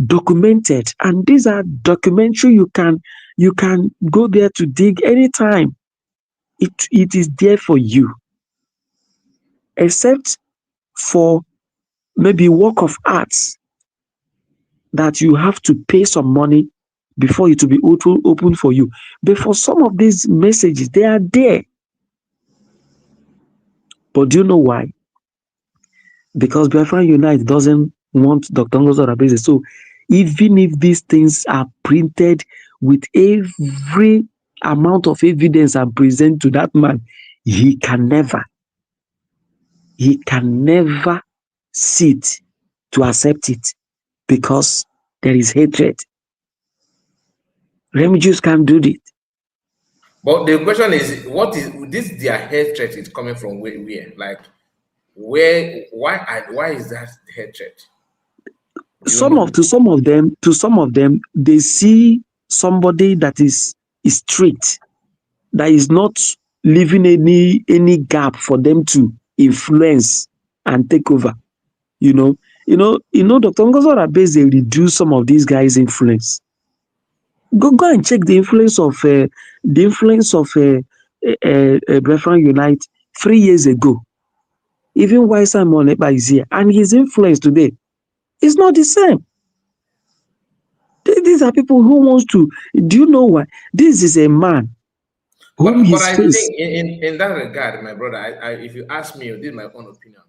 documented. And these are documentary you can go there to dig anytime. It is there for you. Except for maybe work of arts that you have to pay some money before it will be open for you. But for some of these messages, they are there. But do you know why? Because Biafra Unite doesn't want Dr. Ngozi Orabueze. So even if these things are printed with every amount of evidence and present to that man, he can never sit to accept it because there is hatred. Remigius can't do it. But the question is, what is this? Their hatred is coming from where? Like, why is that hatred? To some of them, they see somebody that is strict, that is not leaving any gap for them to influence and take over. You know, Dr. Ngozi Orabueze reduce some of these guys' influence. Go and check the influence of Biafra Unite 3 years ago. Even why Simon Ekpa is here, and his influence today is not the same. These are people who wants to. Do you know why? This is a man whom But his I face. think in that regard, my brother, if you ask me, this is my own opinion.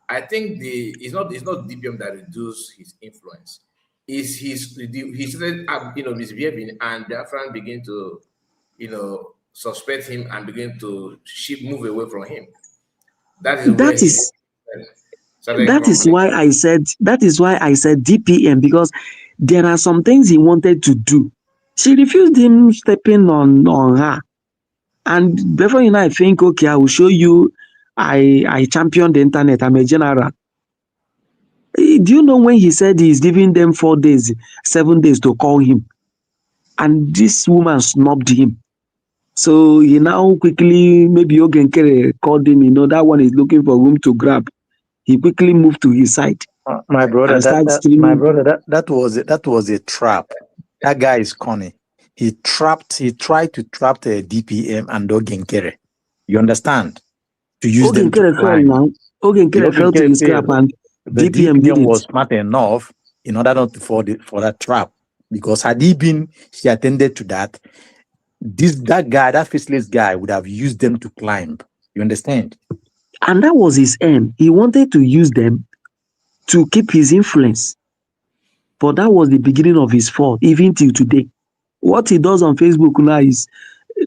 I think it's not DPM that reduced his influence. He started misbehaving, and Biafran begin to suspect him and begin to move away from him. That is where he started That is crumbling. why I said DPM, because there are some things he wanted to do. She refused him stepping on her. And before I think, okay, I will show you I championed the internet. I'm a general. Do you know when he said he's giving them 4 days, 7 days to call him? And this woman snubbed him. So he now quickly, maybe Ogenkere called him, that one is looking for room to grab. He quickly moved to his side. My brother, that was a trap. That guy is cunning. He tried to trap the DPM and Ogenkere. You understand? To use them to climb. Ogenkere fell to his trap, and DPM did it. Was smart enough in order not to fall for that trap. Because had he attended to that, that faceless guy would have used them to climb. You understand? And that was his aim. He wanted to use them to keep his influence. But that was the beginning of his fall, even till today. What he does on Facebook now is,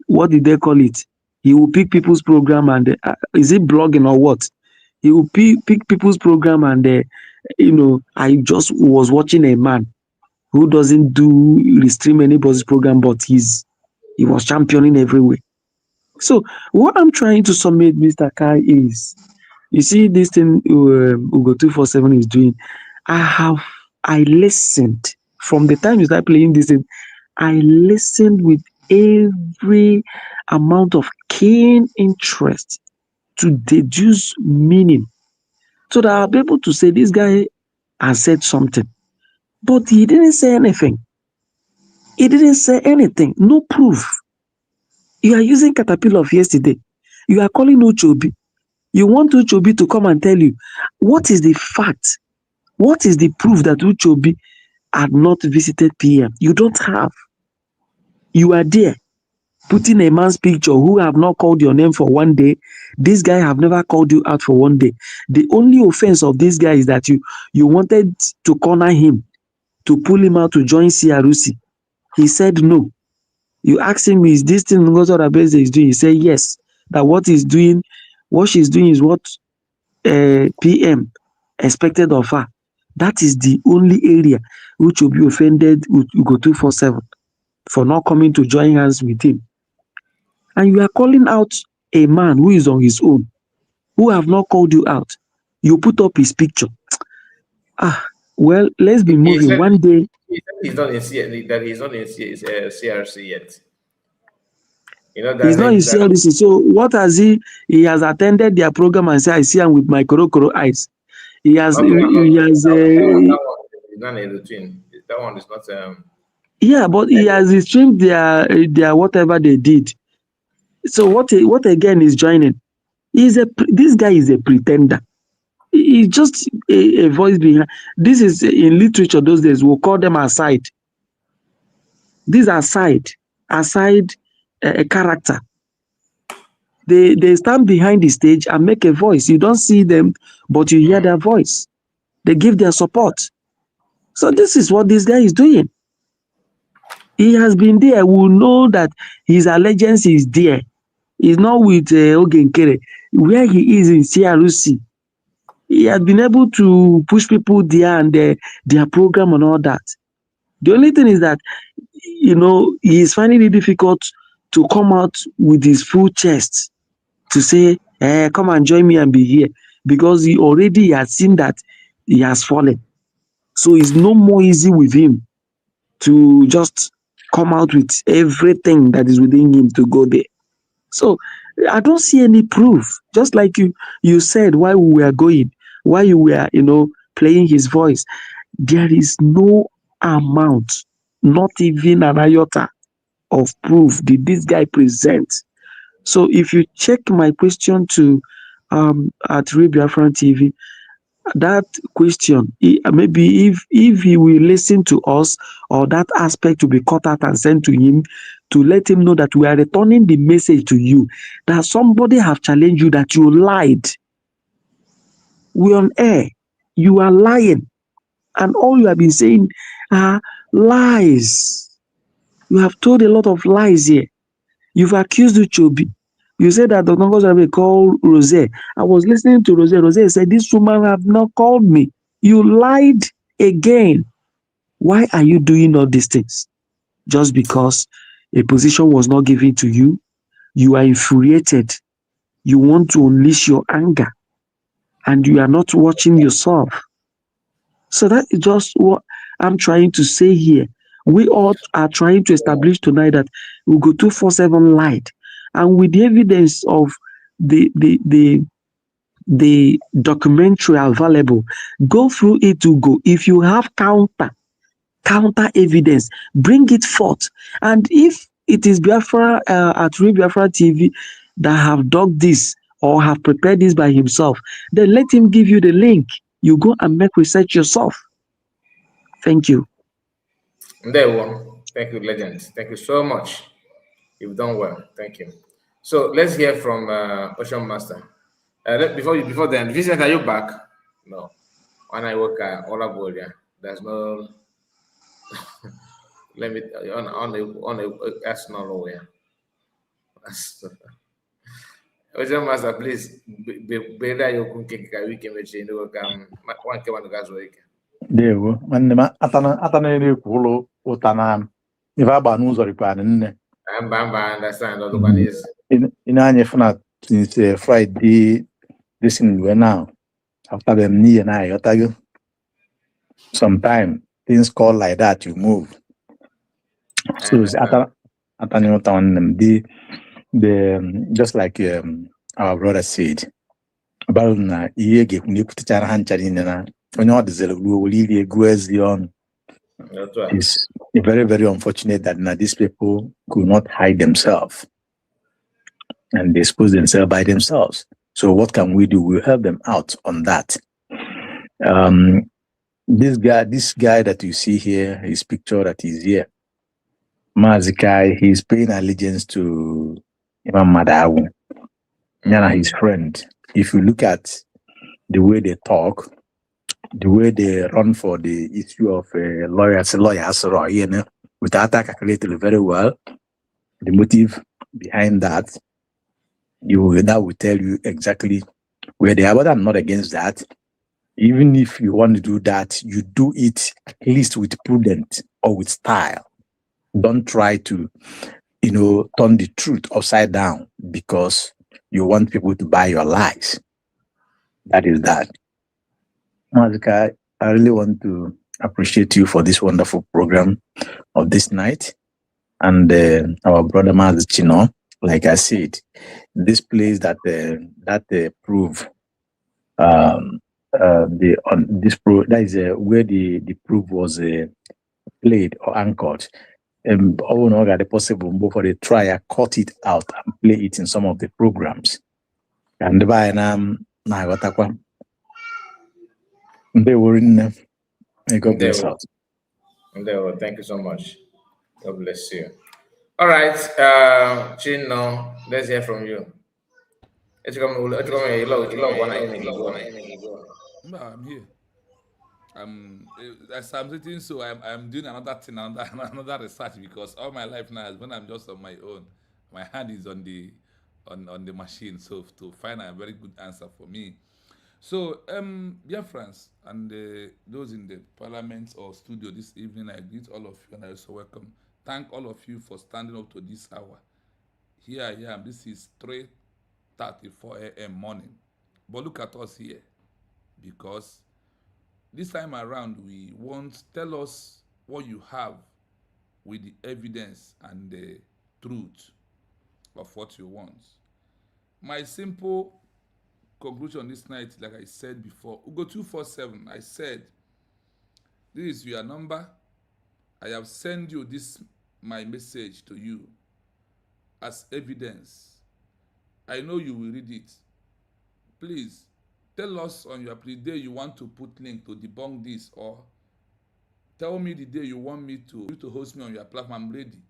what did they call it? He will pick people's program and is it blogging or what? He will pick people's program and I just was watching a man who doesn't restream anybody's program, but he was championing everywhere. So what I'm trying to submit, Mr. Kai, is, you see this thing Ugo 247 is doing. I listened from the time you start playing this thing. I listened with every amount of keen interest to deduce meaning, so that I'll be able to say this guy has said something. But he didn't say anything. He didn't say anything. No proof. You are using Caterpillar of yesterday. You are calling Ucheobi. You want Ucheobi to come and tell you what is the fact? What is the proof that Ucheobi had not visited PM? You don't have. You are there putting a man's picture who have not called your name for one day. This guy have never called you out for one day. The only offense of this guy is that you wanted to corner him, to pull him out to join CRUC. He said no. You asked him, is this thing Ngozi Orabueze is doing? He said yes. That what she's doing is what PM expected of her. That is the only area which will be offended Ugo 247 for not coming to join hands with him. And you are calling out a man who is on his own, who have not called you out. You put up his picture. Well, let's be moving. One day he said he's not in CRC yet. He's not in CRC. So what has he? He has attended their program and said, "I see him with my koro eyes." He has. That one is not a routine. That one is not. Yeah, but he has streamed their whatever they did. So what again is joining? This guy is a pretender. He's just a voice behind. This is in literature those days. We'll call them aside. These are aside a character. They stand behind the stage and make a voice. You don't see them, but you hear their voice. They give their support. So this is what this guy is doing. He has been there. We know that his allegiance is there. He's not with Ogenkere. Where he is in CRC, he has been able to push people there and their program and all that. The only thing is that, he is finding it difficult to come out with his full chest to say, come and join me and be here, because he already has seen that he has fallen. So it's no more easy with him to just come out with everything that is within him to go there. So I don't see any proof. Just like you said, while we were going, while you were, playing his voice, there is no amount, not even an iota of proof did this guy present. So if you check my question to at Real Biafran TV, that question, maybe if he will listen to us, or that aspect to be cut out and sent to him, to let him know that we are returning the message to you, that somebody have challenged you, that you lied. We're on air. You are lying. And all you have been saying are lies. You have told a lot of lies here. You've accused Ucheobi. You said that Dr. Ngozi Orabueze called Rose. I was listening to Rose. Rose said, this woman have not called me. You lied again. Why are you doing all these things? Just because a position was not given to you, you are infuriated. You want to unleash your anger, and you are not watching yourself. So that is just what I'm trying to say here. We all are trying to establish tonight that Ugo 247 lied. And with the evidence of the documentary available, go through it to go. If you have counter evidence, bring it forth. And if it is Biafra at Real Biafra TV that have dug this or have prepared this by himself, then let him give you the link. You go and make research yourself. Thank you. There we go. Thank you, legend. Thank you so much. You've done well. Thank you. So let's hear from Ocean Master. Before then, Vincent, are you back? No. When I work at Orabueze, there's no. Let me on a personal way. Oje master, please. Beda yo kunke ka wiki meche ndo kam wanke wanu gazo ike. Dewo, nwanne m atana na-ekwu ụlọ ụtana ife agba n'ụzọ rikwa nne. Mba, understand. All the is. In anya funa since Friday, this in we now. After them knee and I got you. Sometime things call like that, you move. So it's atana them the just like our brother said about na iye ge kuni kutichara hanchari na onye odizele really gwezi on. It's very, very unfortunate that now these people could not hide themselves and they expose themselves by themselves. So what can we do? We'll help them out on that. This guy that you see here, his picture that is here, Mazikai, he's paying allegiance to Imam Madawu, Yana, his friend. If you look at the way they talk, the way they run for the issue of lawyers, you know, without calculated very well, the motive behind that, that will tell you exactly where they are. But I'm not against that. Even if you want to do that, you do it at least with prudence or with style. Don't try to, turn the truth upside down because you want people to buy your lies. That is that. Mazika, I really want to appreciate you for this wonderful program of this night. And our brother Mazichino, like I said, this place that prove that is where the proof was played or anchored. Oh no, got the possible before they try and cut it out and play it in some of the programs. And by now got they were in. God bless us. Thank you so much. God bless you. All right, Chino, let's hear from you. I'm here. As I'm sitting, so I'm doing another thing, another research because all my life now is when I'm just on my own. My hand is on the machine, so to find a very good answer for me. So, dear friends and those in the parliament or studio this evening, I greet all of you and I also welcome. Thank all of you for standing up to this hour. Here I am. This is 3:34 a.m. morning. But look at us here, because this time around we want tell us what you have with the evidence and the truth of what you want. My simple conclusion this night, like I said before, Ugo 247, I said, this is your number. I have sent you this, my message to you as evidence. I know you will read it. Please, tell us on your day you want to put link to debunk this, or tell me the day you want me to host me on your platform. I'm ready.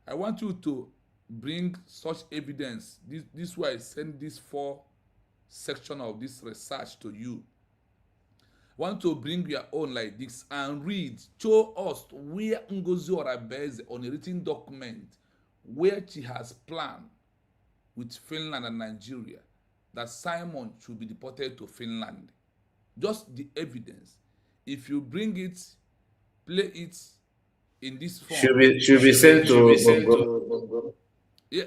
I want you to bring such evidence. This way I send this 4 section of this research to you. Want to bring your own like this and read, show us where Ngozi Orabueze on a written document where she has planned with Finland and Nigeria that Simon should be deported to Finland. Just the evidence. If you bring it, play it in this form. Should be sent to. Yeah.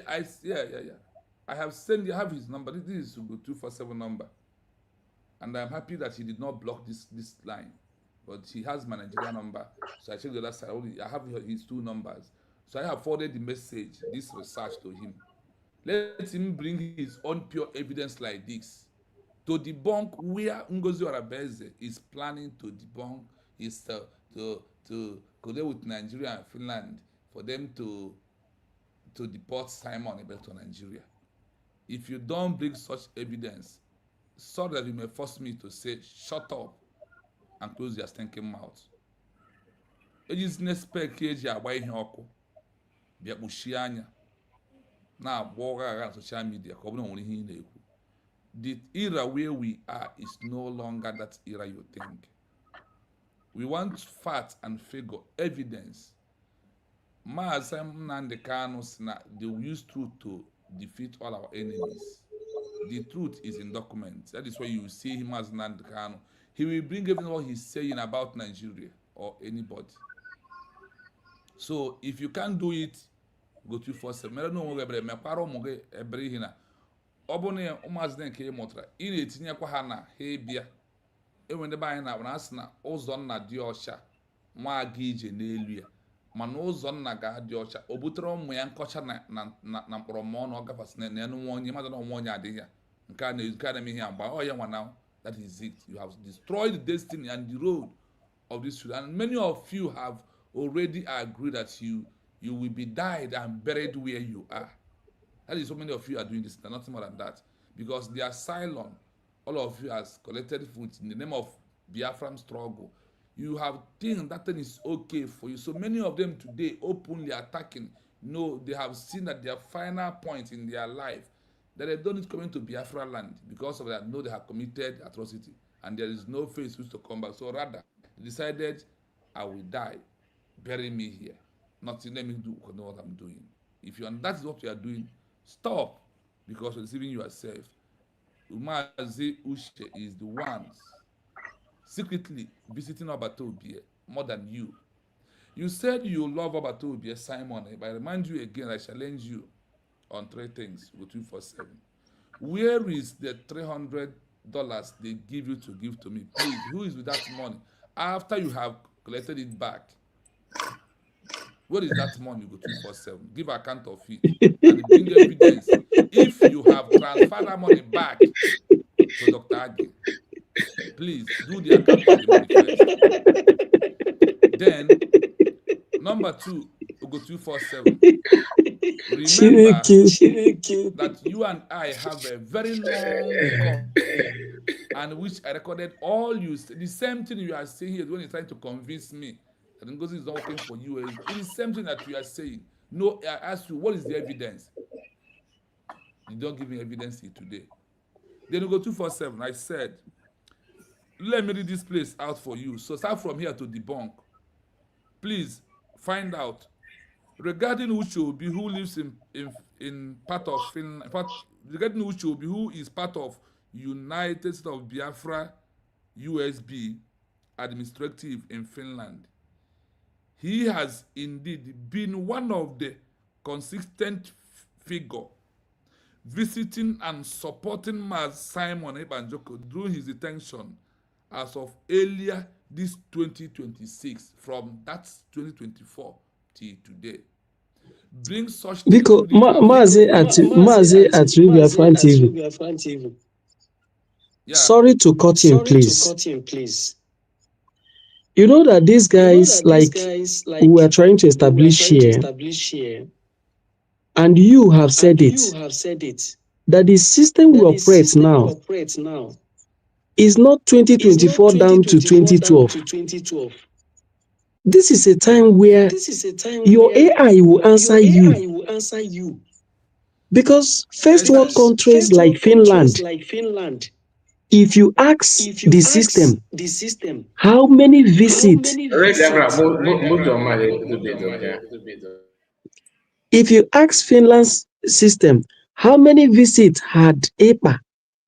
I have sent. You have his number. This is the 247 number, and I'm happy that he did not block this line, but he has my Nigerian number. So I checked the other side. I have his 2 numbers. So I have forwarded the message, this research to him. Let him bring his own pure evidence like this to debunk where Ngozi Orabueze is planning to debunk is to collate with Nigeria and Finland for them to deport Simon Ebel to Nigeria. If you don't bring such evidence, so that you may force me to say, shut up and close your stinking mouth. Eji's next spec eji agba ihe ọkụ bịa kpuchie anya na-agba ụgha agha social media ka ọ bụrụ nwere ihe ị na-ekwu. the era where we are is no longer that era you think. We want fact and figure, evidence. Maazị Nnamdi Kanu si na they will use truth to defeat all our enemies. The truth is in documents. That is why you see him as Nnamdi Kanu. He will bring everything what he's saying about Nigeria or anybody. So if you can't do it, go 247. Mere no mo ebre me kwaro mo ge ebre hina. Obo ne umaz den ke motra. Ị na-etinyekwa ha na ha bịa. Enwere ebe anyị na asị na ụzọ nna dị ọcha nwa aga ije n'elu ya mana ụzọ nna ga-adị ọcha o butere ụmụ ya nkọcha na mkpọrọmọnụ ọ gafasị na enu nwa onye mmadụ na nwa onye adịghị ya nke a na-eme ihe agba ọ ya nwa now that is it. You have destroyed the destiny and the road of this children, and many of you have already agreed that you will be died and buried where you are. That is so many of you are doing this, nothing more than that, because the asylum all of you has collected food in the name of Biafran struggle. You have think that thing is okay for you. So many of them today openly attacking. No, they have seen that their final point in their life that they don't need coming to Biafra land because of that. No, they have committed atrocity and there is no face which to come back. So rather, they decided, I will die, bury me here. Nothing, let me do what I'm doing. If you and that is what you are doing, stop, because you're deceiving yourself. Ngozi Uche is the ones secretly visiting Orabueze more than you. You said you love Orabueze, Simon, but I remind you again, I challenge you on 3 things with 247. Where is the $300 they give you to give to me? Please, who is with that money? After you have collected it back, where is that money? Go 247. Give account of it and bring evidence. If you have transferred that money back to Dr. Agi, please do the account of the money first. Then, number 2, go 247. Remember that you and I have a very long call, and which I recorded all you. The same thing you are saying here when you're trying to convince me that Ngozi is not working for you. It is the same thing that you are saying. No, I ask you, what is the evidence? You don't give me evidence here today. Then you go 247. I said, let me read this place out for you. So start from here to debunk. Please find out regarding Ucheobi, who lives in part of Finland. Regarding Ucheobi, who is part of United States of Biafra USB administrative in Finland. He has indeed been one of the consistent figure visiting and supporting Maazị Simon Ebanjoko during his detention as of earlier this 2026, from that 2024 till today. Bring such because Maazị at Biafran TV. Yeah. Sorry to cut him, please. You know that these guys, we were trying to establish here, and you have said it, that the system we operate now is not 2024 down to 2012. This is a time where your AI will answer you. Because first world countries like Finland, if you ask the system, how many visits? If you ask Finland's system, how many visits had EPA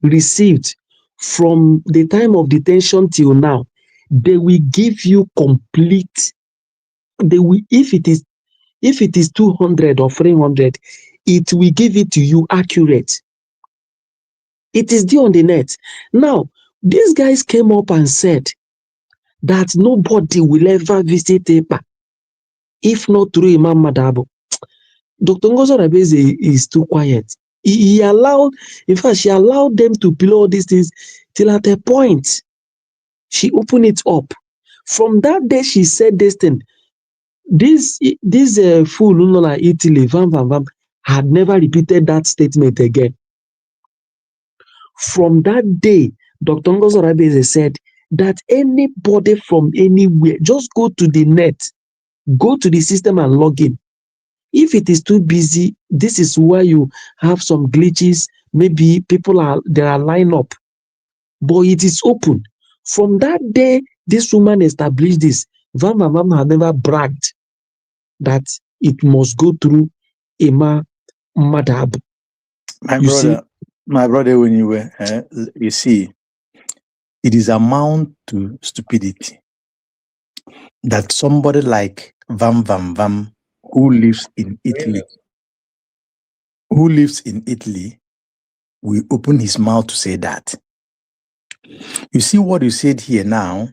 received from the time of detention till now, they will give you complete. They will, if it is 200 or 300, it will give it to you accurate. It is there on the net. Now, these guys came up and said that nobody will ever visit EPA if not through Imam Madabo. Dr. Ngozi Orabueze is too quiet. He allowed, in fact, she allowed them to play all these things till at a point, she opened it up. From that day, she said this thing. This fool, Unola Italy, had never repeated that statement again. From that day, Dr. Ngozi Orabueze said that anybody from anywhere, just go to the net, go to the system and log in. If it is too busy, this is where you have some glitches. Maybe there are line up, but it is open. From that day, this woman established this. Van has never bragged that it must go through Emma Madab. My brother, when you were, you see, it is amount to stupidity that somebody like Vam, who lives in Italy, will open his mouth to say that. You see what you said here now,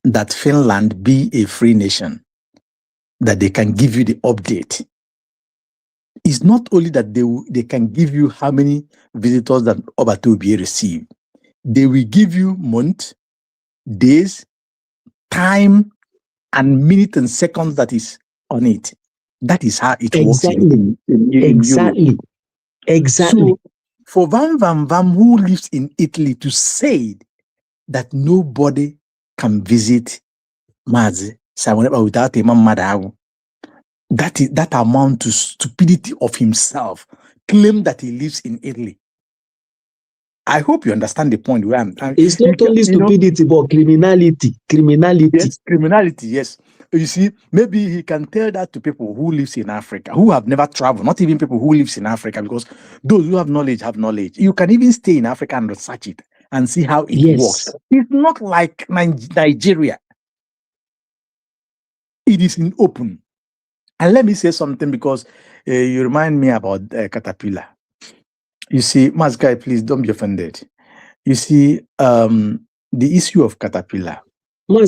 that Finland be a free nation, that they can give you the update. It's not only that they can give you how many visitors that Obatobi received. They will give you month, days, time, and minute and seconds that is on it. That is how it works in Europe. Exactly. So for Vam, who lives in Italy, to say that nobody can visit Mazi without Imam Madawu, that amount to stupidity of himself, claim that he lives in Italy. I hope you understand the point where it's not only stupidity, but criminality. Yes, criminality, yes. You see, maybe he can tell that to people who lives in Africa, who have never traveled, not even people who lives in Africa, because those who have knowledge have knowledge. You can even stay in Africa and research it and see how it works. It's not like Nigeria. It is in open. And let me say something, because you remind me about Caterpillar. You see, Maskai, please don't be offended. You see, the issue of Caterpillar. All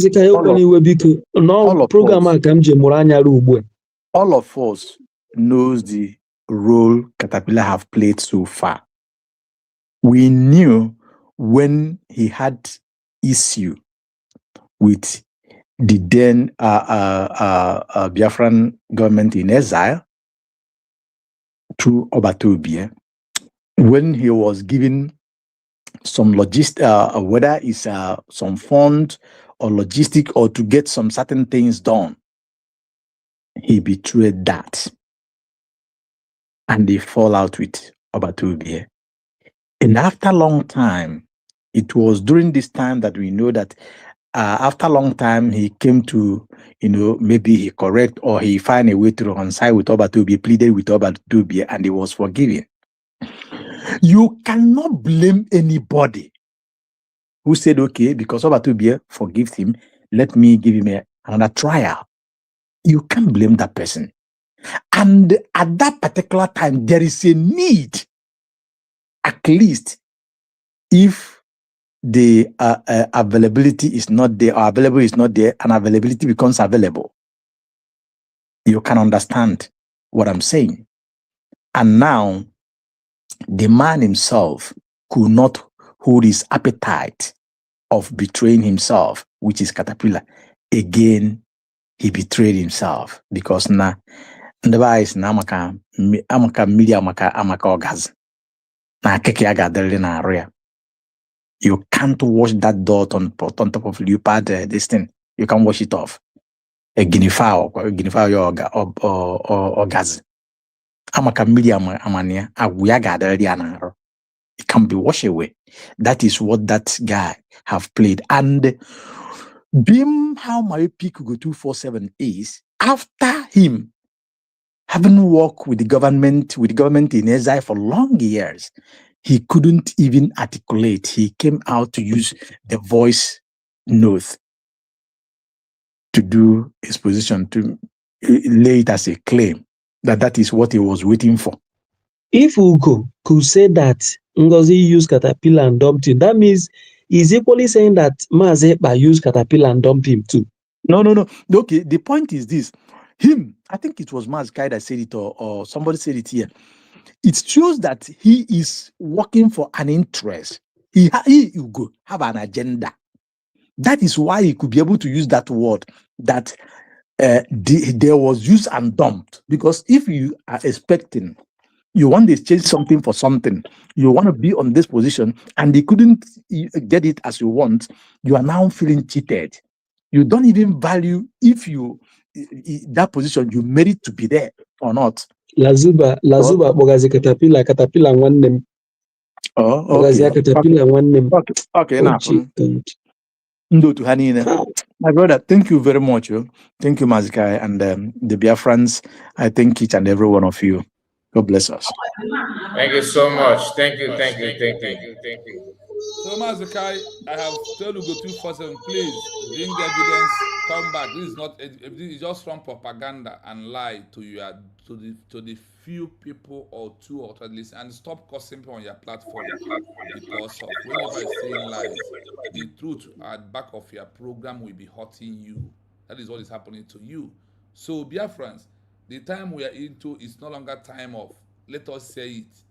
of us knows the role Caterpillar have played so far. We knew when he had issue with the then Biafran government in exile through Obatobi, when he was given some whether it's some fund or logistic or to get some certain things done, he betrayed that, and they fall out with Obatobi. And after a long time, it was during this time that we know that after a long time, he came to, maybe he correct or he find a way to reconcile with Obatobi, pleaded with Obatobi, and he was forgiven. You cannot blame anybody who said, okay, because Obatobi forgives him, let me give him another trial. You can't blame that person. And at that particular time, there is a need, at least, if the availability is not there, or available is not there, and availability becomes available. You can understand what I'm saying. And now, the man himself could not hold his appetite of betraying himself, which is Caterpillar. Again, he betrayed himself, because now, otherwise, amaka media amaka orgaz. Na keke agadeli na area. You can't wash that dot on top of leopard this thing. You can wash it off. A guinea fowl or gas. Amaka media amania aguyaga anaro. It can be washed away. That is what that guy have played. And being how my peak go 247 is, after him having worked with the government in exile for long years, he couldn't even articulate. He came out to use the voice note to do his position, to lay it as a claim that is what he was waiting for. If Ugo could say that Ngozi used Caterpillar and dumped him, that means he's equally saying that Mazepa used Caterpillar and dumped him too. No. Okay, the point is this. I think it was Mazkai that said it, or somebody said it here. It shows that he is working for an interest. He Ugo have an agenda. That is why he could be able to use that word, that there was used and dumped. Because if you are expecting, you want to exchange something for something, you want to be on this position, and they couldn't get it as you want, you are now feeling cheated. You don't even value if you that position, you merit to be there. or not? Lazuba bogazi caterpillar one name. Oh, Bogazi okay. caterpillar one name. Okay, enough. Ndo to Hanina. My brother, thank you very much. Thank you, Mazikai, and the Biafrans. I thank each and every one of you. God bless us. Thank you so much. Thank you. So, Mazikai, I have told you go 247. Please bring evidence. Come back. This is not. This is just from propaganda and lie to your to the few people or two or three at least, and stop cursing people on your platform because of whenever you're saying lies, the truth at the back of your program will be hurting you. That is what is happening to you. So, Biafrans, the time we are into is no longer time of let us say it.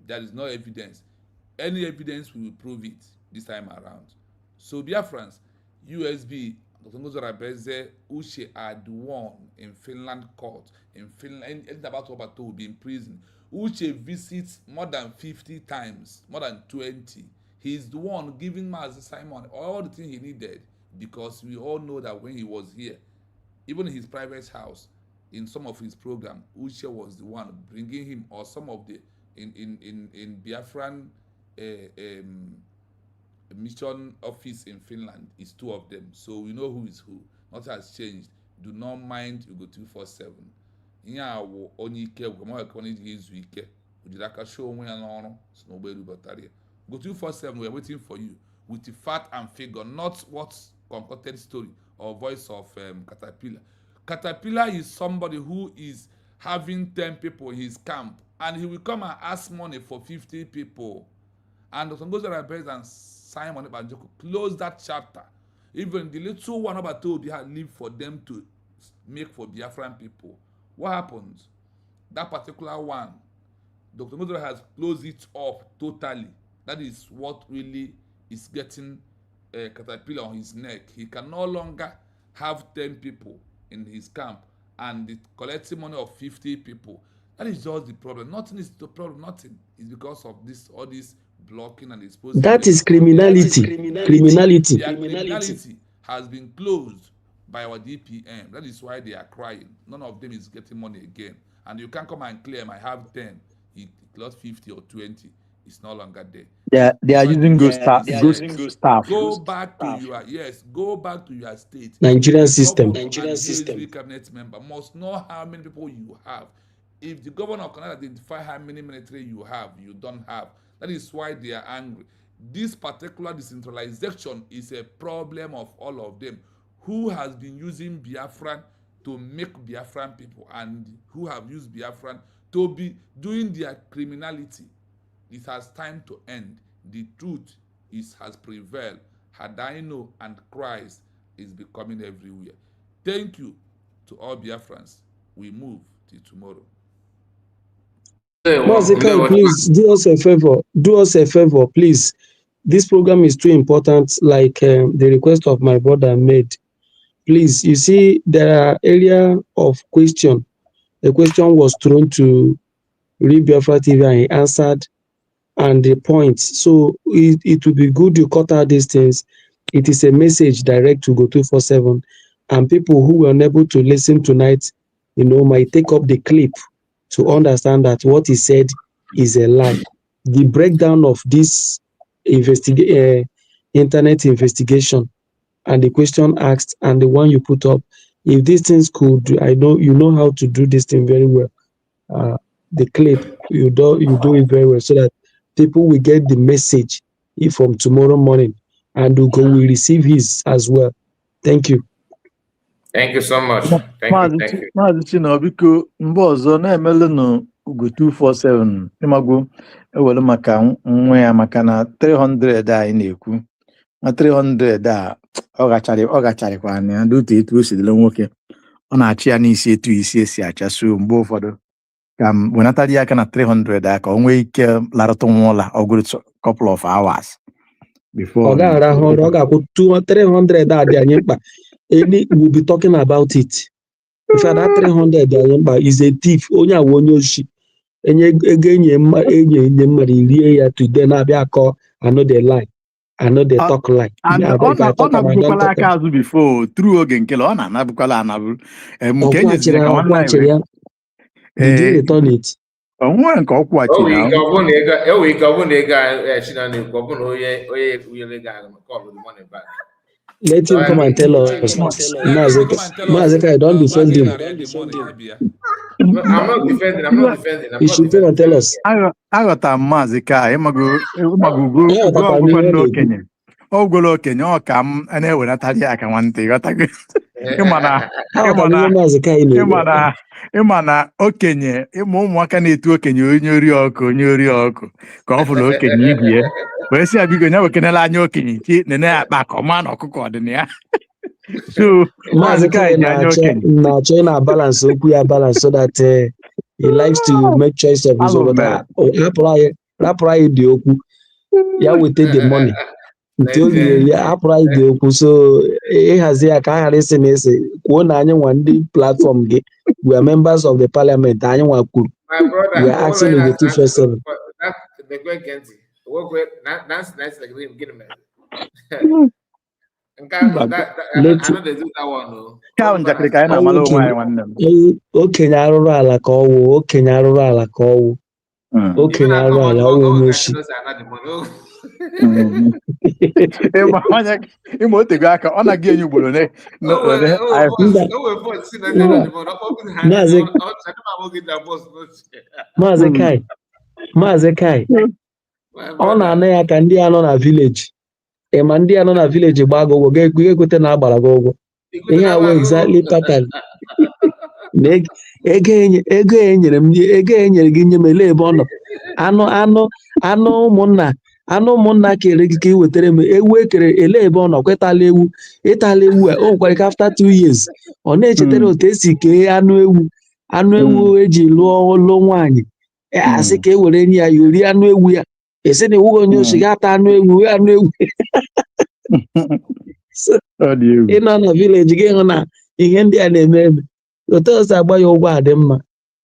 There is no evidence. Any evidence we will prove it this time around. So Biafrans, USB, Dr. Ngozi Orabueze, Uche are the one in Finland court. In Finland, anything about Obato will be in prison. Uche visits more than 50 times, more than 20. He's the one giving Mazi Simon all the things he needed because we all know that when he was here, even in his private house, in some of his program, Uche was the one bringing him, or some of the in Biafran mission office in Finland is two of them. So we know who is who. Nothing has changed. Do not mind. You go 247. Nya wo onye ike go ma ka onye ezu ike. Ujira aka show onwe ya n'ọrụ so no gberu bataria. Go 247. We are waiting for you with the fact and figure, not what concocted story or voice of Caterpillar. Caterpillar is somebody who is having 10 people in his camp, and he will come and ask money for 50 people. And Dr. Ngozi Orabueze and Simon Ebanjoko close that chapter. Even the little one about Uche had lived for them to make for Biafran people. What happens? That particular one, Dr. Ngozi has closed it up totally. That is what really is getting a caterpillar on his neck. He can no longer have 10 people in his camp and collecting money of 50 people. That is just the problem. Nothing is the problem. Nothing is because of this, all this blocking and exposing. That is criminality. Criminality. Their criminality has been closed by our DPM. That is why they are crying. None of them is getting money again. And you can't come and claim I have 10. He lost 50 or 20. It's no longer there. They are using ghost staff. Go back to your state. Nigerian system. The cabinet member must know how many people you have. If the governor cannot identify how many military you have, you don't have. That is why they are angry. This particular decentralization is a problem of all of them. Who has been using Biafran to make Biafran people, and who have used Biafran to be doing their criminality. It has time to end. The truth has prevailed. Hadaino and Christ is becoming everywhere. Thank you to all Biafrans. We move till tomorrow. Mazikai, please do us a favor. Do us a favor, please. This program is too important, like the request of my brother made. Please, you see, there are area of question. The question was thrown to Read Biafra TV and he answered, and the points. So it would be good you cut out these things. It is a message direct to Go 247, and people who were unable to listen tonight, might take up the clip to understand that what he said is a lie. The breakdown of this internet investigation and the question asked and the one you put up, if these things could, I know you know how to do this thing very well. The clip, you do it very well, so that people will get the message from tomorrow morning, and will receive his as well. Thank you. Thank you so much. Thank you. Maazị Chinobiko, mgbe ọzọ na-emelụ Ugo 247 ịmagwo ewere maka nwa ya, maka na 300 a anyị na-ekwu na 300 a ọ gacharịkwa na ndị otu etu o si dịle nwoke, ọ na-achị ya n'isi etu isi esi achasụ mgbe ụfọdụ ka m wenatara aka na 300 a ka o nwee ike larụtụ nwa ụla ọgụrụ couple of hours before ọ ga-arahụ ọrụ, ọ ga-akwụ 300 a dị anyị mkpa. We'll be talking about it. If that 300 is a thief, onye awo onye oshi, enye mmadụ irie ya today na-abịa akọ another lie, another talk lie. Ọ na-abụkwala aka azụ before through oge nkele ọ na-anabụkwala anabụ. Did you return it? Onwe nke ọkwụ o achi nwere na ike ọ bụrụ na ego chi na na-ekwu ọ bụrụ na onye kwunyere ego ahụ call the money back. Let So him I come and mean, tell us. Let him come and tell us. Mazeka, don't defend Mazi him. narị the money Abia. I'm not defending. I'm not defending. I'm He not should come and defending. tell us. aghọtara m maazị ka ịmago ugo Aghọtakwara m ọgwụgwọ ihe ọ ndị na-ekwu. okenye ogolo okenye ọ ka m na-eweratara ya aka nwantị ịghọtago ịma na Aghọtara m ihe Mazeka na-ekwu. ịma na okenye ịma ụmụaka na-etu okenye onye ori ọkụ ka ọ fụrụ okenye ibie wee sị ya biko nya wekenela anya okenye chi nene akpa ka ọma na ọkụkọ dị na ya so maazị ka ji anya okenye na-achọ ị na-balance okwu ya balance so that he likes to make choice of his own. Rapụrụ anyị dị okwu ya weta the money nke oge ya hapụrụ anyị dị okwu so ịhazi ya ka a ghara isi na ese kwuo na anyị nwa ndị platform gị we are members of the parliament anyị nwa kwuru My brother, we are asking Ugo 247. ka njakịrị ka anyị na-amala onwe anyị nwanne m okenye arụrụ ala ka ọ wụ okenye arụrụ ala ka ọ wụ okenye arụrụ ala ọwụ onye oshi ịma otego aka ọ na-aga enye ugboro Maazị Kai ọ na-ana ya ka ndị a nọ na vileji ma ndị a nọ na vileji gbaa gị ụgwọ ga-ekwete na agbara gị ụgwọ ihe a wee exactly pattern na ego enyere gị nye m ele ebe ọ nọ anụ ụmụnna kere gị ka ị wetara m ewu ekere ele ebe ọ nọ kwetala ewu ịtala ewu a o nwekwara ka after 2 years ọ na-echetara otu esi kee anụ ewu eji lụọ nwaanyị asị ka e were nye ya ori anụ ewu ya esi na iwu onye ochi ga-ata anụ ewu ị nọ na vileji gị hụ na ihe ndị a na-eme eme otu osi agba ya ụgwọ a dị mma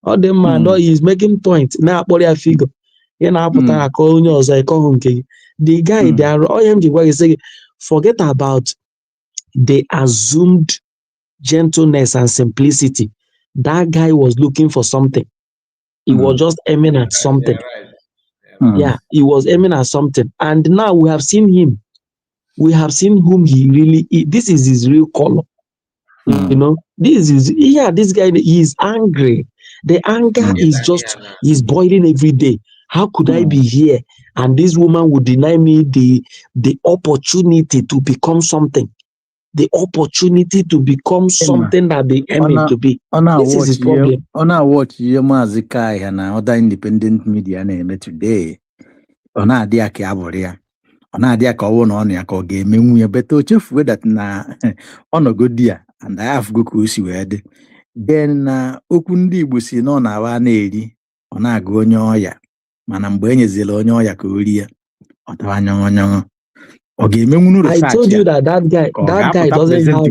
ọ dị mma no is making point na-akpọrọ ya figo ị na-apụta akọ onye ọzọ ịkọhụ nke gị the guy dị arụ onye m ji gwa gị sị gị forget about the assumed gentleness and simplicity. That guy was looking for something. He was just aiming at something. Yeah, he was aiming at something. And now we have seen him. We have seen whom he really is. This is his real color. You know, this guy, he is angry. The anger is just, he's boiling every day. How could I be here? And this woman would deny me the opportunity to become something. The opportunity to become something that they aim to be. This is his problem. On our watch, you Mazi Kai and other independent media name today. On our dear Caboria. On our dear Kawan on your call game, we are better chief with that na on a good dear, and I have good cruise word. Then Ukundi busi no na wa nedi on our gonyoya. Manam Benya Zelonyoya Korea. Otawanya. Okay, I told you that guy doesn't have.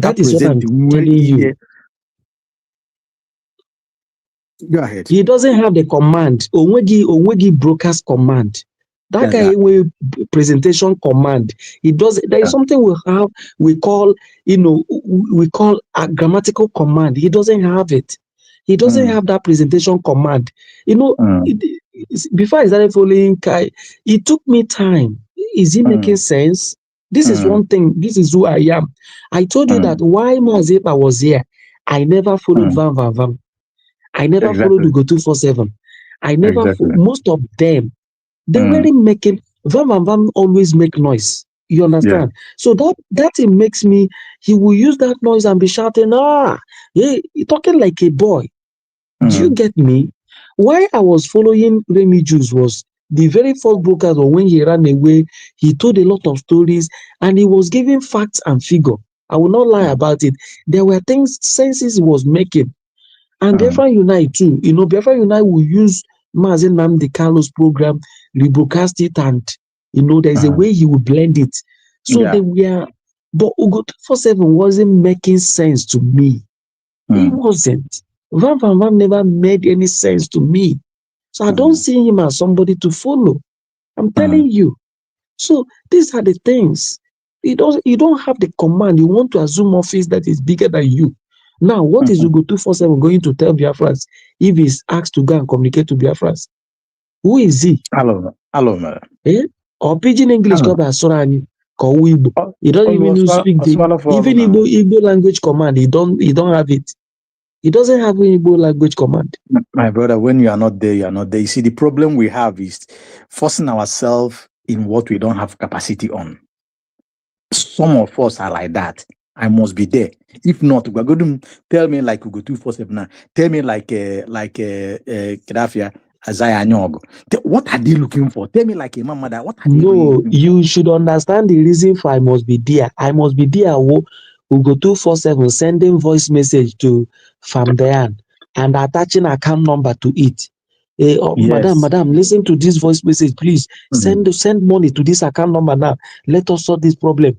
That is what I'm telling you. Go ahead. He doesn't have the command. Onwegi broadcast command. That guy will presentation command. He does. There is something we call a grammatical command. He doesn't have it. He doesn't have that presentation command. Before I started following Kai, it took me time. Is he making sense? This is one thing. This is who I am. I told you that why Mazepa was here. I never followed Van. I never followed Ugo 247. I never most of them. They weren't making Van always make noise. You understand? So that it makes me. He will use that noise and be shouting, talking like a boy. Do you get me? Why I was following Remy Juice was the very first broadcast, or when he ran away, he told a lot of stories and he was giving facts and figure. I will not lie about it. There were senses he was making. And Biafra Unite too. Biafra Unite will use Mazen Nnamdi Carlos program, rebroadcast it, and there's a way he will blend it. So they were, but Ugo 247 wasn't making sense to me. It wasn't. Van never made any sense to me. So I don't see him as somebody to follow. I'm telling you. So these are the things. You don't have the command. You want to assume office that is bigger than you. Now, what is Ugo 247 going to tell Biafrans if he's asked to go and communicate to Biafrans? Who is he? Hello, madam. Eh? Or pidgin English Hello. called Asorani, called Igbo. He don't even speak the even Igbo language command. He don't have it. He doesn't have an Igbo language command. My brother, when you are not there, you are not there. You see, the problem we have is forcing ourselves in what we don't have capacity on. Some of us are like that. I must be there. If not, we're going to tell me like Ugo 247 now. Tell me like Kedafia, Isaiah Nyog. What are they looking for? Tell me like a mama that what are they No, you should understand the reason for I must be there. I must be there. Ugo 247 sending voice message to Famdean and attaching account number to it. Yes. Madam, listen to this voice message, please. Send money to this account number now. Let us solve this problem.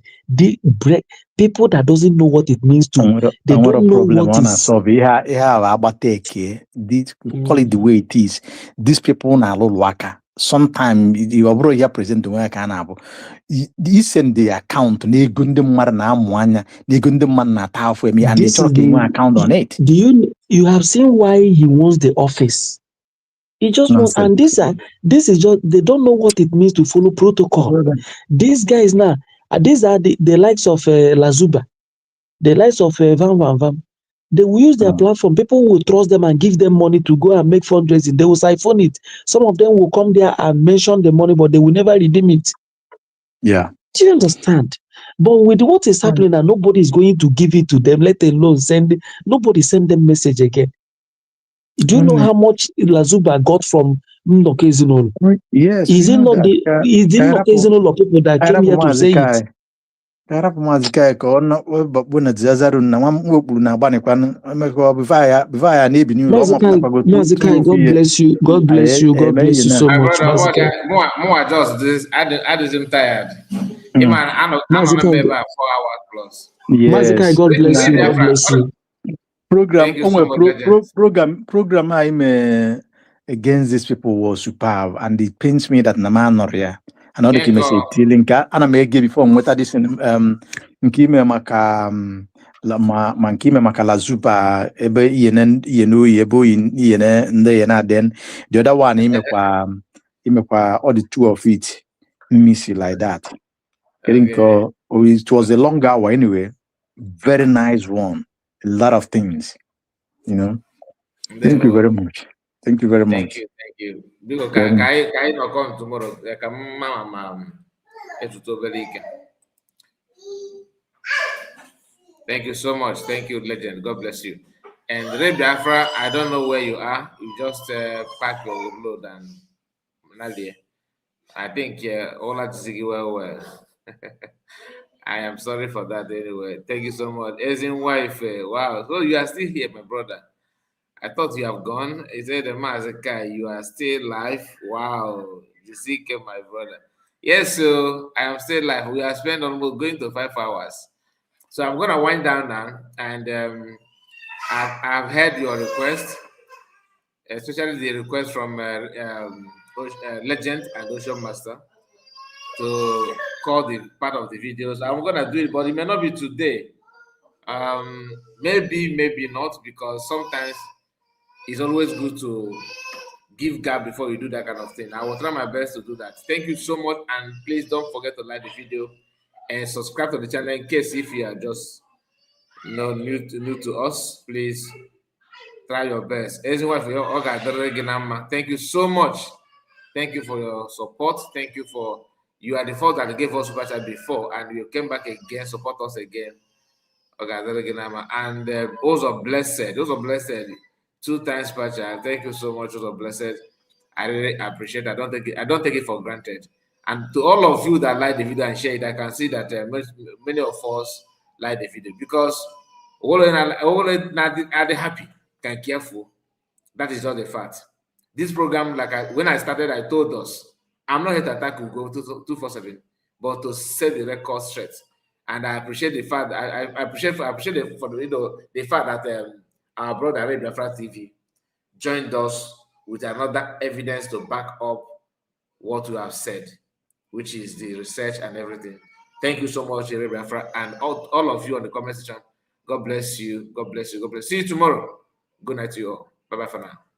People that doesn't know what it means to, they don't know what is. Solve. Call it the way it is. These people na waka. Sometimes you are here present to work and you send the account and they account on it. Do you have seen why he wants the office? He just wants, and this is just, they don't know what it means to follow protocol. These guys now, these are the likes of Lazuba, the likes of Van. They will use their platform. People will trust them and give them money to go and make fundraising. They will siphon it. Some of them will come there and mention the money, but they will never redeem it. Yeah. Do you understand? But with what is happening now, nobody is going to give it to them, let alone nobody send them message again. Do you know how much Lazuba got from Mnokezinolo? Yes. Is it not Mnokezinolo people that came here to say it? Mazikai, God bless you. God bless you. God bless you so much. More just this. I didn't tired. I'm 4 hours plus. Mazikai, God bless you. God bless you. Program I'm against these people was superb, and it pains me that Nama Noria. Another came say Tilinka, and I may give before what this Nkime Maka Mankime Makala Zupa Ebe Yenen Yenu Yebo in Yene and then the other one Imekwa all the two of it missy like that. It was a long hour anyway. Very nice one. A lot of things, you know. Thank you very much. Thank you very much. Thank you. Because I not come tomorrow. Thank you so much. Thank you, legend. God bless you. And Ray Biafra, I don't know where you are. You just pack your load and Nadia. I think Ola Chisiki well. I am sorry for that anyway. Thank you so much. As in wife, wow. So you are still here, my brother. I thought you have gone. He said, Mazaka, you are still live. Wow. Jessica, my brother. Yes, so I am still live. We have spent almost going to 5 hours. So I'm gonna wind down now, and I've heard your request, especially the request from Legend and Ocean Master to call the part of the videos. I'm gonna do it, but it may not be today. Maybe not, because sometimes it's always good to give gap before you do that kind of thing. I will try my best to do that. Thank you so much, and please don't forget to like the video and subscribe to the channel in case if you are just new to us. Please try your best. Thank you so much. Thank you for your support. Thank you for you are the first that gave us super chat before, and you came back again, support us again. And those are blessed. 2 times per chat. Thank you so much. Those are blessed. I really appreciate it. I don't take it for granted. And to all of you that like the video and share it, I can see that many of us like the video because all are they happy and careful. That is not the fact. This program, when I started, I told us I'm not here to attack Ugo 247, but to set the record straight. And I appreciate the fact I appreciate the fact that our brother Ray Biafra TV joined us with another evidence to back up what we have said, which is the research and everything. Thank you so much, Ray Biafra, and all of you on the comment section. God bless you. God bless you. God bless you. See you tomorrow. Good night to you all. Bye bye for now.